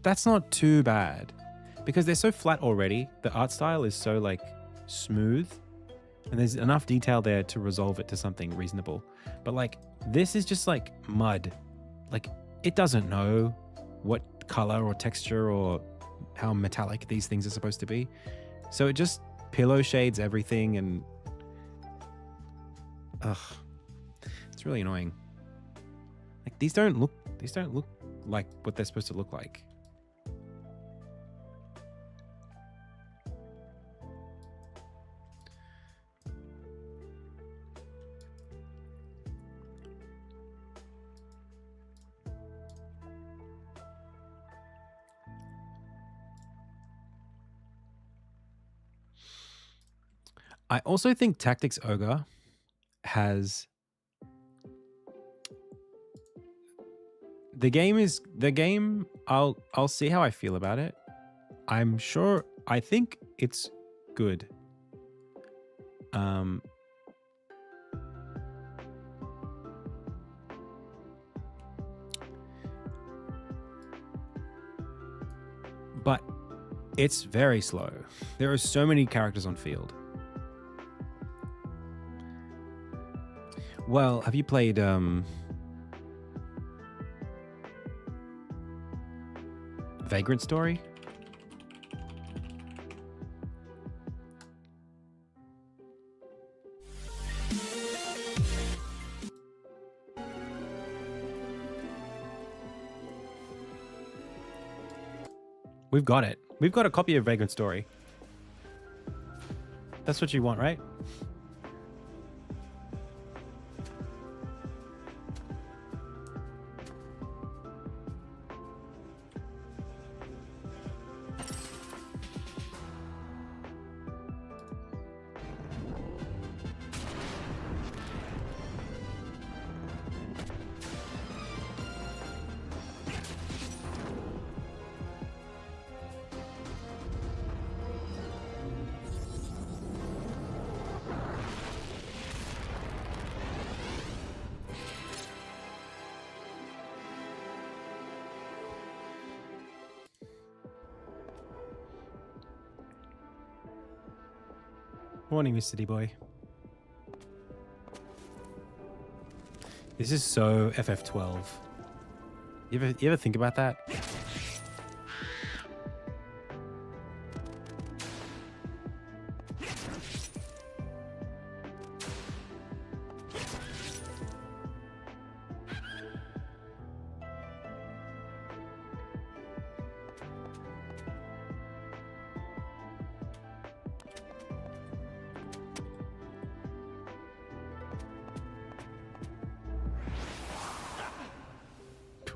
That's not too bad. Because they're so flat already. The art style is so like smooth. And there's enough detail there to resolve it to something reasonable. But like, this is just like mud. Like, it doesn't know what color or texture or how metallic these things are supposed to be. So it just pillow shades everything and... Ugh. It's really annoying. Like, these don't look like what they're supposed to look like. I also think Tactics Ogre has... The game, I'll see how I feel about it. I think it's good. It's very slow. There are so many characters on field. Well, have you played Vagrant Story? We've got it. We've got a copy of Vagrant Story. That's what you want, right? Morning, Mr. D-Boy. This is so FF12. You ever think about that?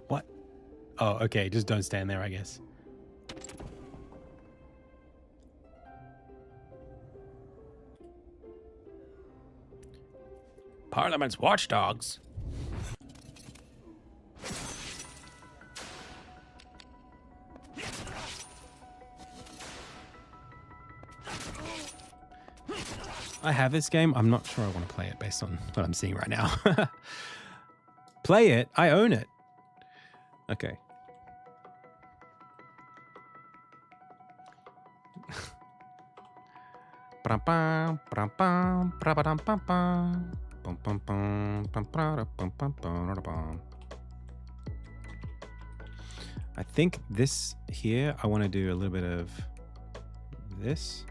What? Oh, okay. Just don't stand there, I guess. Parliament's watchdogs. I have this game. I'm not sure I want to play it based on what I'm seeing right now. Play it. I own it. Okay. I think this here, I want to do a little bit of this.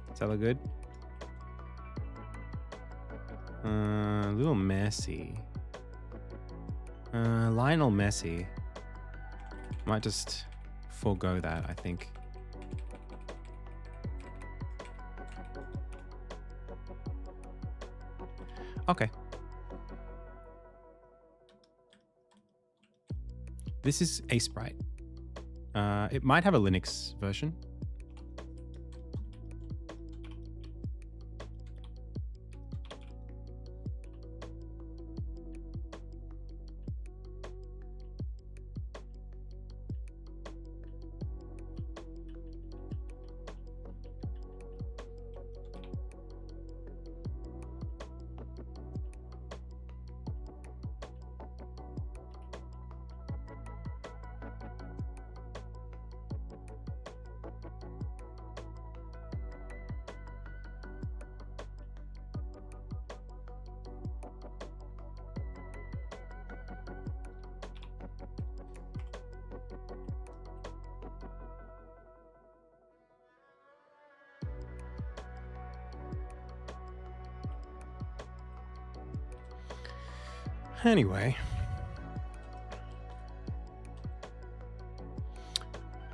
Does that look good? A little messy. Lionel Messi. Might just forego that, I think. Okay. This is a sprite. It might have a Linux version. Anyway,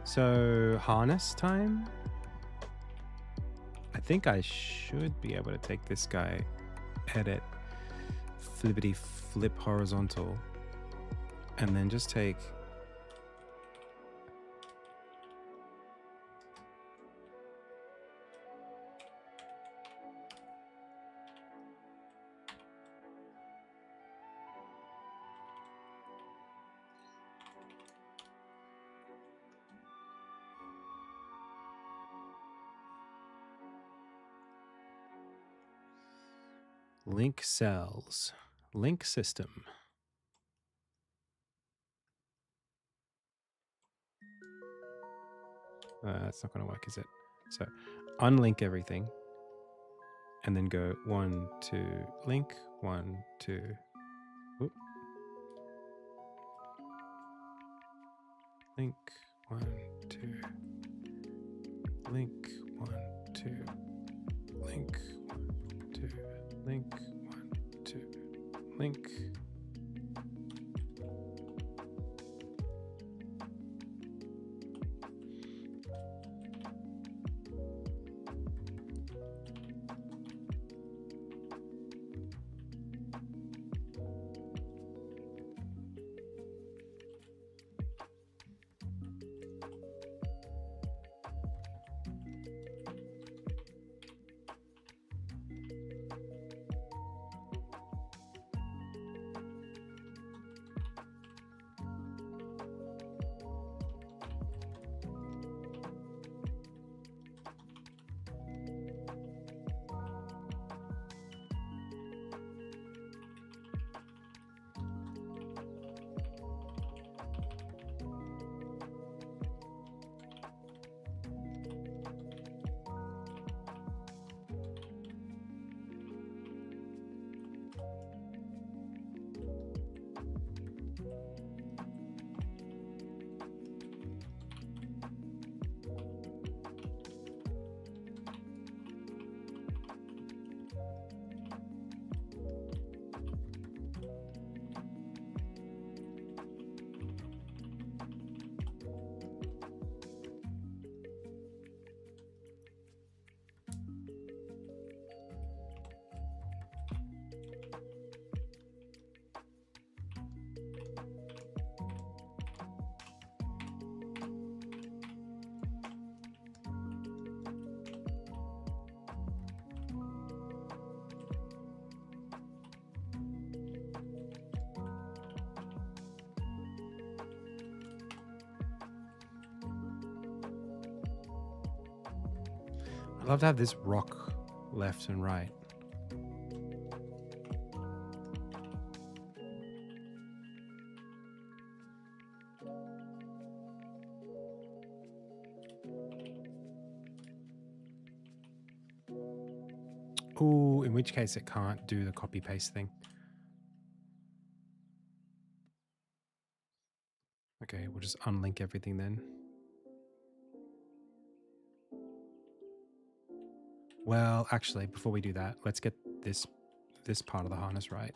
so harness time. I think I should be able to take this guy, edit, flippity flip horizontal, and then just take Link cells. Link system. That's not going to work, is it? So unlink everything and then go 1, 2, link, 1, 2. Oop. Link, 1, 2. Link, 1, 2. Link, 1, 2. Link, 1, 2. Link. I'd love to have this rock left and right. Ooh, in which case it can't do the copy paste thing. Okay, we'll just unlink everything then. Well, actually, before we do that, let's get this part of the harness right.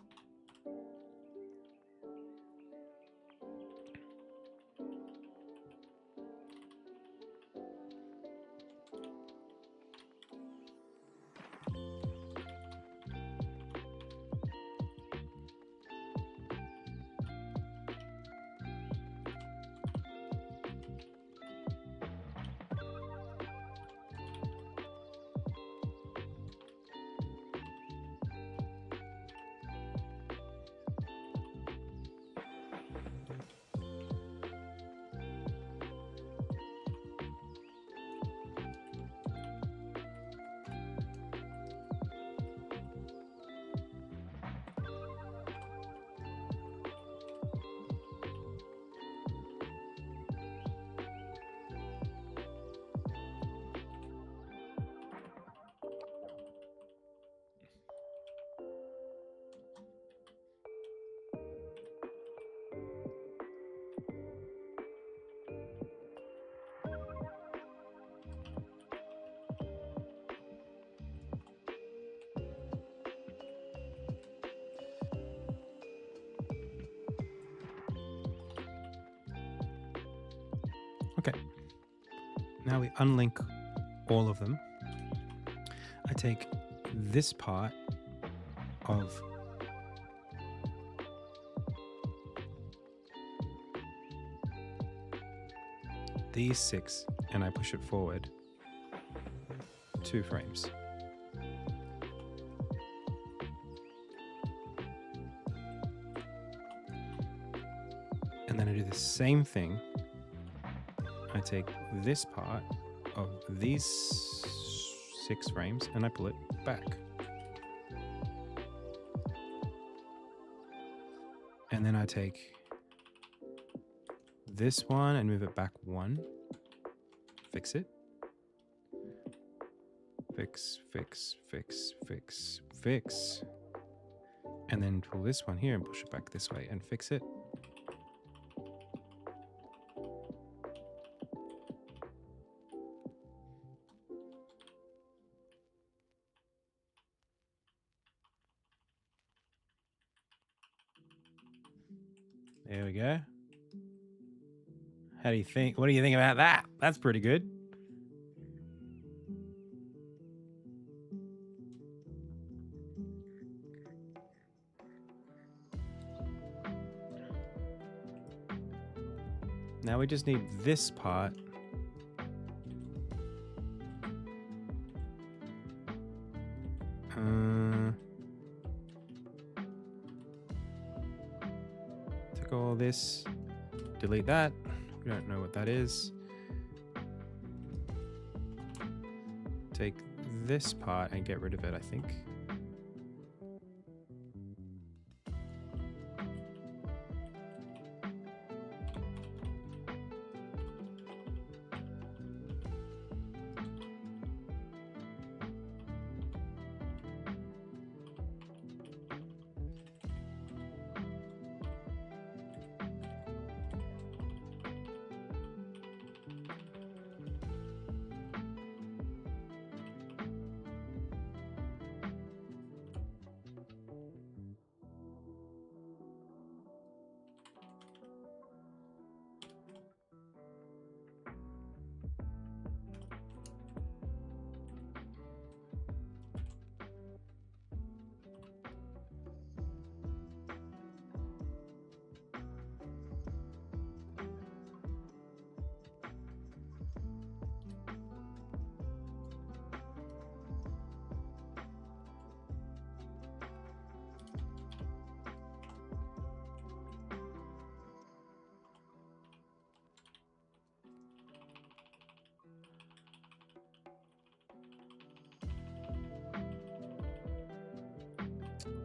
Okay. Now we unlink all of them. I take this part of these 6 and I push it forward 2 frames. And then I do the same thing. I take this part of these 6 frames and I pull it back. And then I take this one and move it back one. Fix it. Fix, fix, fix, fix, fix. And then pull this one here and push it back this way and fix it. There we go. How do you think? What do you think about that? That's pretty good. Now we just need this part. Take all this, delete that. We don't know what that is. Take this part and get rid of it, I think.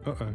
Uh-oh.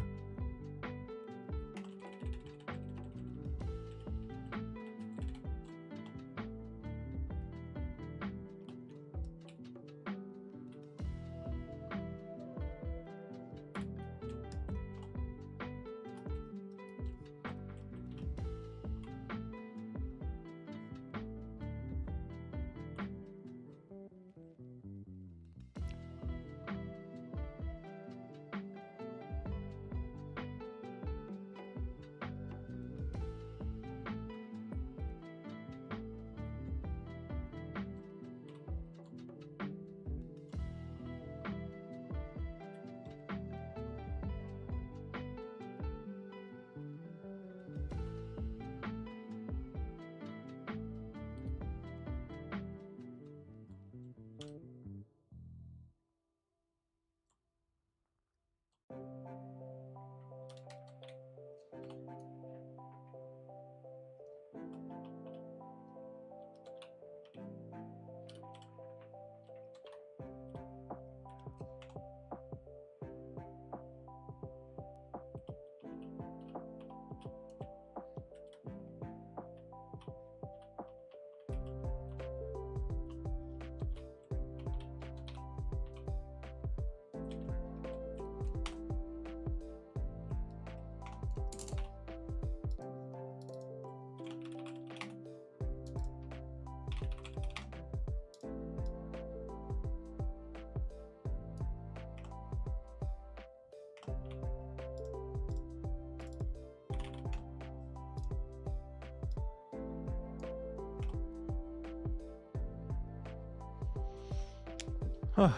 Oh.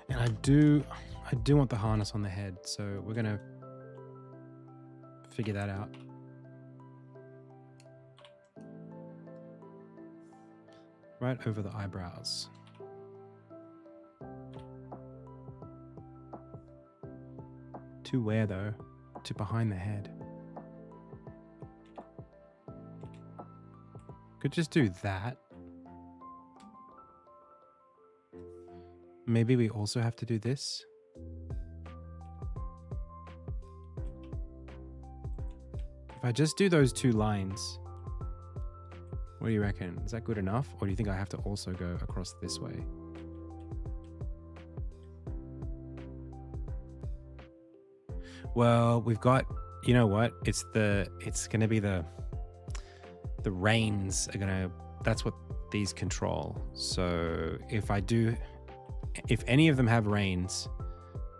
And I do want the harness on the head, so we're gonna figure that out. Right over the eyebrows. To where though? To behind the head. Could just do that. maybe we also have to do this. If I just do those 2 lines, what do you reckon? Is that good enough? Or do you think I have to also go across this way? Well, we've got, you know what? It's going to be the reins are going to, that's what these control. So if any of them have reins,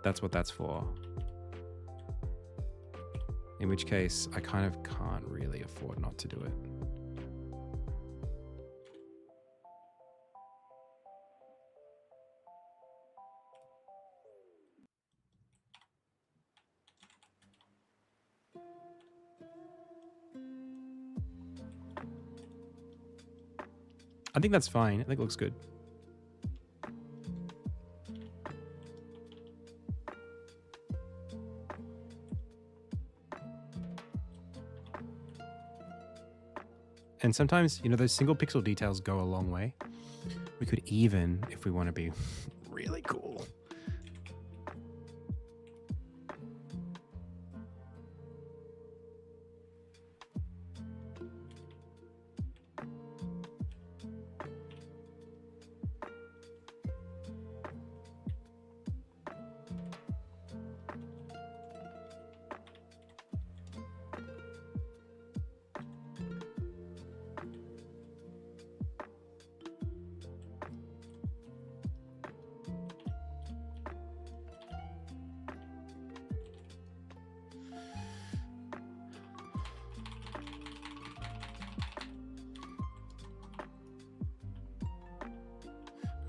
that's what that's for. In which case, I kind of can't really afford not to do it. I think that's fine. I think it looks good. And sometimes, you know, those single pixel details go a long way. We could even, if we want to be really cool,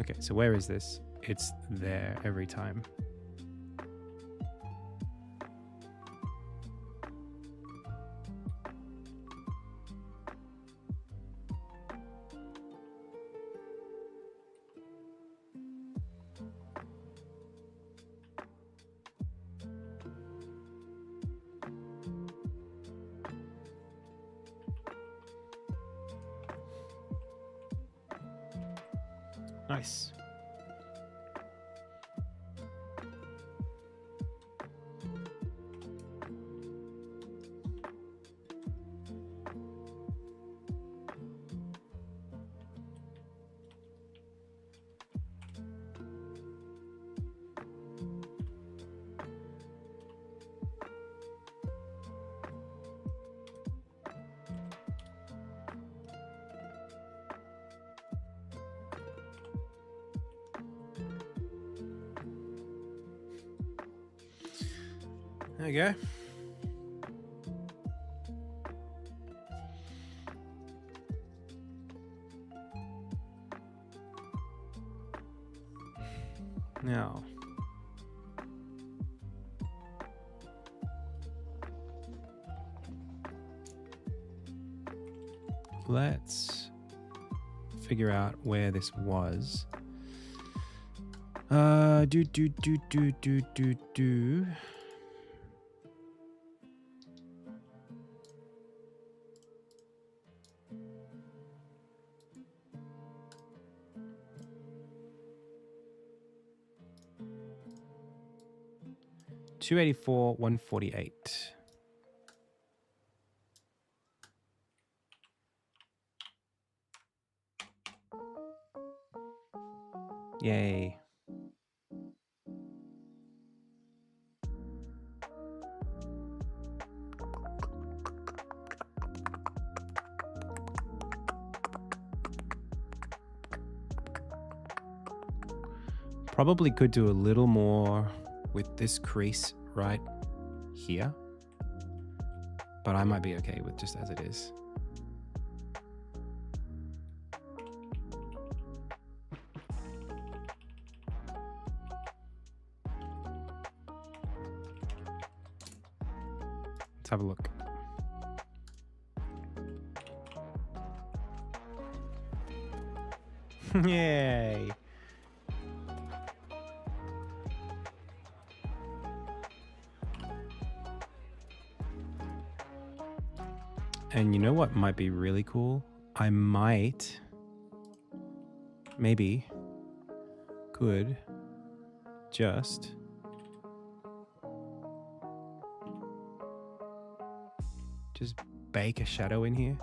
okay, so where is this? It's there every time. Nice. There you go. Now, let's figure out where this was. Do. 284, 148. Yay. Probably could do a little more with this crease right here, but I might be okay with just as it is. Let's have a look. Yay. And you know what might be really cool? I might, maybe, could just bake a shadow in here.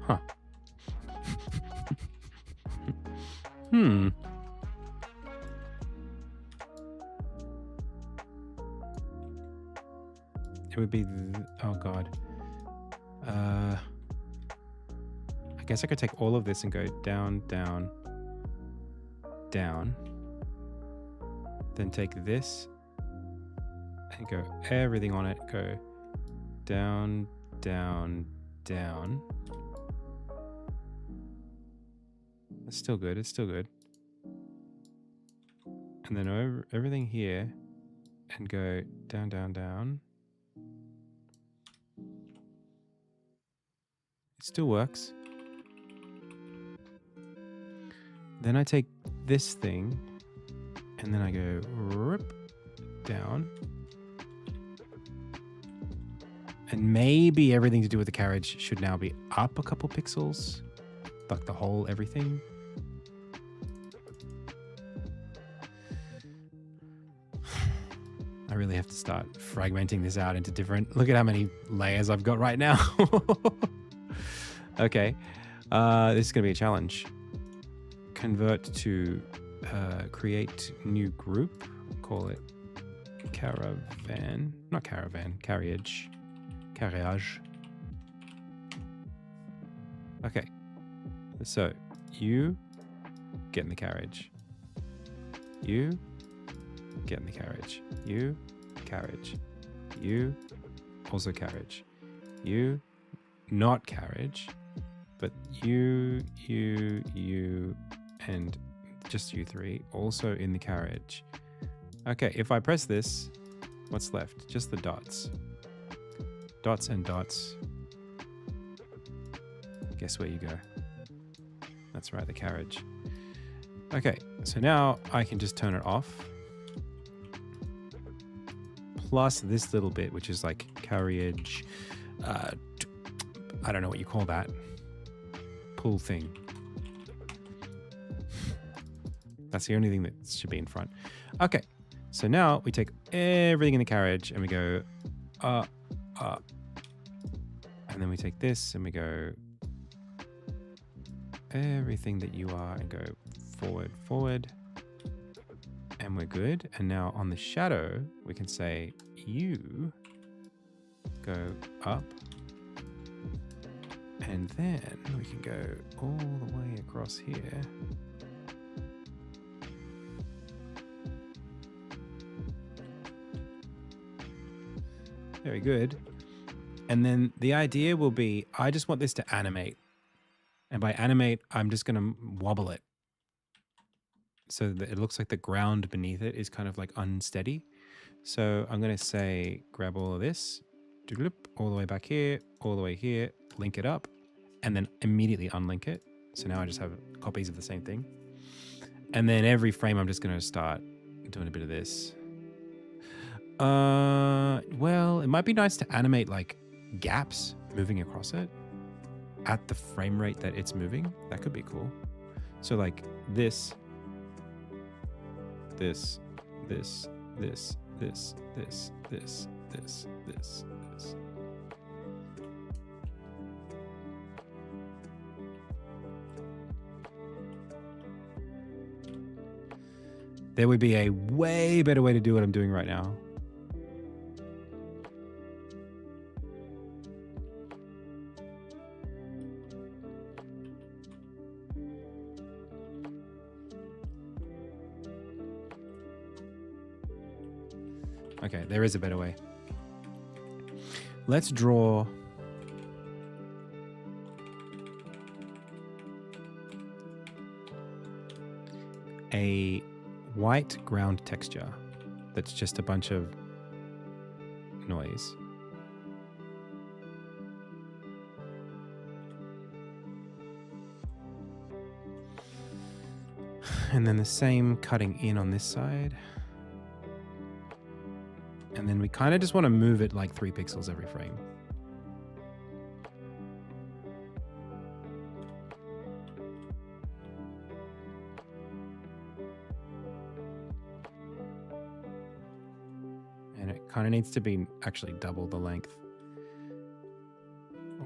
Huh. It would be... oh, God. I guess I could take all of this and go down, down, down. Then take this and go everything on it. Go down, down, down. It's still good. It's still good. And then over everything here and go down, down, down. It still works. Then I take this thing and then I go rip down. And maybe everything to do with the carriage should now be up a couple pixels. Like the whole everything. I really have to start fragmenting this out into different... look at how many layers I've got right now. Okay. This is going to be a challenge. Convert to create new group. Call it caravan. Not caravan. Carriage. Carriage. Okay. So, you get in the carriage. You get in the carriage. You, carriage. You, also carriage. You, not carriage. But you, and just you three, also in the carriage. Okay, if I press this, what's left? Just the dots. Dots and dots. Guess where you go? That's right, the carriage. Okay, so now I can just turn it off. Plus this little bit, which is like carriage. I don't know what you call that. Pull thing. That's the only thing that should be in front. Okay, so now we take everything in the carriage and we go and then we take this and we go everything that you are and go forward, forward, and we're good. And now on the shadow, we can say you go up. And then we can go all the way across here. Very good. And then the idea will be, I just want this to animate. And by animate, I'm just going to wobble it. So that it looks like the ground beneath it is kind of like unsteady. So I'm going to say, grab all of this, all the way back here, all the way here, link it up, and then immediately unlink it. So now I just have copies of the same thing. And then every frame, I'm just going to start doing a bit of this. Well, it might be nice to animate like gaps moving across it at the frame rate that it's moving. That could be cool. So like this, this, this, this, this, this, this, this, this, this. There would be a way better way to do what I'm doing right now. Okay, there is a better way. Let's draw a white ground texture that's just a bunch of noise. And then the same cutting in on this side. And then we kind of just want to move it like 3 pixels every frame. And it kind of needs to be actually double the length.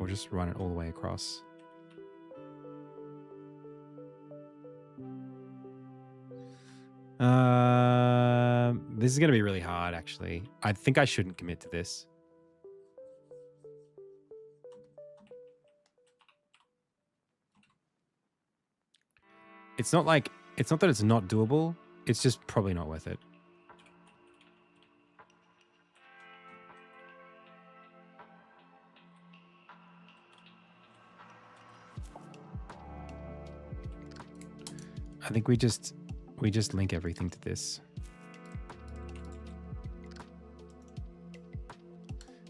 Or just run it all the way across. This is going to be really hard, actually. I think I shouldn't commit to this. It's not that it's not doable. It's just probably not worth it. I think we just link everything to this.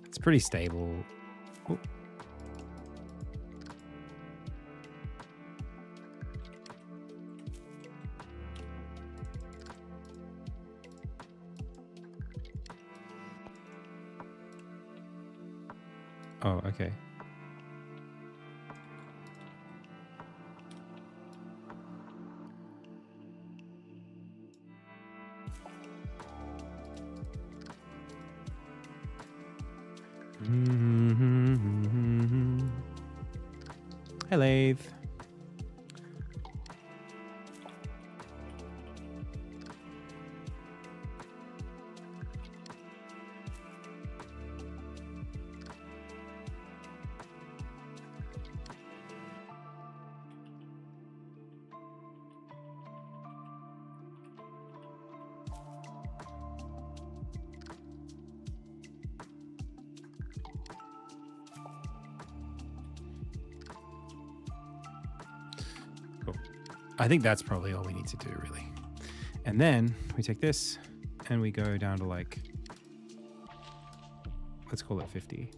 It's pretty stable. Ooh. Oh, okay. Hi, Lathe. I think that's probably all we need to do, really. And then we take this and we go down to like, let's call it 50.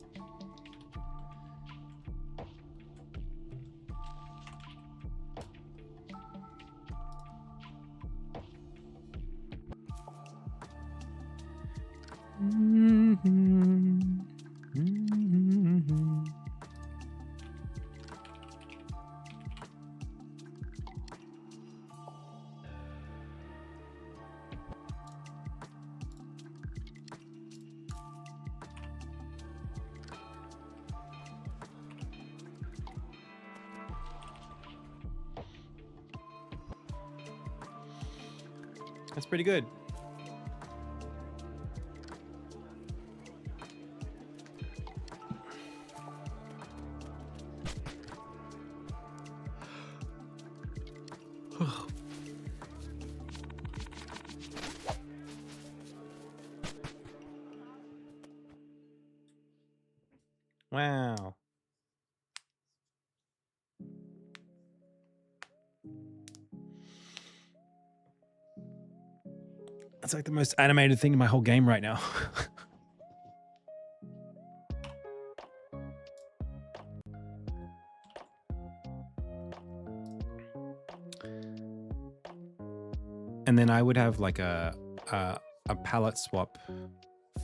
That's pretty good. Wow. That's like the most animated thing in my whole game right now. And then I would have like a palette swap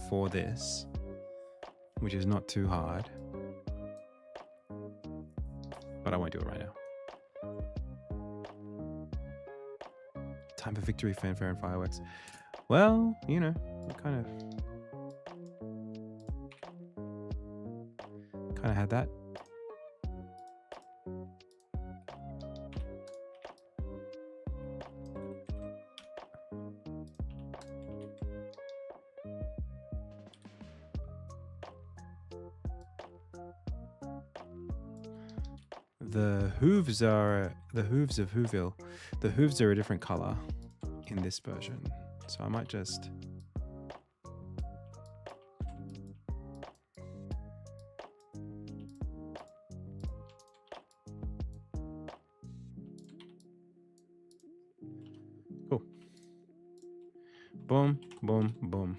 for this, which is not too hard. But I won't do it right now. Time for victory, fanfare, and fireworks. Well, you know, kind of had that. The hooves of Whoville. The hooves are a different color in this version. So I might just... Cool. Boom, boom, boom.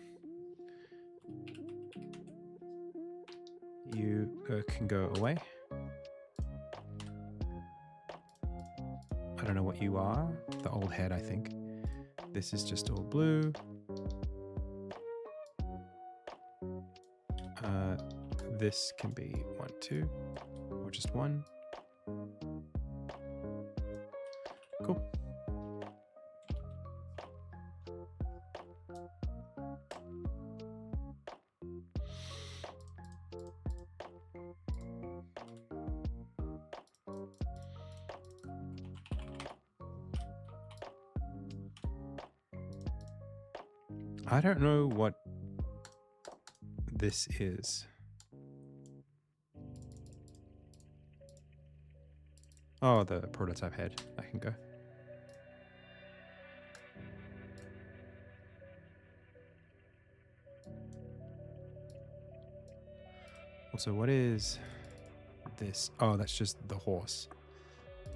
You can go away. I don't know what you are. The old head, I think. This is just all blue. This can be 1, 2, or just 1. Cool. I don't know what this is. Oh, the prototype head. I can go. Also, what is this? Oh, that's just the horse.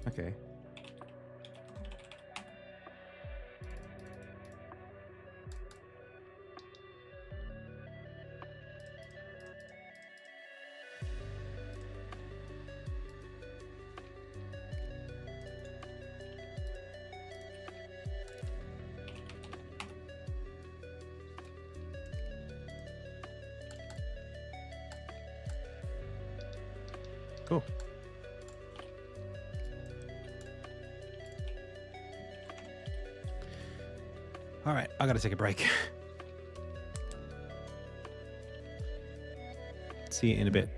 Okay. Cool. All right, I gotta take a break. See you in a bit.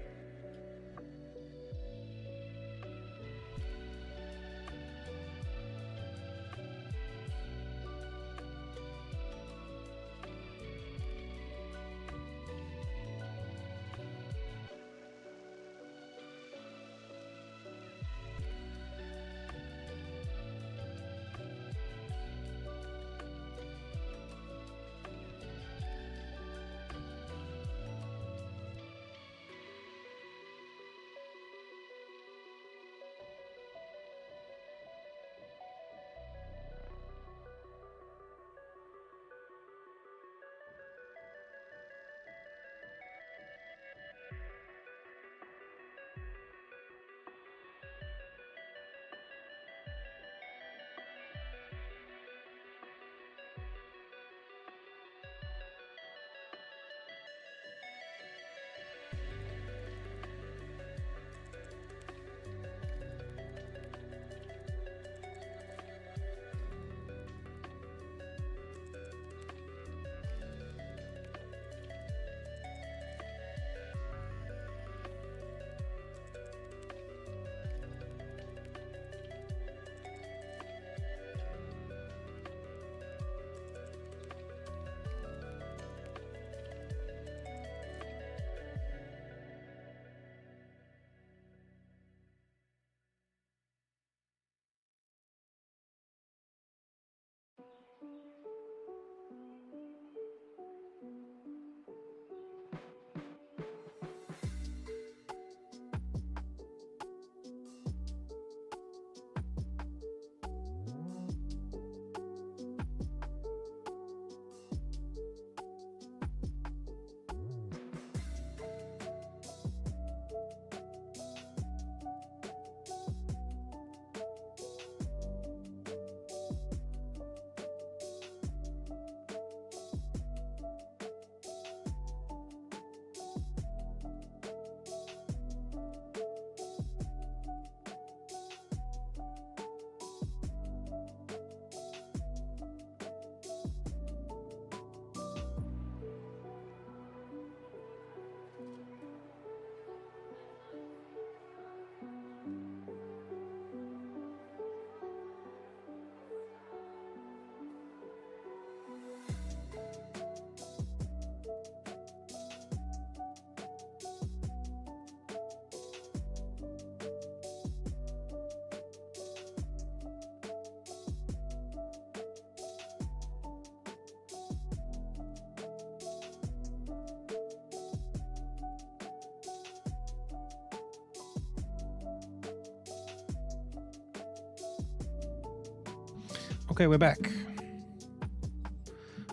Okay, we're back.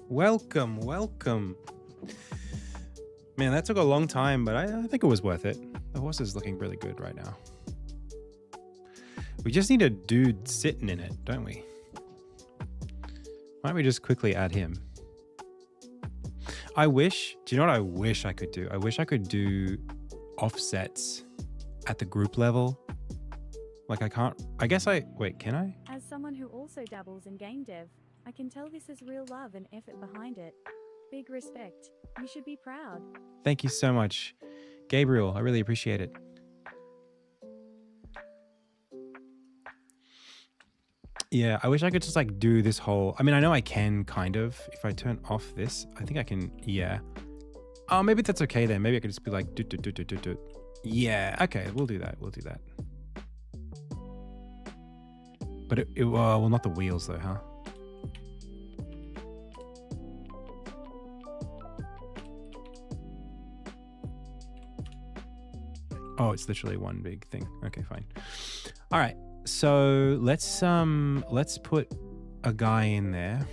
Welcome, welcome. Man, that took a long time, but I think it was worth it. The horse is looking really good right now. We just need a dude sitting in it, don't we? Why don't we just quickly add him? Do you know what I wish I could do? I wish I could do offsets at the group level. Like wait, can I? As someone who also dabbles in game dev, I can tell this is real love and effort behind it. Big respect. You should be proud. Thank you so much, Gabriel. I really appreciate it. Yeah, I wish I could just like do this whole... I mean, I know I can kind of. If I turn off this, I think I can... Yeah. Oh, maybe that's okay then. Maybe I could just be like... Do. Yeah, okay, we'll do that. We'll do that. But well, not the wheels though, huh? Oh, it's literally one big thing. Okay, fine. All right. So let's put a guy in there.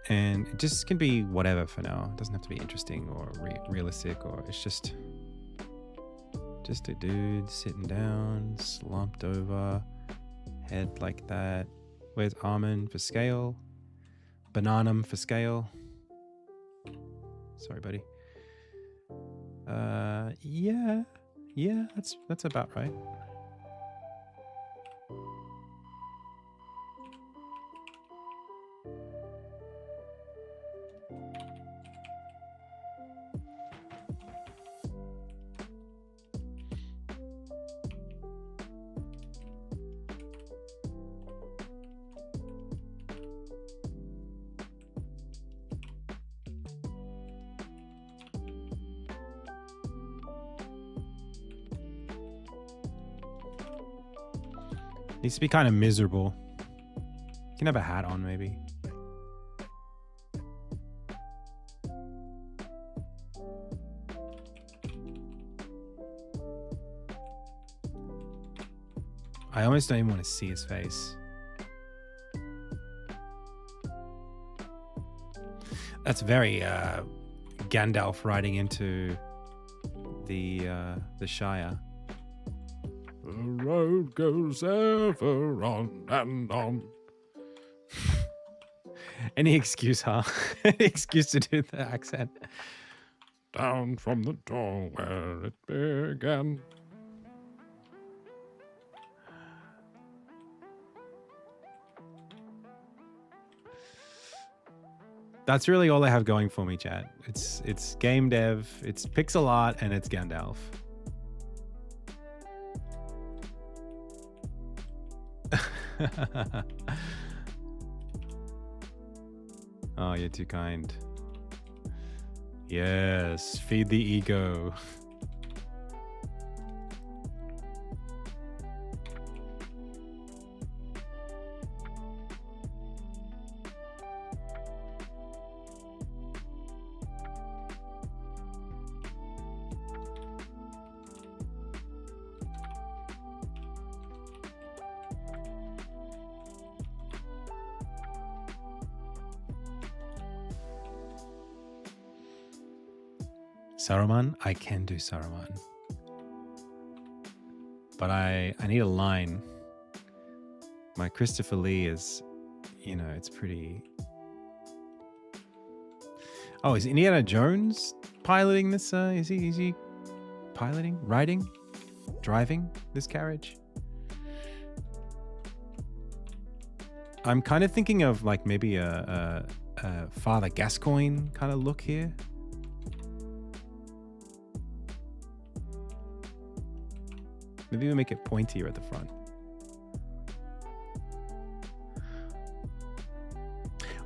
And it just can be whatever for now. It doesn't have to be interesting or realistic, or it's just a dude sitting down, slumped over, head like that. Where's Armin for scale? Bananum for scale. Sorry, buddy. Yeah, that's about right. Needs to be kind of miserable. You can have a hat on, maybe. I almost don't even want to see his face. That's very Gandalf riding into the Shire. The road goes ever on and on. Any excuse, huh? Any excuse to do the accent. Down from the door where it began. That's really all I have going for me, chat. It's game dev, it's pixel art, and it's Gandalf. Oh, you're too kind. Yes, feed the ego. Saruman? I can do Saruman. But I need a line. My Christopher Lee is, you know, it's pretty... Oh, is Indiana Jones piloting this? Is he piloting? Riding? Driving this carriage? I'm kind of thinking of like maybe a Father Gascoigne kind of look here. Maybe we make it pointier at the front.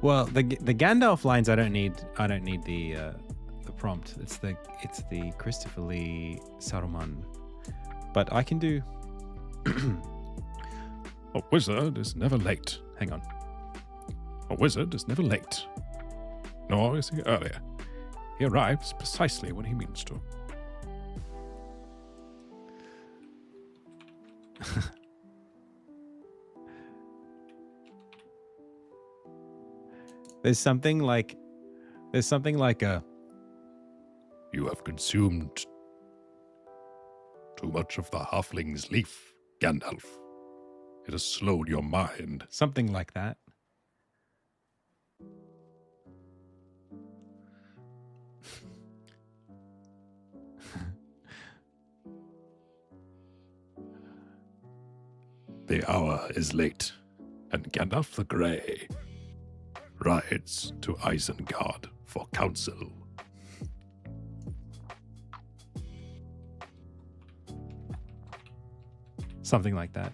Well, the Gandalf lines I don't need the prompt. It's the Christopher Lee Saruman. But I can do A wizard is never late. Hang on. A wizard is never late. Nor is he earlier. He arrives precisely when he means to. There's something like a... You have consumed Too much of the halfling's leaf, Gandalf. It has slowed your mind. Something like that. The hour is late, and Gandalf the Grey rides to Isengard for counsel. Something like that.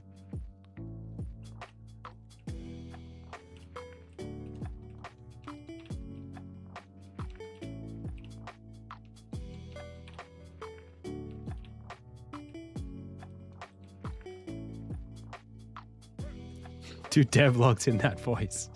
Do devlogs in that voice.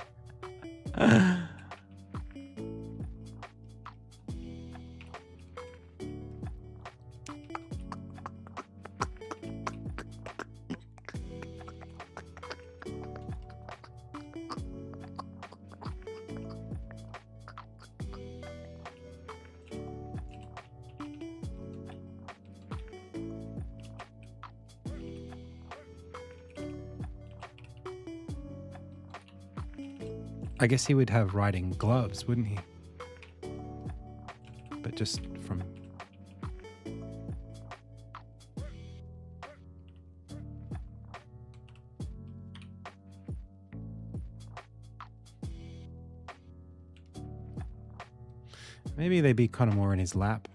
I guess he would have riding gloves, wouldn't he? But just from... Maybe they'd be kind of more in his lap.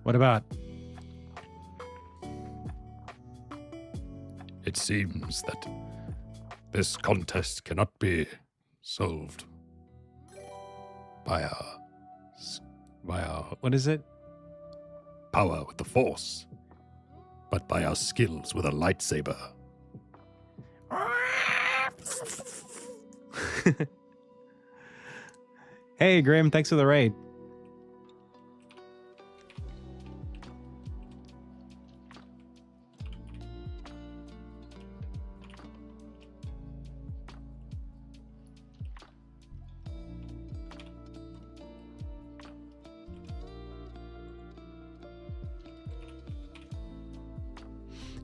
What about? It seems that this contest cannot be solved by our What is it? power with the Force, but by our skills with a lightsaber. Hey, Grim, thanks for the raid.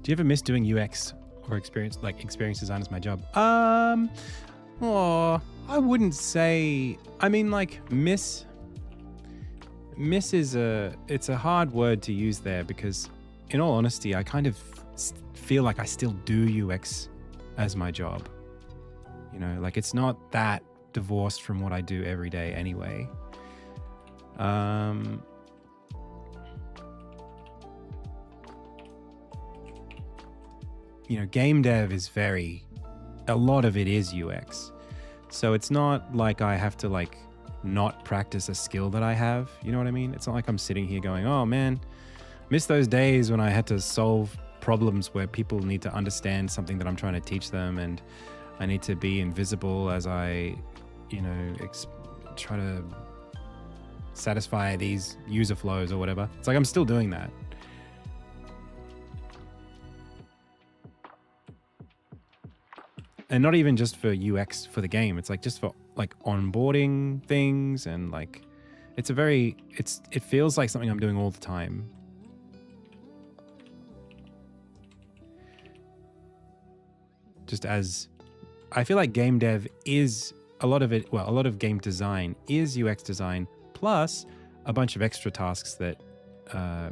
Do you ever miss doing UX or experience design as my job? Oh, I wouldn't say. I mean, like miss is it's a hard word to use there because, in all honesty, I kind of feel like I still do UX as my job. You know, like it's not that divorced from what I do every day anyway. You know, game dev is a lot of it is UX. So it's not like I have to like not practice a skill that I have. You know what I mean? It's not like I'm sitting here going, oh man, miss those days when I had to solve problems where people need to understand something that I'm trying to teach them and I need to be invisible as I, you know, try to satisfy these user flows or whatever. It's like I'm still doing that. And not even just for UX for the game. It's like just for like onboarding things and like it feels like something I'm doing all the time. Just as I feel like game dev is a lot of game design is UX design plus a bunch of extra tasks that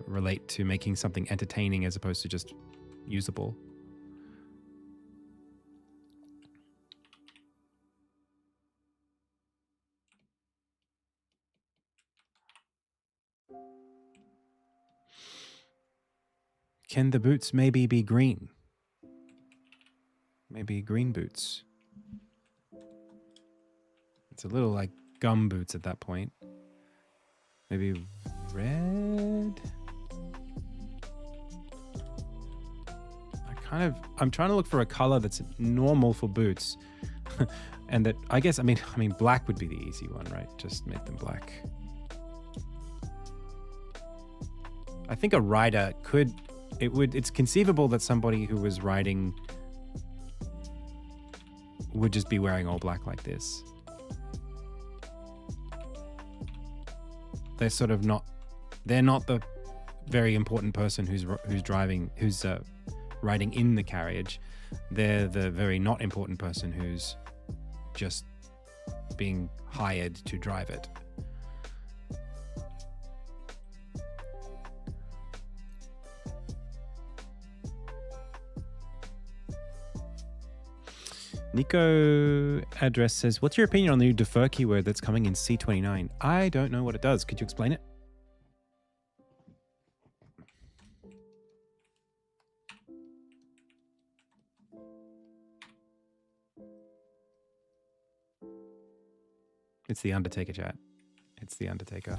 relate to making something entertaining as opposed to just usable. Can the boots maybe be green? Maybe green boots. It's a little like gum boots at that point. Maybe red? I'm trying to look for a color that's normal for boots. And that, I guess, I mean, black would be the easy one, right? Just make them black. I think a rider could, it's conceivable that somebody who was riding would just be wearing all black like this. They're sort of not, they're not the very important person who's driving, who's riding in the carriage. They're the very not important person who's just being hired to drive it. Nico Address says, what's your opinion on the new defer keyword that's coming in C29? I don't know what it does. Could you explain it? It's the Undertaker, chat. It's the Undertaker.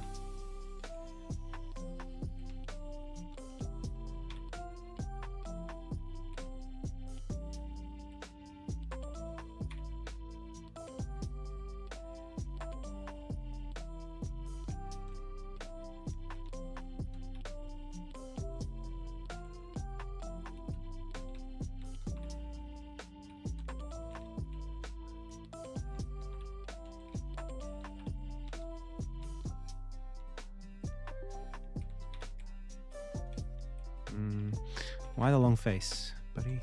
Why the long face, buddy?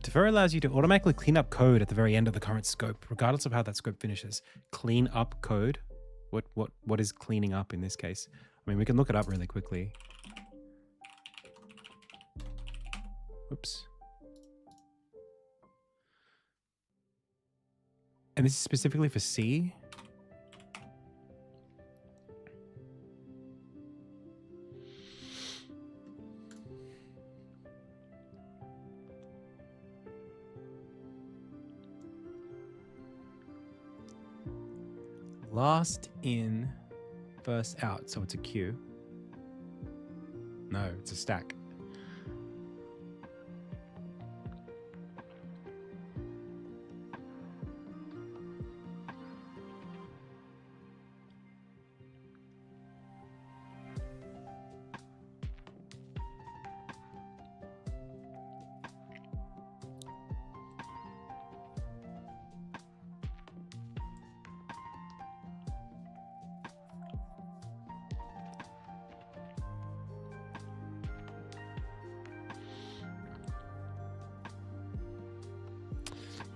Defer allows you to automatically clean up code at the very end of the current scope, regardless of how that scope finishes. Clean up code? What is cleaning up in this case? I mean, we can look it up really quickly. Oops. And this is specifically for C? Last in, first out. So it's a queue. No, it's a stack.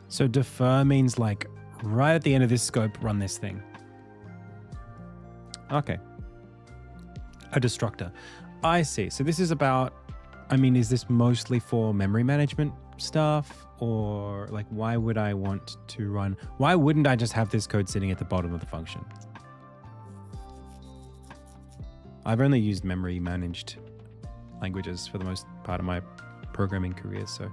So defer means like right at the end of this scope, run this thing. Okay. A destructor. I see. So this is about, I mean, is this mostly for memory management stuff, or like why would I want to run? Why wouldn't I just have this code sitting at the bottom of the function? I've only used memory managed languages for the most part of my programming career, so.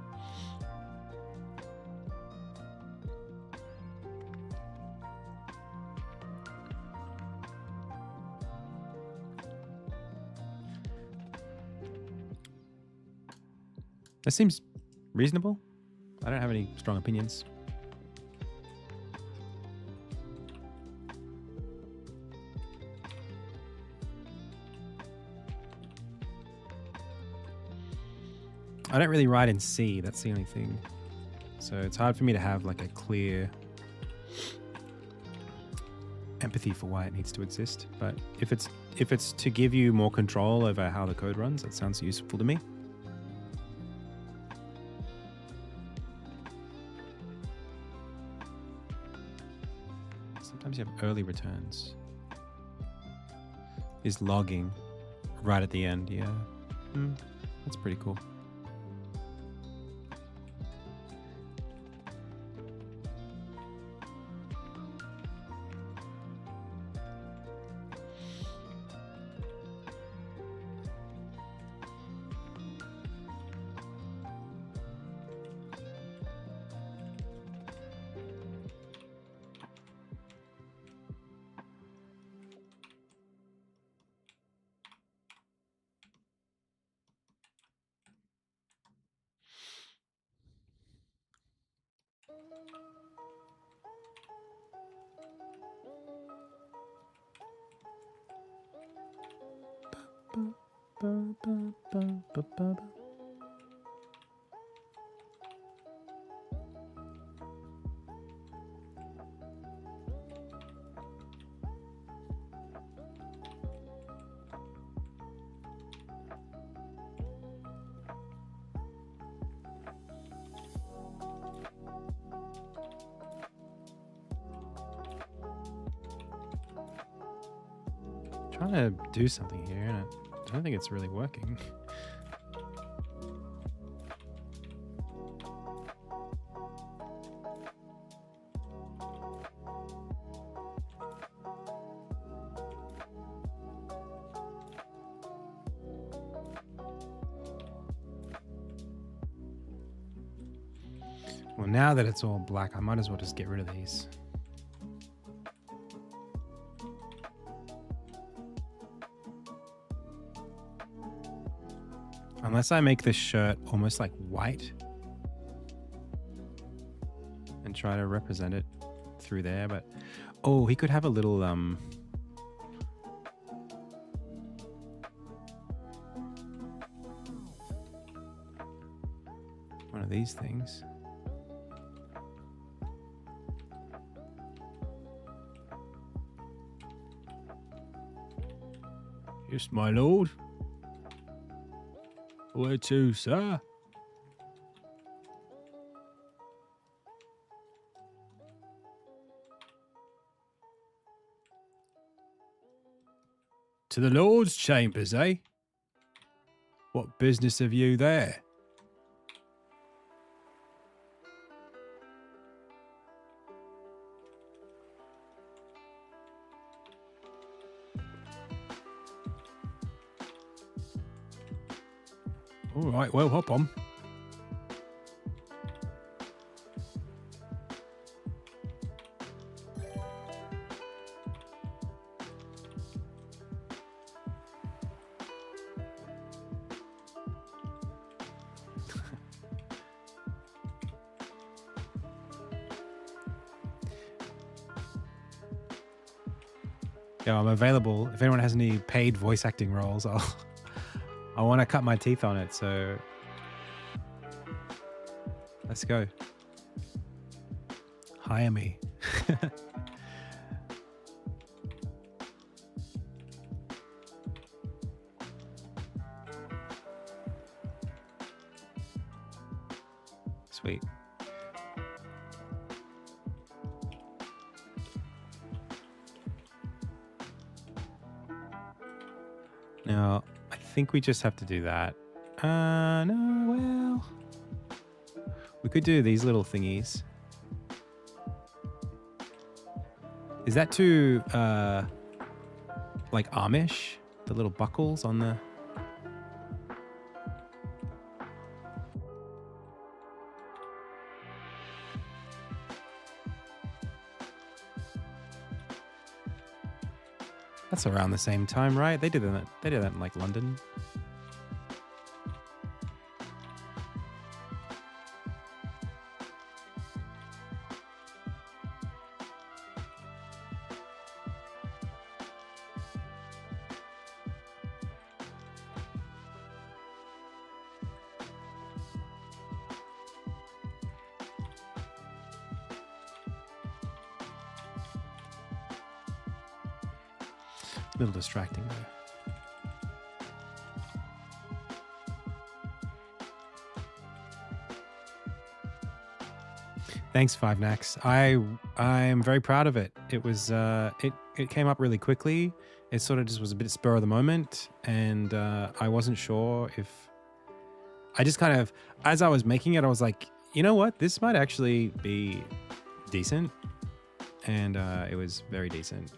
That seems reasonable. I don't have any strong opinions. I don't really write in C, that's the only thing. So it's hard for me to have like a clear empathy for why it needs to exist. But if it's to give you more control over how the code runs, that sounds useful to me. Sometimes you have early returns. Is logging right at the end, yeah. That's pretty cool. Trying to do something here, and I don't think it's really working. Well, now that it's all black, I might as well just get rid of these. Unless I make this shirt almost like white and try to represent it through there, but oh, he could have a little one of these things. Yes, my lord. Where to, sir? To the Lord's chambers, eh? What business have you there? All right, well, hop on. Yeah, I'm available. If anyone has any paid voice acting roles, I want to cut my teeth on it, so let's go. Hire me. Sweet. Now, I think we just have to do that. No, well, we could do these little thingies. Is that too, like Amish? The little buckles on the... That's around the same time, right? They did that in like London. A little distracting though. Thanks, Five Knacks. I'm very proud of it. It was it came up really quickly. It sort of just was a bit spur of the moment, and I wasn't sure if I just kind of, as I was making it, I was like, you know what, this might actually be decent, and it was very decent.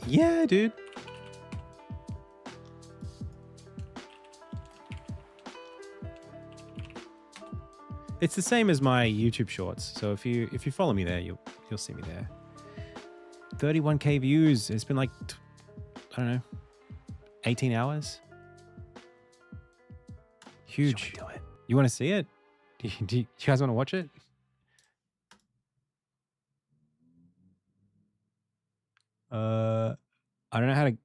Yeah, dude. It's the same as my YouTube shorts. So if you follow me there, you'll see me there. 31K views. It's been like, I don't know, 18 hours. Huge. Should we do it? You want to see it? Do you guys want to watch it? I don't know how to.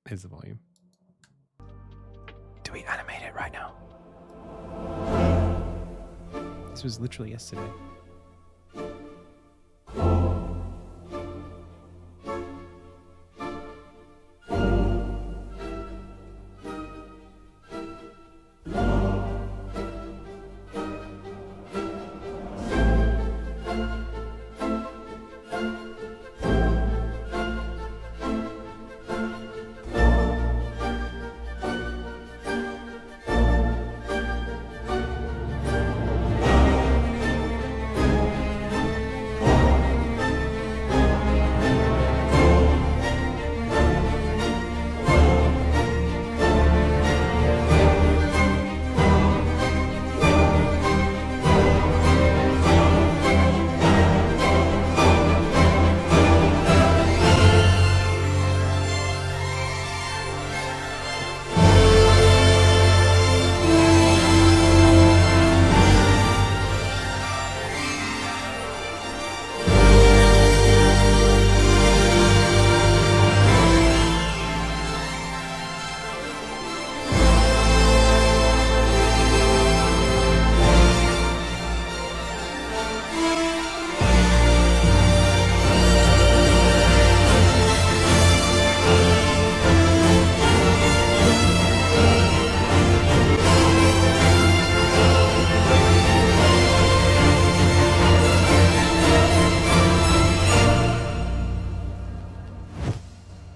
Here's the volume. Do we animate it right now? This was literally yesterday.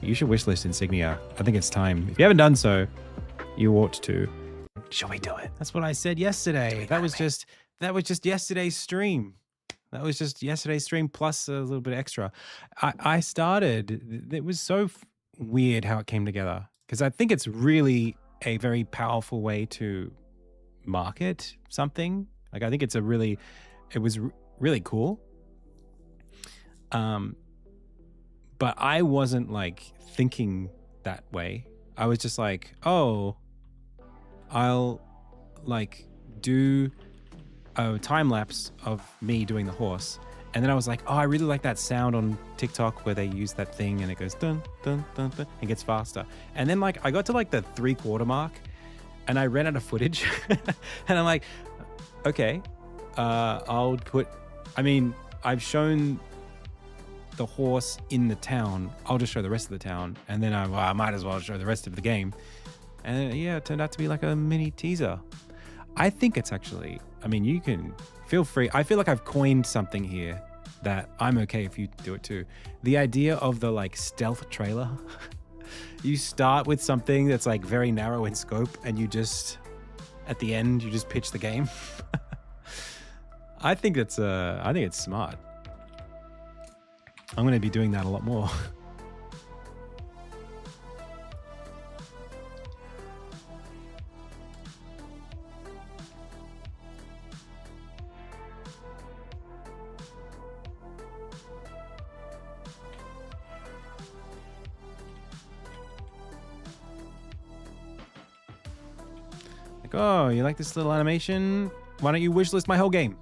You should wishlist Insignia. I think it's time. If you haven't done so, you ought to. Shall we do it? That's what I said yesterday. That was just yesterday's stream. That was just yesterday's stream plus a little bit extra. I started. It was so weird how it came together because I think it's really a very powerful way to market something. Like I think it was really cool. But I wasn't like thinking that way. I was just like, oh, I'll like do a time lapse of me doing the horse. And then I was like, oh, I really like that sound on TikTok where they use that thing and it goes dun, dun, dun, dun, and gets faster. And then like I got to like the 3/4 mark and I ran out of footage. And I'm like, okay, I've shown the horse in the town. I'll just show the rest of the town. And then I might as well show the rest of the game. And yeah, it turned out to be like a mini teaser. I think it's actually, you can feel free. I feel like I've coined something here that I'm okay if you do it too. The idea of the like stealth trailer. You start with something that's like very narrow in scope and you just, at the end, you just pitch the game. I think it's smart. I'm going to be doing that a lot more. Like, oh, you like this little animation? Why don't you wishlist my whole game?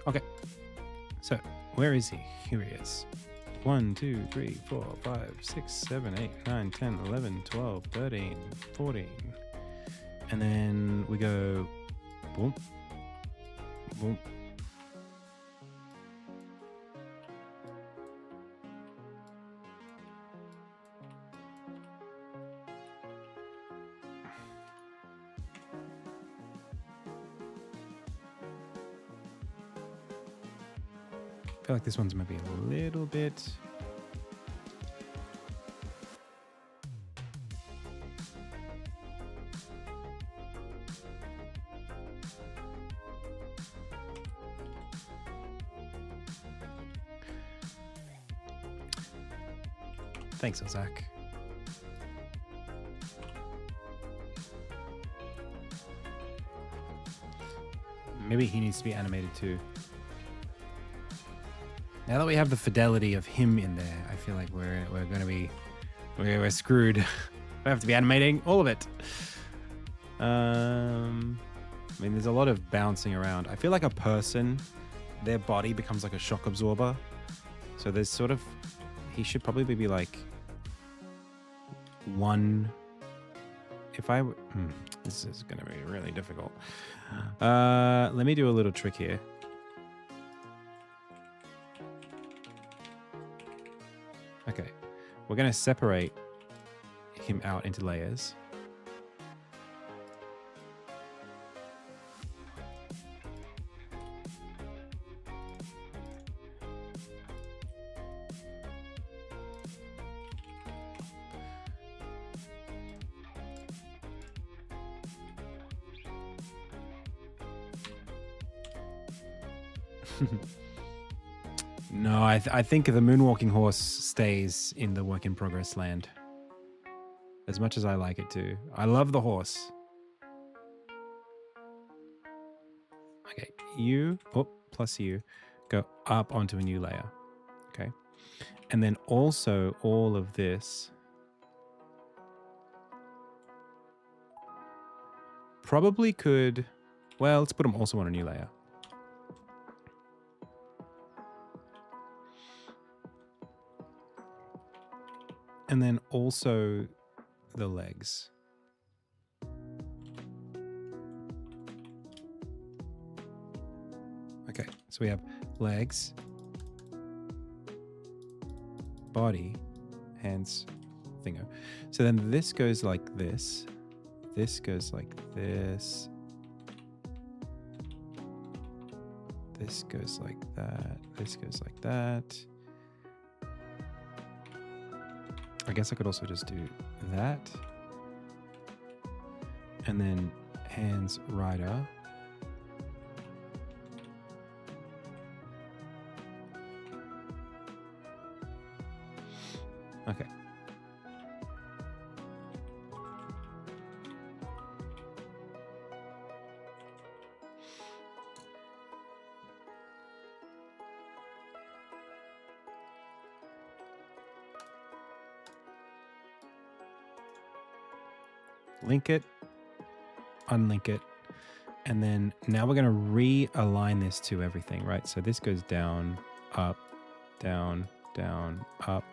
Okay. So, where is he? Here he is. 1, 2, 3, 4, 5, 6, 7, 8, 9, 10, 11, 12, 13, 14. And then we go boom, boom. I feel like this one's maybe a little bit. Thanks, Zach. Maybe he needs to be animated too. Now that we have the fidelity of him in there, I feel like we're screwed. We have to be animating all of it. I mean, there's a lot of bouncing around. I feel like a person, their body becomes like a shock absorber. So there's sort of, he should probably be like one. If I, this is going to be really difficult. Let me do a little trick here. Okay, we're going to separate him out into layers. No, I think the moonwalking horse stays in the work in progress land. As much as I like it to. I love the horse. Okay, you, plus you, go up onto a new layer. Okay. And then also all of this probably could, well, let's put them also on a new layer. And then also the legs. Okay, so we have legs, body, hands, thingo. So then this goes like this. This goes like this. This goes like that. This goes like that. I guess I could also just do that. And then hands rider. Okay. Link it, unlink it, and then now we're going to realign this to everything, right? So this goes down, up, down, down, up,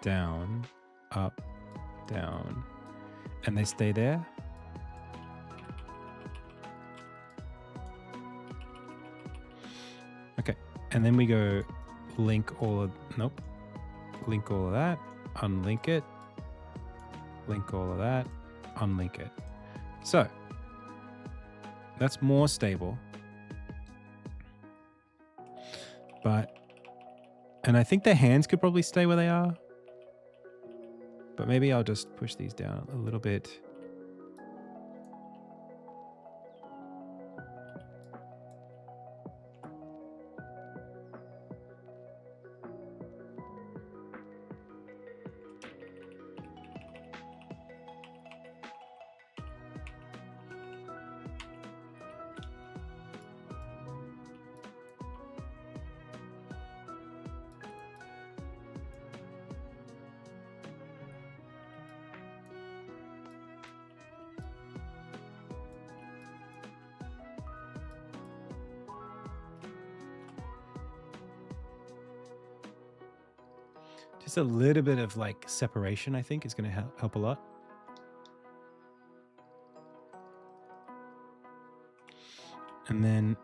down, up, down, and they stay there. Okay, and then we go link all of, nope, link all of that, unlink it, link all of that, unlink it. So that's more stable. But, and I think the hands could probably stay where they are. But maybe I'll just push these down a little bit. Just a little bit of like separation, I think, is going to help a lot. And then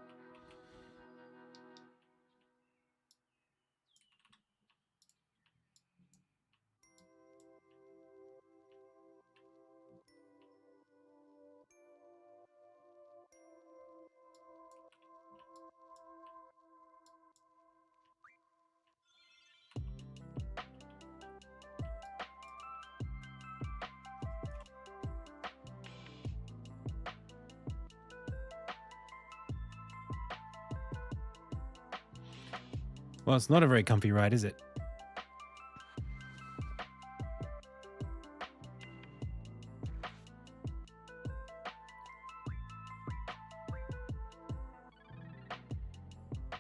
well, it's not a very comfy ride, is it?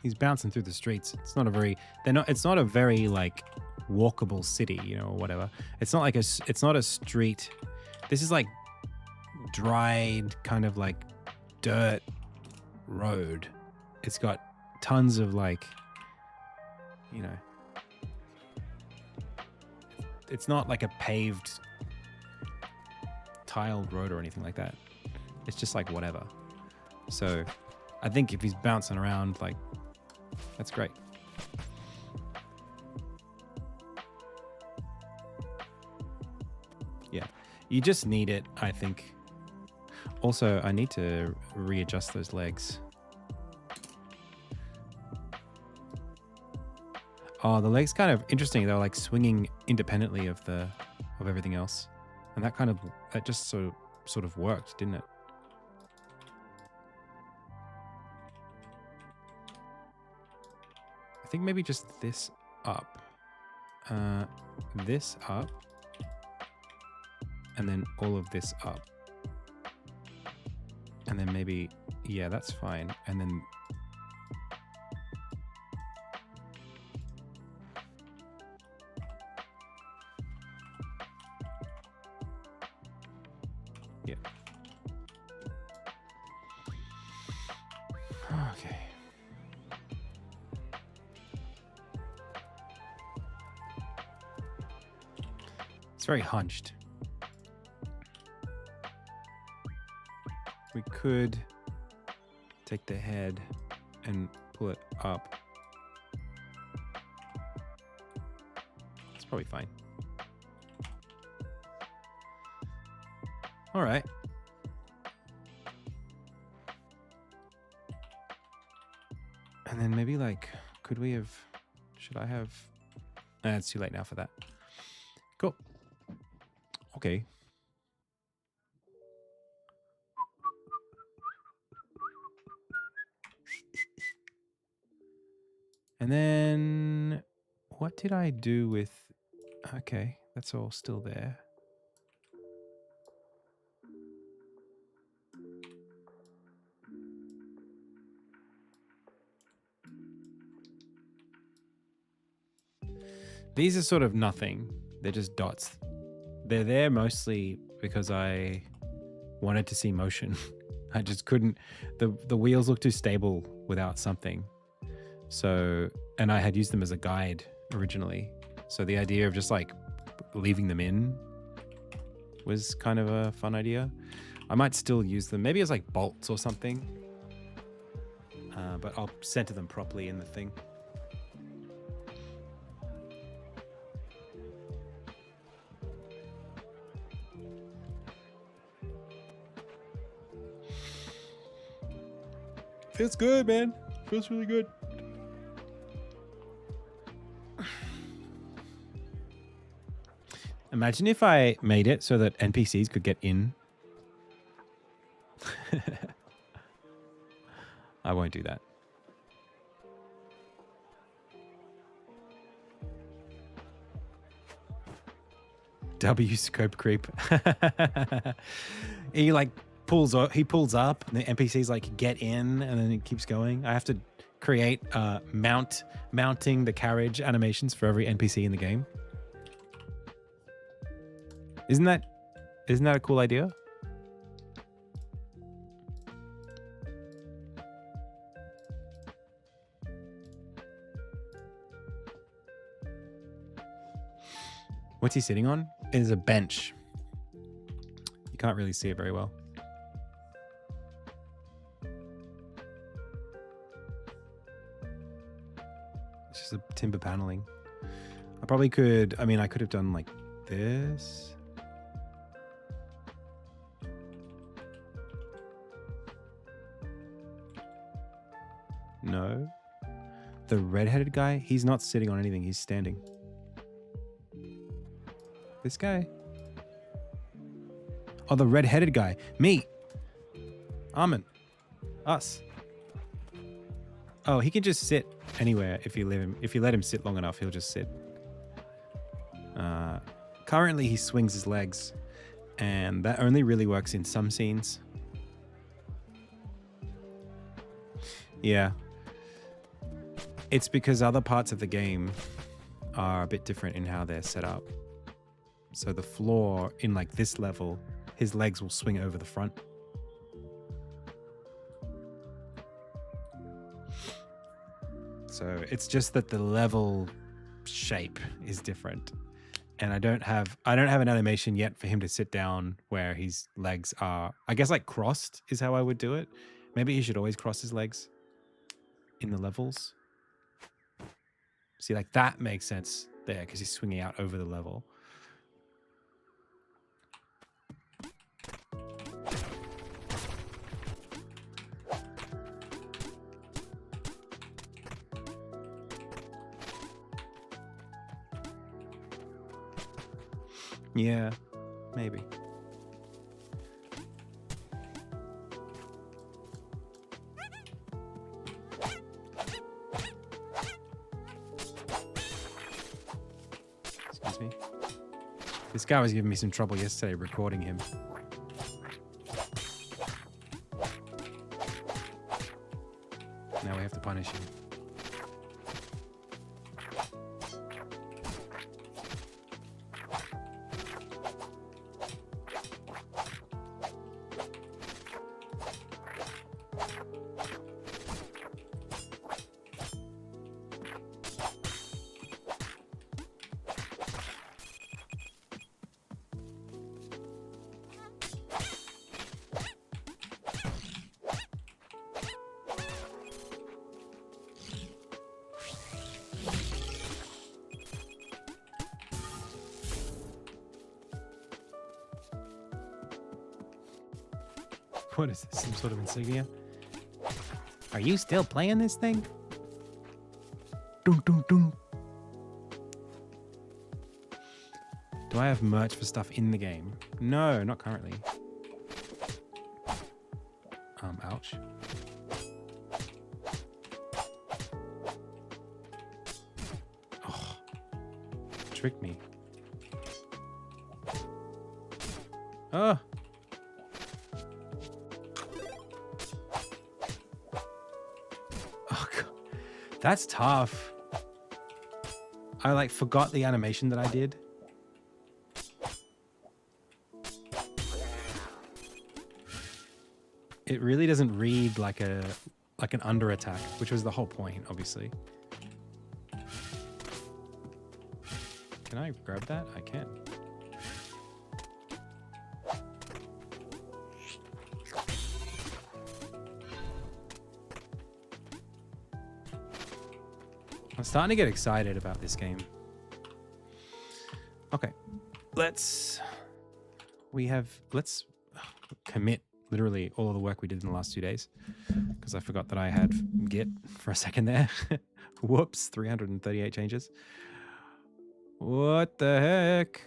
He's bouncing through the streets. It's not a very, it's not a very like walkable city, you know, or whatever. It's not like it's not a street. This is like dried kind of like dirt road. It's got tons of like, you know, it's not like a paved tiled road or anything like that. It's just like whatever. So I think if he's bouncing around, like, that's great. Yeah, you just need it, I think. Also, I need to readjust those legs. Oh, the legs kind of interesting. They're like swinging independently of everything else, and that just sort of worked, didn't it? I think maybe just this up, and then all of this up, and then maybe, yeah, that's fine, and then. Yeah. Okay. It's very hunched. We could take the head and pull it up. It's probably fine. All right. And then maybe like, should I have, it's too late now for that. Cool. Okay. And then what did I do with, okay, that's all still there. These are sort of nothing. They're just dots. They're there mostly because I wanted to see motion. I just couldn't, the wheels look too stable without something. So, and I had used them as a guide originally. So the idea of just like leaving them in was kind of a fun idea. I might still use them, maybe as like bolts or something. But I'll center them properly in the thing. Feels good, man. Feels really good. Imagine if I made it so that NPCs could get in. I won't do that. W scope creep. He like pulls up and the NPCs like get in and then it keeps going. I have to create mounting the carriage animations for every NPC in the game. Isn't that a cool idea? What's he sitting on? It is a bench. You can't really see it very well. It's just a timber paneling. I probably could, I mean, I could have done like this. No. The red-headed guy, he's not sitting on anything, he's standing. This guy. Oh, the red-headed guy. Me. Armin. Us. Oh, he can just sit anywhere if you let him sit long enough, he'll just sit. Currently, he swings his legs, and that only really works in some scenes. Yeah. It's because other parts of the game are a bit different in how they're set up. So the floor in like this level, his legs will swing over the front. So it's just that the level shape is different. And I don't have an animation yet for him to sit down where his legs are, I guess like crossed is how I would do it. Maybe he should always cross his legs in the levels. See, like that makes sense there because he's swinging out over the level. Yeah, maybe. Excuse me. This guy was giving me some trouble yesterday recording him. Now we have to punish him. What is this? Some sort of insignia? Are you still playing this thing? Dun, dun, dun. Do I have merch for stuff in the game? No, not currently. Ouch. Oh, tricked me. Oh. That's tough. I like forgot the animation that I did. It really doesn't read like an under attack, which was the whole point, obviously. Can I grab that? I can. I'm starting to get excited about this game. Okay, let's commit literally all of the work we did in the last 2 days, because I forgot that I had Git for a second there. Whoops, 338 changes. What the heck?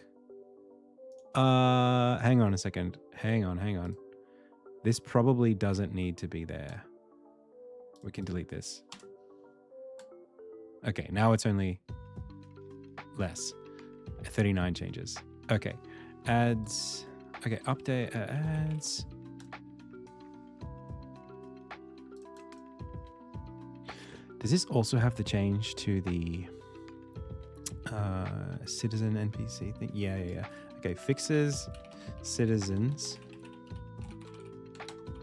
Hang on a second. Hang on. This probably doesn't need to be there. We can delete this. Okay, now it's only less. 39 changes. Okay, ads. Okay, update ads. Does this also have to change to the citizen NPC thing? Yeah. Okay, fixes citizens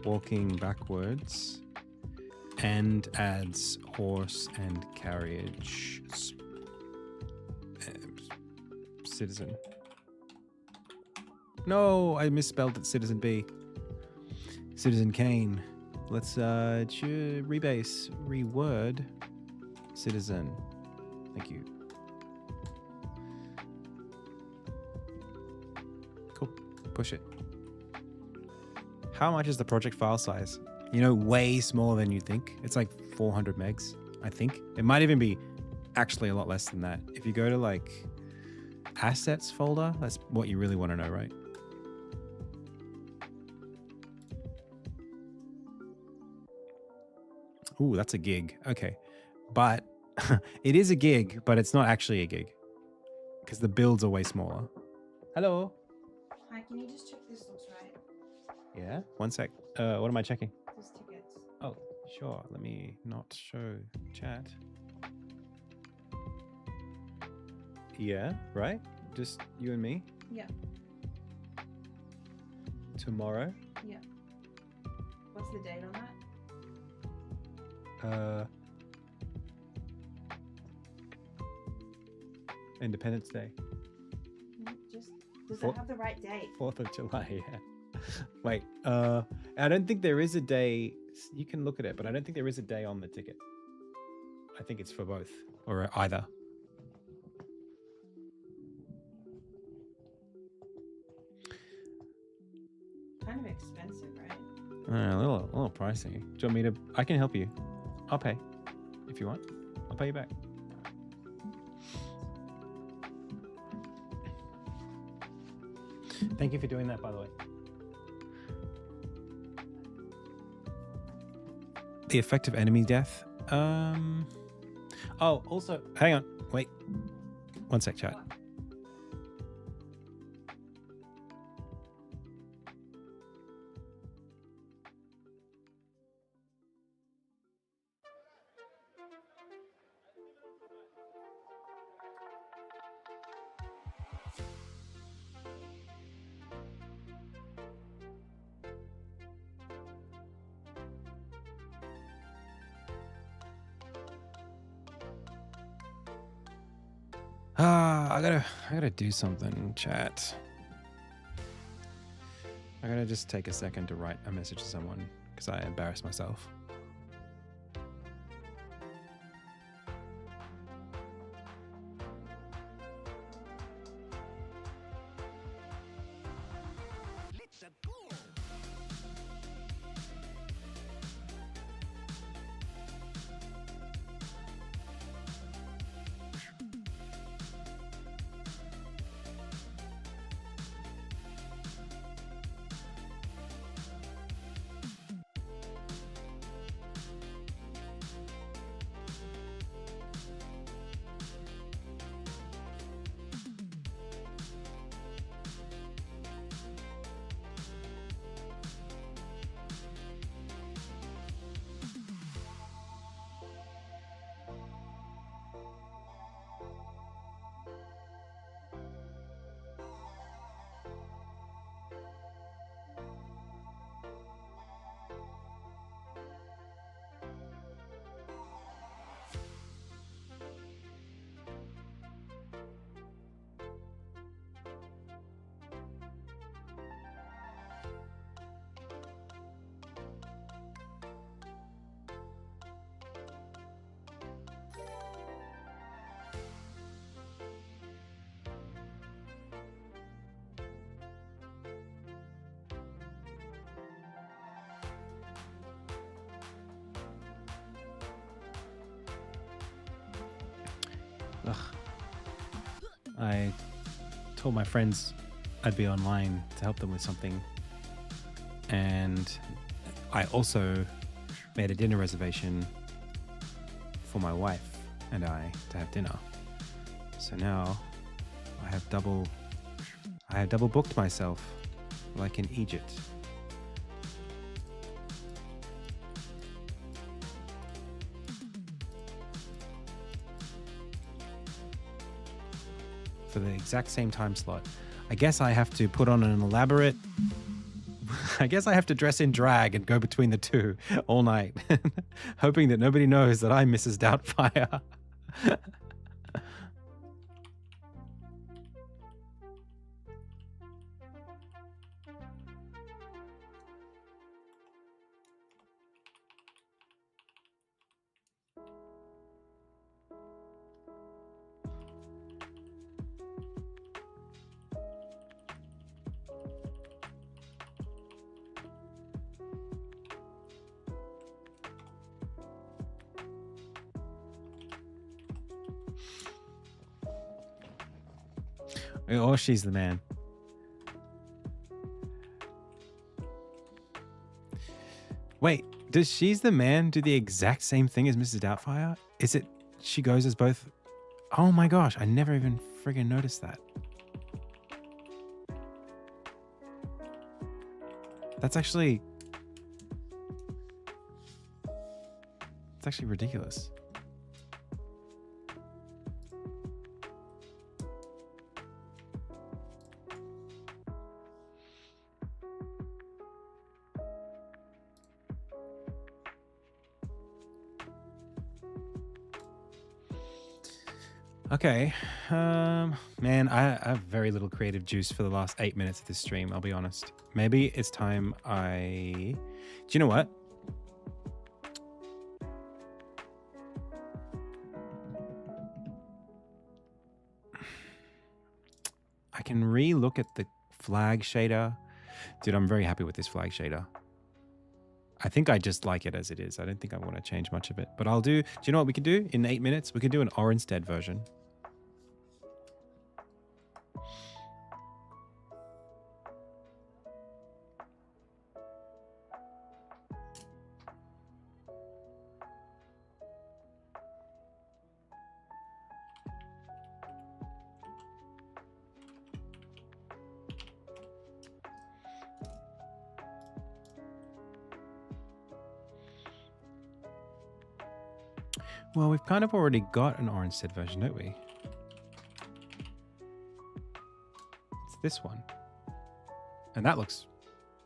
walking backwards. And adds horse and carriage citizen. No, I misspelled it. Citizen B. Citizen Kane. Let's rebase, reword, citizen. Thank you. Cool. Push it. How much is the project file size? You know, way smaller than you think. It's like 400 megs, I think. It might even be actually a lot less than that. If you go to like assets folder, that's what you really want to know, right? Ooh, that's a gig. Okay. But it is a gig, but it's not actually a gig because the builds are way smaller. Hello. Hi, can you just check this looks right? Yeah. One sec. What am I checking? Those tickets. Oh, sure. Let me not show chat. Yeah, right? Just you and me? Yeah. Tomorrow? Yeah. What's the date on that? Independence Day. Just does Four- it have the right date? 4th of July, yeah. Wait, I don't think there is a day. You can look at it, but I don't think there is a day on the ticket. I think it's for both or either. Kind of expensive, right? A little pricey. Do you want me to? I can help you. I'll pay if you want. I'll pay you back. Thank you for doing that, by the way. The effect of enemy death. Oh, also, hang on. Wait. One sec, chat. I gotta do something, chat. I gotta just take a second to write a message to someone because I embarrassed myself. Ugh. I told my friends I'd be online to help them with something. And I also made a dinner reservation for my wife and I to have dinner. So now I have double booked myself like in Egypt. For the exact same time slot. I guess I have to put on an elaborate... I guess I have to dress in drag and go between the two all night, hoping that nobody knows that I'm Mrs. Doubtfire. Or she's the man. Wait, does she's the man do the exact same thing as Mrs. Doubtfire? Is it she goes as both? Oh my gosh, I never even friggin' noticed that. That's actually ridiculous. Okay, man, I have very little creative juice for the last 8 minutes of this stream, I'll be honest. Maybe it's time do you know what? I can re-look at the flag shader. Dude, I'm very happy with this flag shader. I think I just like it as it is. I don't think I want to change much of it. But do you know what we can do in 8 minutes? We can do an Orinstead version. Well, we've kind of already got an Orinstead version, don't we? It's this one. And that looks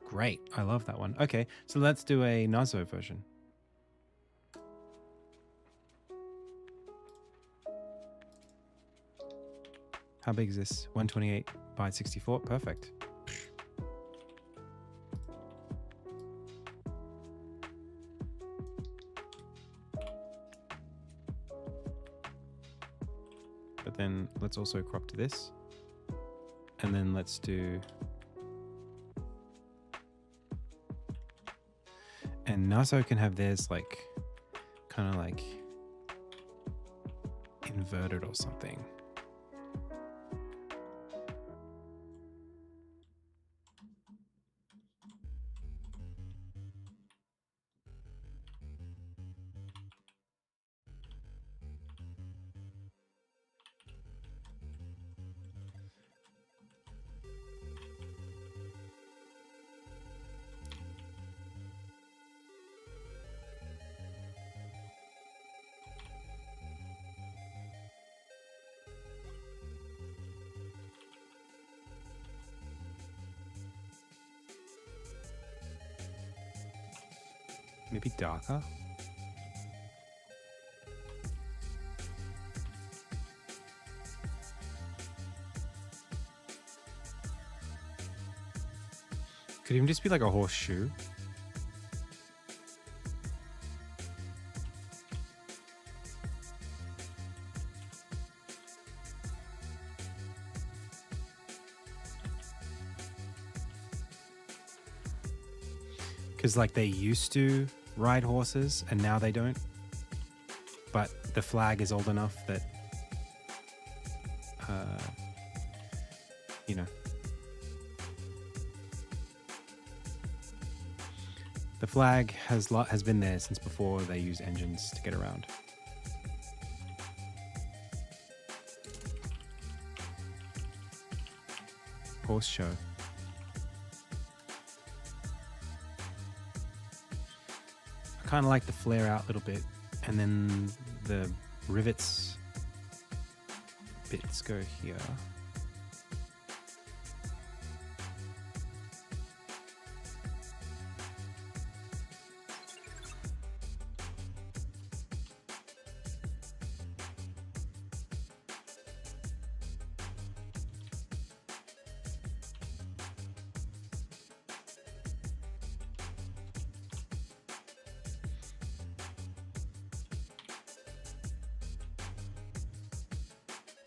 great. I love that one. Okay, so let's do a Nazo version. How big is this? 128 by 64? Perfect. But then let's also crop to this. And then let's do... And Nazo can have theirs like, kind of like inverted or something. Maybe darker? Could even just be like a horseshoe. Because like they used to ride horses and now they don't, but the flag is old enough that you know, the flag has been there since before they used engines to get around. Horse show. Kind of like the flare out a little bit, and then the rivets bits go here.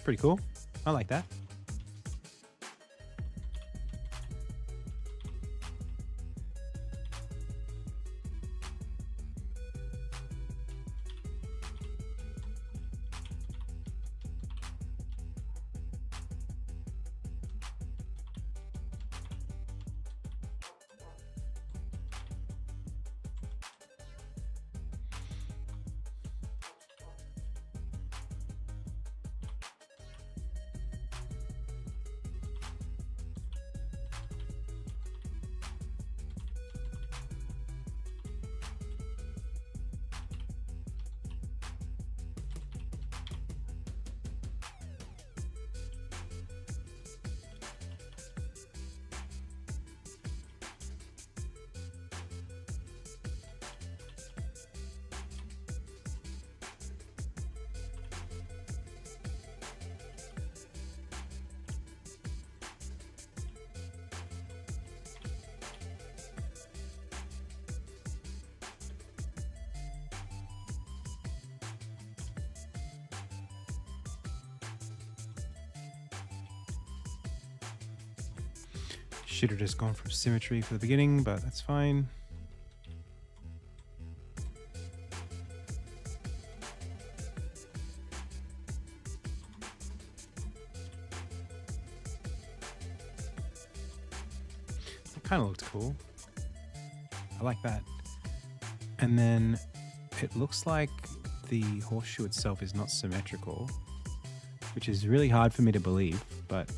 Pretty cool. I like that. Should have just gone from symmetry for the beginning, but that's fine. It kind of looked cool. I like that. And then it looks like the horseshoe itself is not symmetrical, which is really hard for me to believe, but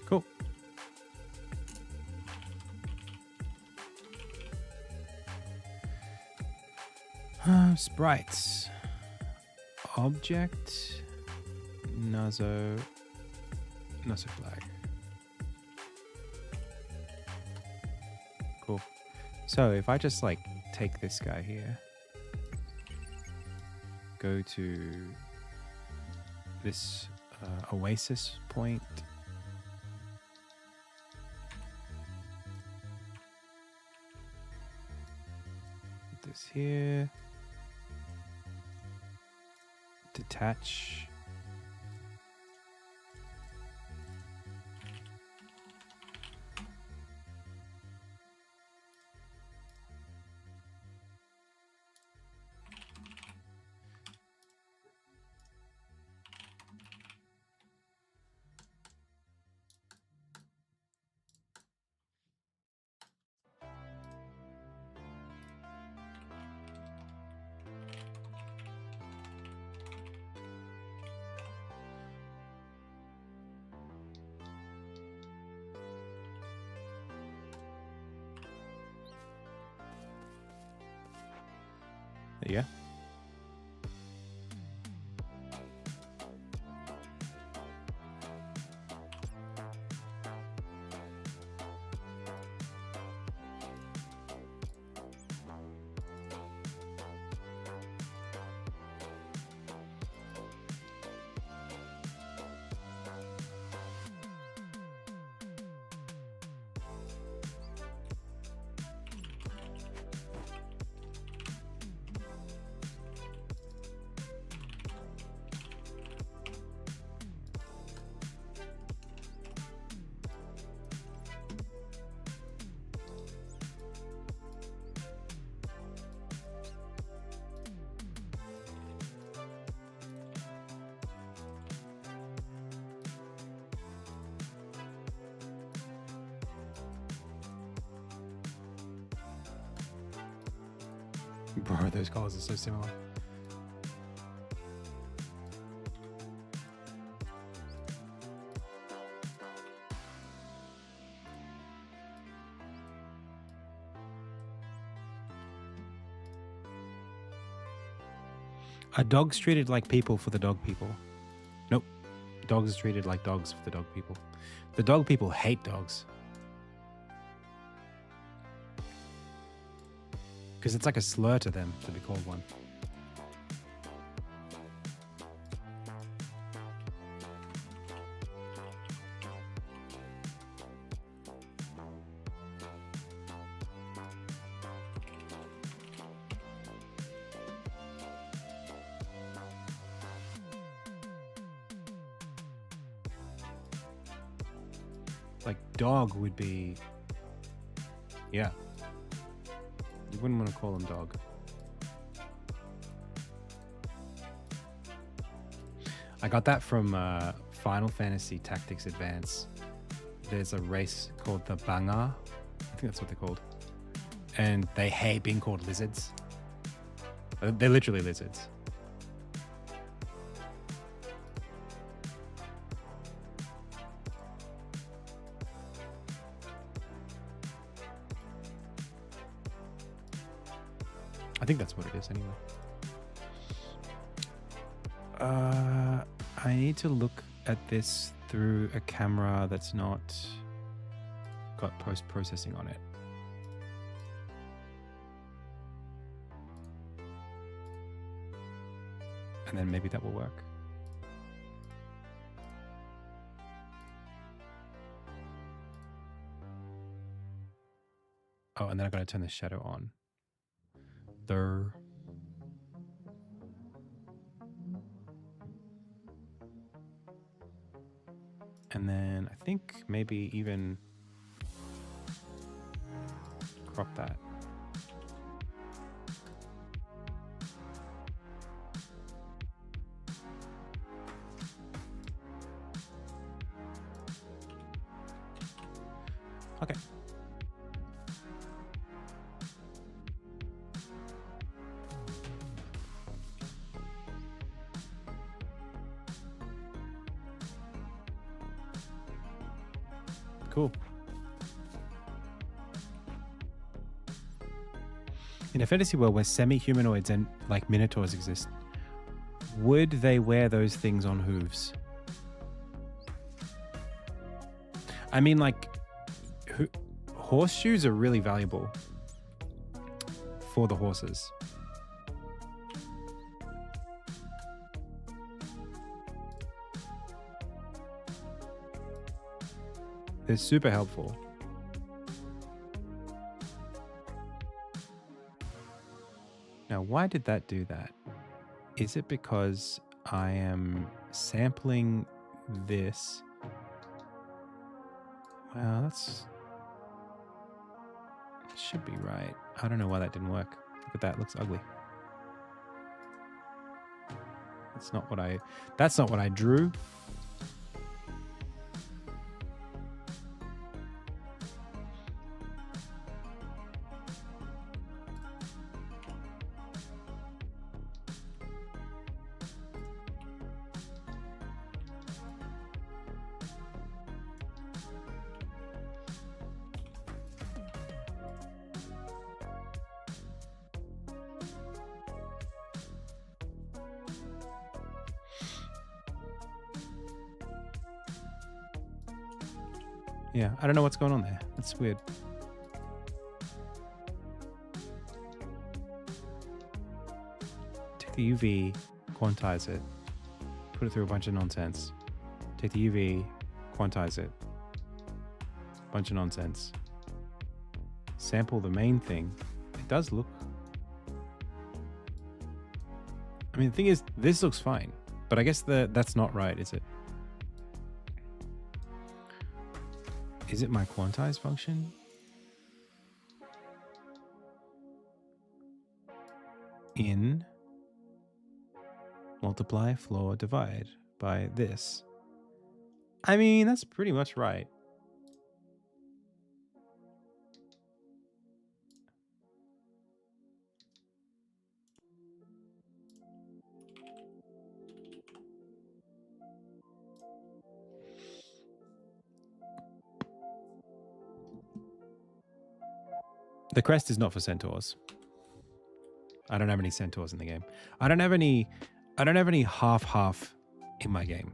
cool. Sprites. Object. Nazo flag. Cool. So if I just like take this guy here, go to this oasis point, put this here, detach. There you go. Bro, those colors are so similar. Are dogs treated like people for the dog people? Nope. Dogs are treated like dogs for the dog people. The dog people hate dogs. Because it's like a slur to them to be called one. Like dog would be, yeah. You wouldn't want to call them dog. I got that from Final Fantasy Tactics Advance. There's a race called the Banga. I think that's what they're called. And they hate being called lizards. They're literally lizards. I think that's what it is anyway. I need to look at this through a camera that's not got post-processing on it. And then maybe that will work. Oh, and then I gotta turn the shadow on. there. And then I think maybe even crop that. Okay. Cool. In a fantasy world where semi-humanoids and like minotaurs exist, would they wear those things on hooves? I mean, like, horseshoes are really valuable for the horses. They're super helpful. Now, why did that do that? Is it because I am sampling this? Well, that's... should be right. I don't know why that didn't work. Look at that, it looks ugly. That's not what I drew. Yeah, I don't know what's going on there. That's weird. Take the UV, quantize it, put it through a bunch of nonsense. Take the UV, quantize it, bunch of nonsense. Sample the main thing. It does look... I mean, the thing is, this looks fine, but I guess that's not right, is it? Is it my quantize function? In multiply, floor, divide by this. I mean, that's pretty much right. The crest is not for centaurs. I don't have any centaurs in the game. I don't have any half in my game.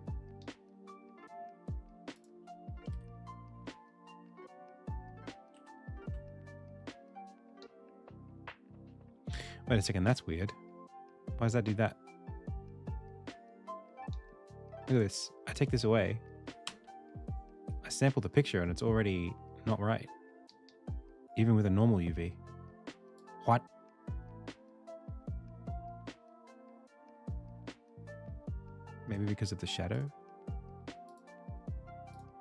Wait a second, that's weird. Why does that do that? Look at this. I take this away. I sample the picture and it's already not right. Even with a normal UV. What? Maybe because of the shadow?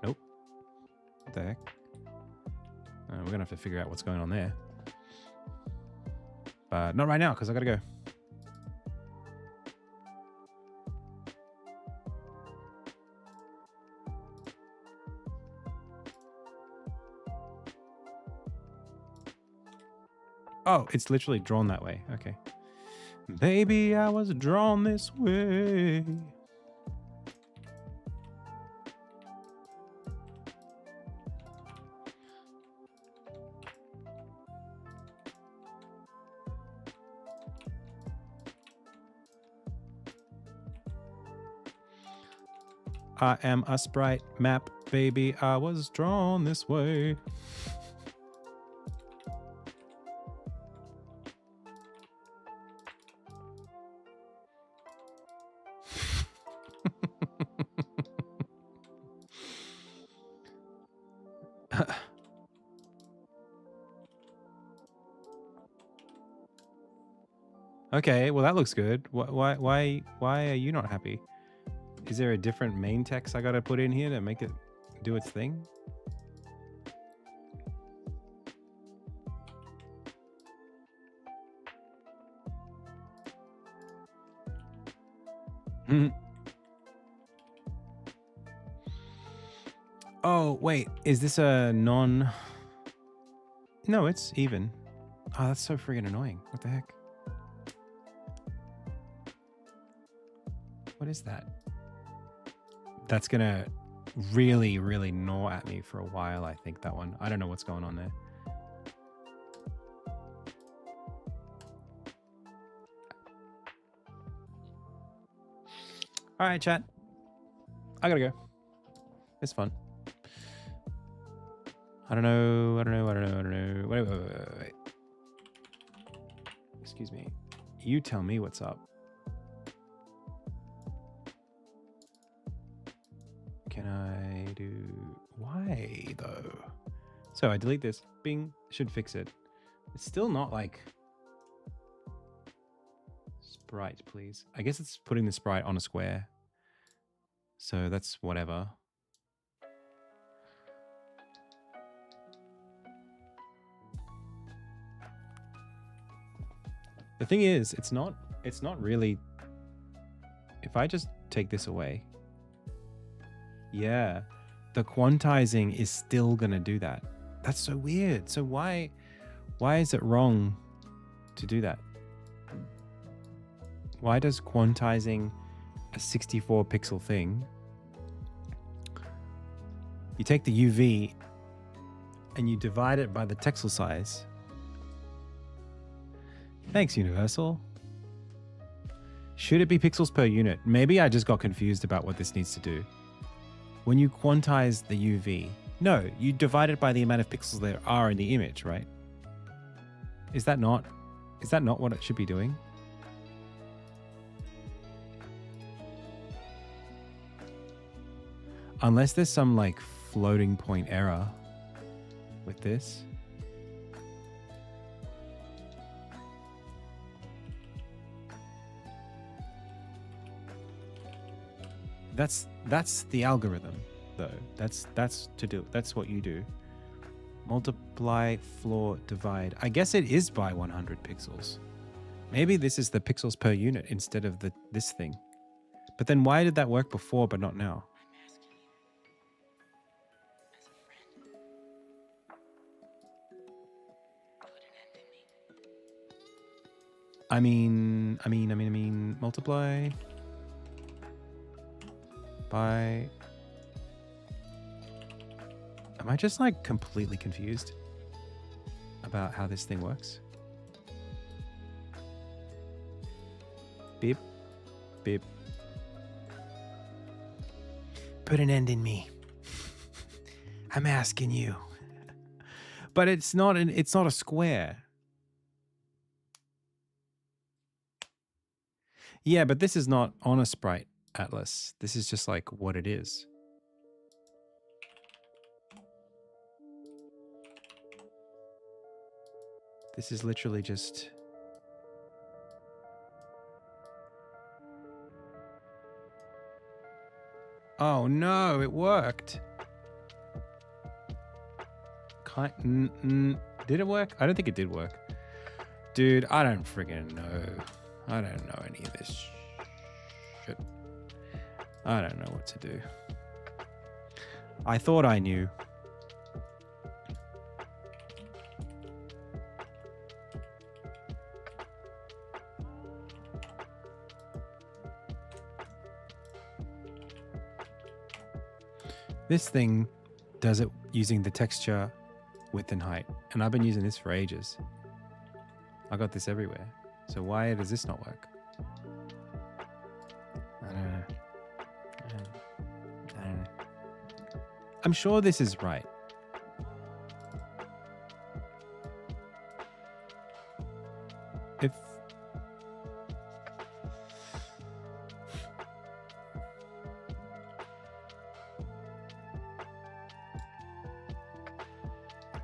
Nope. What the heck? We're gonna have to figure out what's going on there. But not right now, because I gotta go. Oh, it's literally drawn that way. Okay. Baby, I was drawn this way. I am a sprite map, baby. I was drawn this way. Okay, well that looks good. Why are you not happy? Is there a different main text I gotta put in here to make it do its thing? Oh, wait. Is this a non... No, it's even. Oh, that's so friggin' annoying. What the heck? What is that? That's gonna really, really gnaw at me for a while, I think, that one. I don't know what's going on there. All right, chat. I gotta go. It's fun. I don't know. Wait. Excuse me. You tell me what's up. Can I do... Why, though? So I delete this. Bing. Should fix it. It's still not like... Sprite, please. I guess it's putting the sprite on a square. So that's whatever. The thing is, it's not really... If I just take this away... Yeah, the quantizing is still gonna do that. That's so weird. So why is it wrong to do that? Why does quantizing a 64 pixel thing, you take the UV and you divide it by the texel size? Thanks, Universal. Should it be pixels per unit? Maybe I just got confused about what this needs to do. When you quantize the UV, no, you divide it by the amount of pixels there are in the image, right? Is that not what it should be doing? Unless there's some like floating point error with this. That's the algorithm, though. That's what you do. Multiply, floor, divide. I guess it is by 100 pixels. Maybe this is the pixels per unit instead of this thing. But then why did that work before but not now? I mean, multiply by... Am I just like completely confused about how this thing works? Beep, beep. Put an end in me. I'm asking you. But it's not a square. Yeah, but this is not on a sprite atlas. This is just like what it is. This is literally just... Oh no, it worked. Did it work? I don't think it did work. Dude, I don't friggin' know. I don't know any of this shit. I don't know what to do. I thought I knew. This thing does it using the texture, width and height. And I've been using this for ages. I got this everywhere. So why does this not work? I don't know. I don't know. I'm sure this is right. If...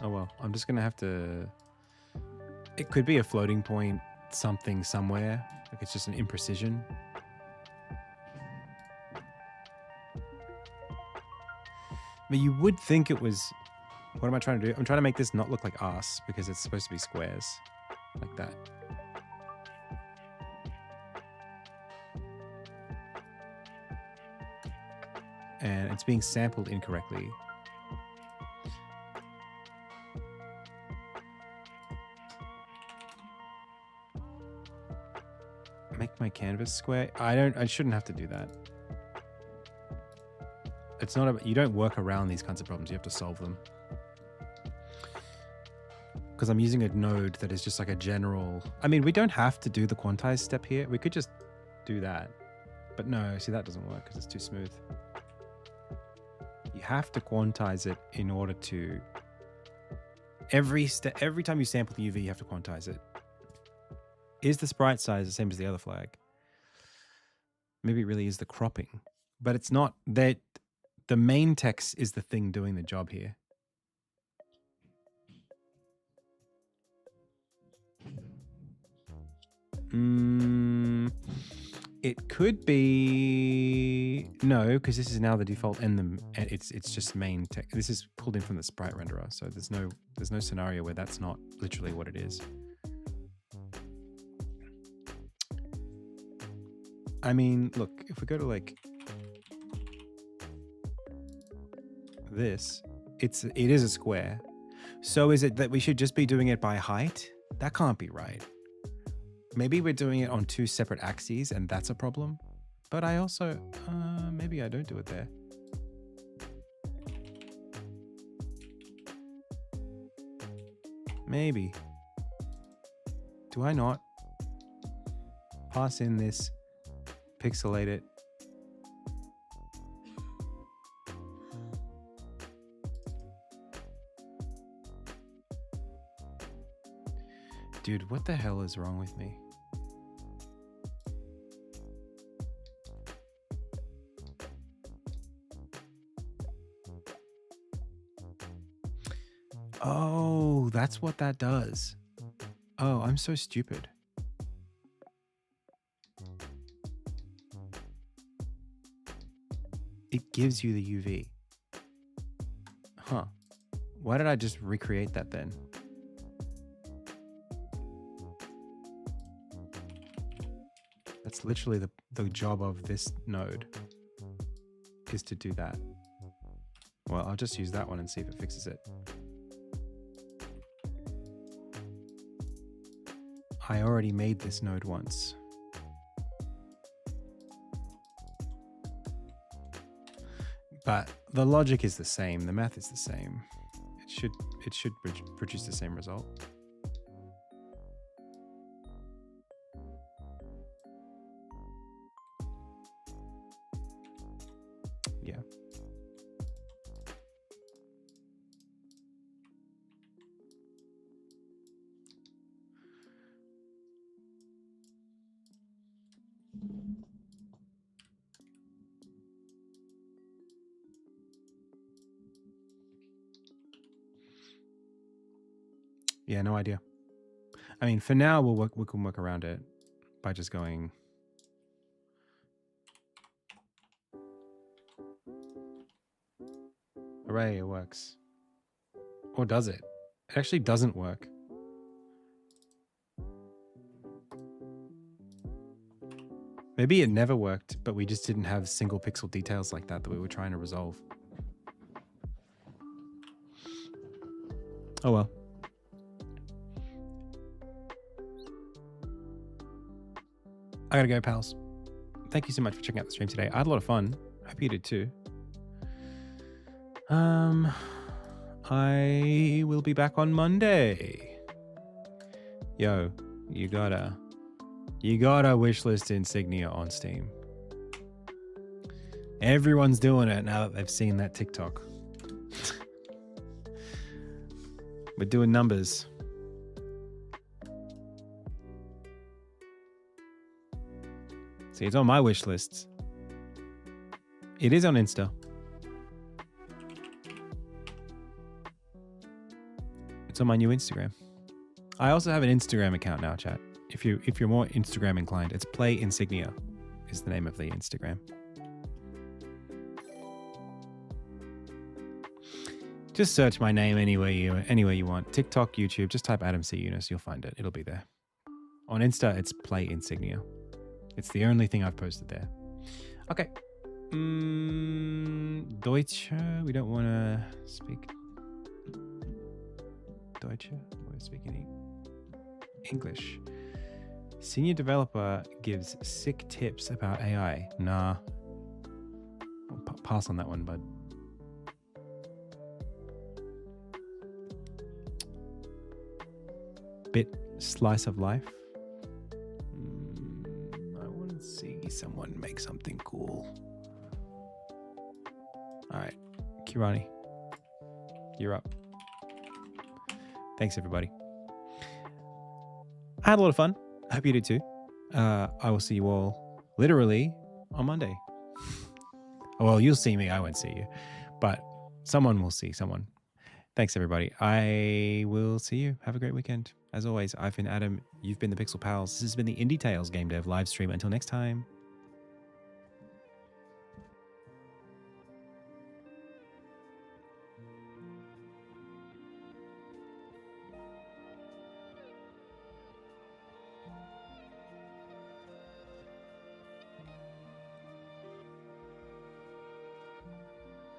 Oh well, I'm just gonna have to... It could be a floating point something somewhere. Like it's just an imprecision. But you would think it was... What am I trying to do? I'm trying to make this not look like arse because it's supposed to be squares. Like that. And it's being sampled incorrectly. Make my canvas square. I shouldn't have to do that. It's not a, you don't work around these kinds of problems. You have to solve them. Because I'm using a node that is just like a general... I mean, we don't have to do the quantize step here. We could just do that. But no, see, that doesn't work because it's too smooth. You have to quantize it in order to... Every time you sample the UV, you have to quantize it. Is the sprite size the same as the other flag? Maybe it really is the cropping. But it's not that... The main text is the thing doing the job here. It could be no, because this is now the default and it's just main text. This is pulled in from the sprite renderer, so there's no scenario where that's not literally what it is. I mean, look, if we go to like this, it is a square. So is it that we should just be doing it by height? That can't be right. Maybe we're doing it on two separate axes and that's a problem. But I also, maybe I don't do it there. Maybe. Do I not pass in this, pixelate it? Dude, what the hell is wrong with me? Oh, that's what that does. Oh, I'm so stupid. It gives you the UV. Huh. Why did I just recreate that then? That's literally the job of this node, is to do that. Well, I'll just use that one and see if it fixes it. I already made this node once. But the logic is the same, the math is the same. It should produce the same result. Yeah. Yeah, no idea. I mean, for now, we can work around it by just going... Hooray, it works. Or does it? It actually doesn't work. Maybe it never worked, but we just didn't have single pixel details like that we were trying to resolve. Oh well. I gotta go, pals. Thank you so much for checking out the stream today. I had a lot of fun. Hope you did too. I will be back on Monday. Yo, you gotta wishlist Insignia on Steam. Everyone's doing it now that they've seen that TikTok. We're doing numbers. See, it's on my wish lists. It is on Insta. It's on my new Instagram. I also have an Instagram account now, chat. if you're more Instagram inclined, it's Play Insignia is the name of the Instagram. Just search my name anywhere you want. TikTok, YouTube, just type Adam C. Eunice, you'll find it. It'll be there. On Insta, it's Play Insignia. It's the only thing I've posted there. Okay. Deutsche. We don't want to speak Deutsche. We're speaking English. Senior developer gives sick tips about AI. Nah. I'll pass on that one, bud. Bit slice of life. I want to see someone make something cool. All right, Kirani, you're up. Thanks, everybody. I had a lot of fun. I hope you did too. I will see you all literally on Monday. Well, you'll see me. I won't see you, but someone will see someone. Thanks, everybody. I will see you. Have a great weekend. As always, I've been Adam. You've been the Pixel Pals. This has been the Indie Tales Game Dev live stream. Until next time.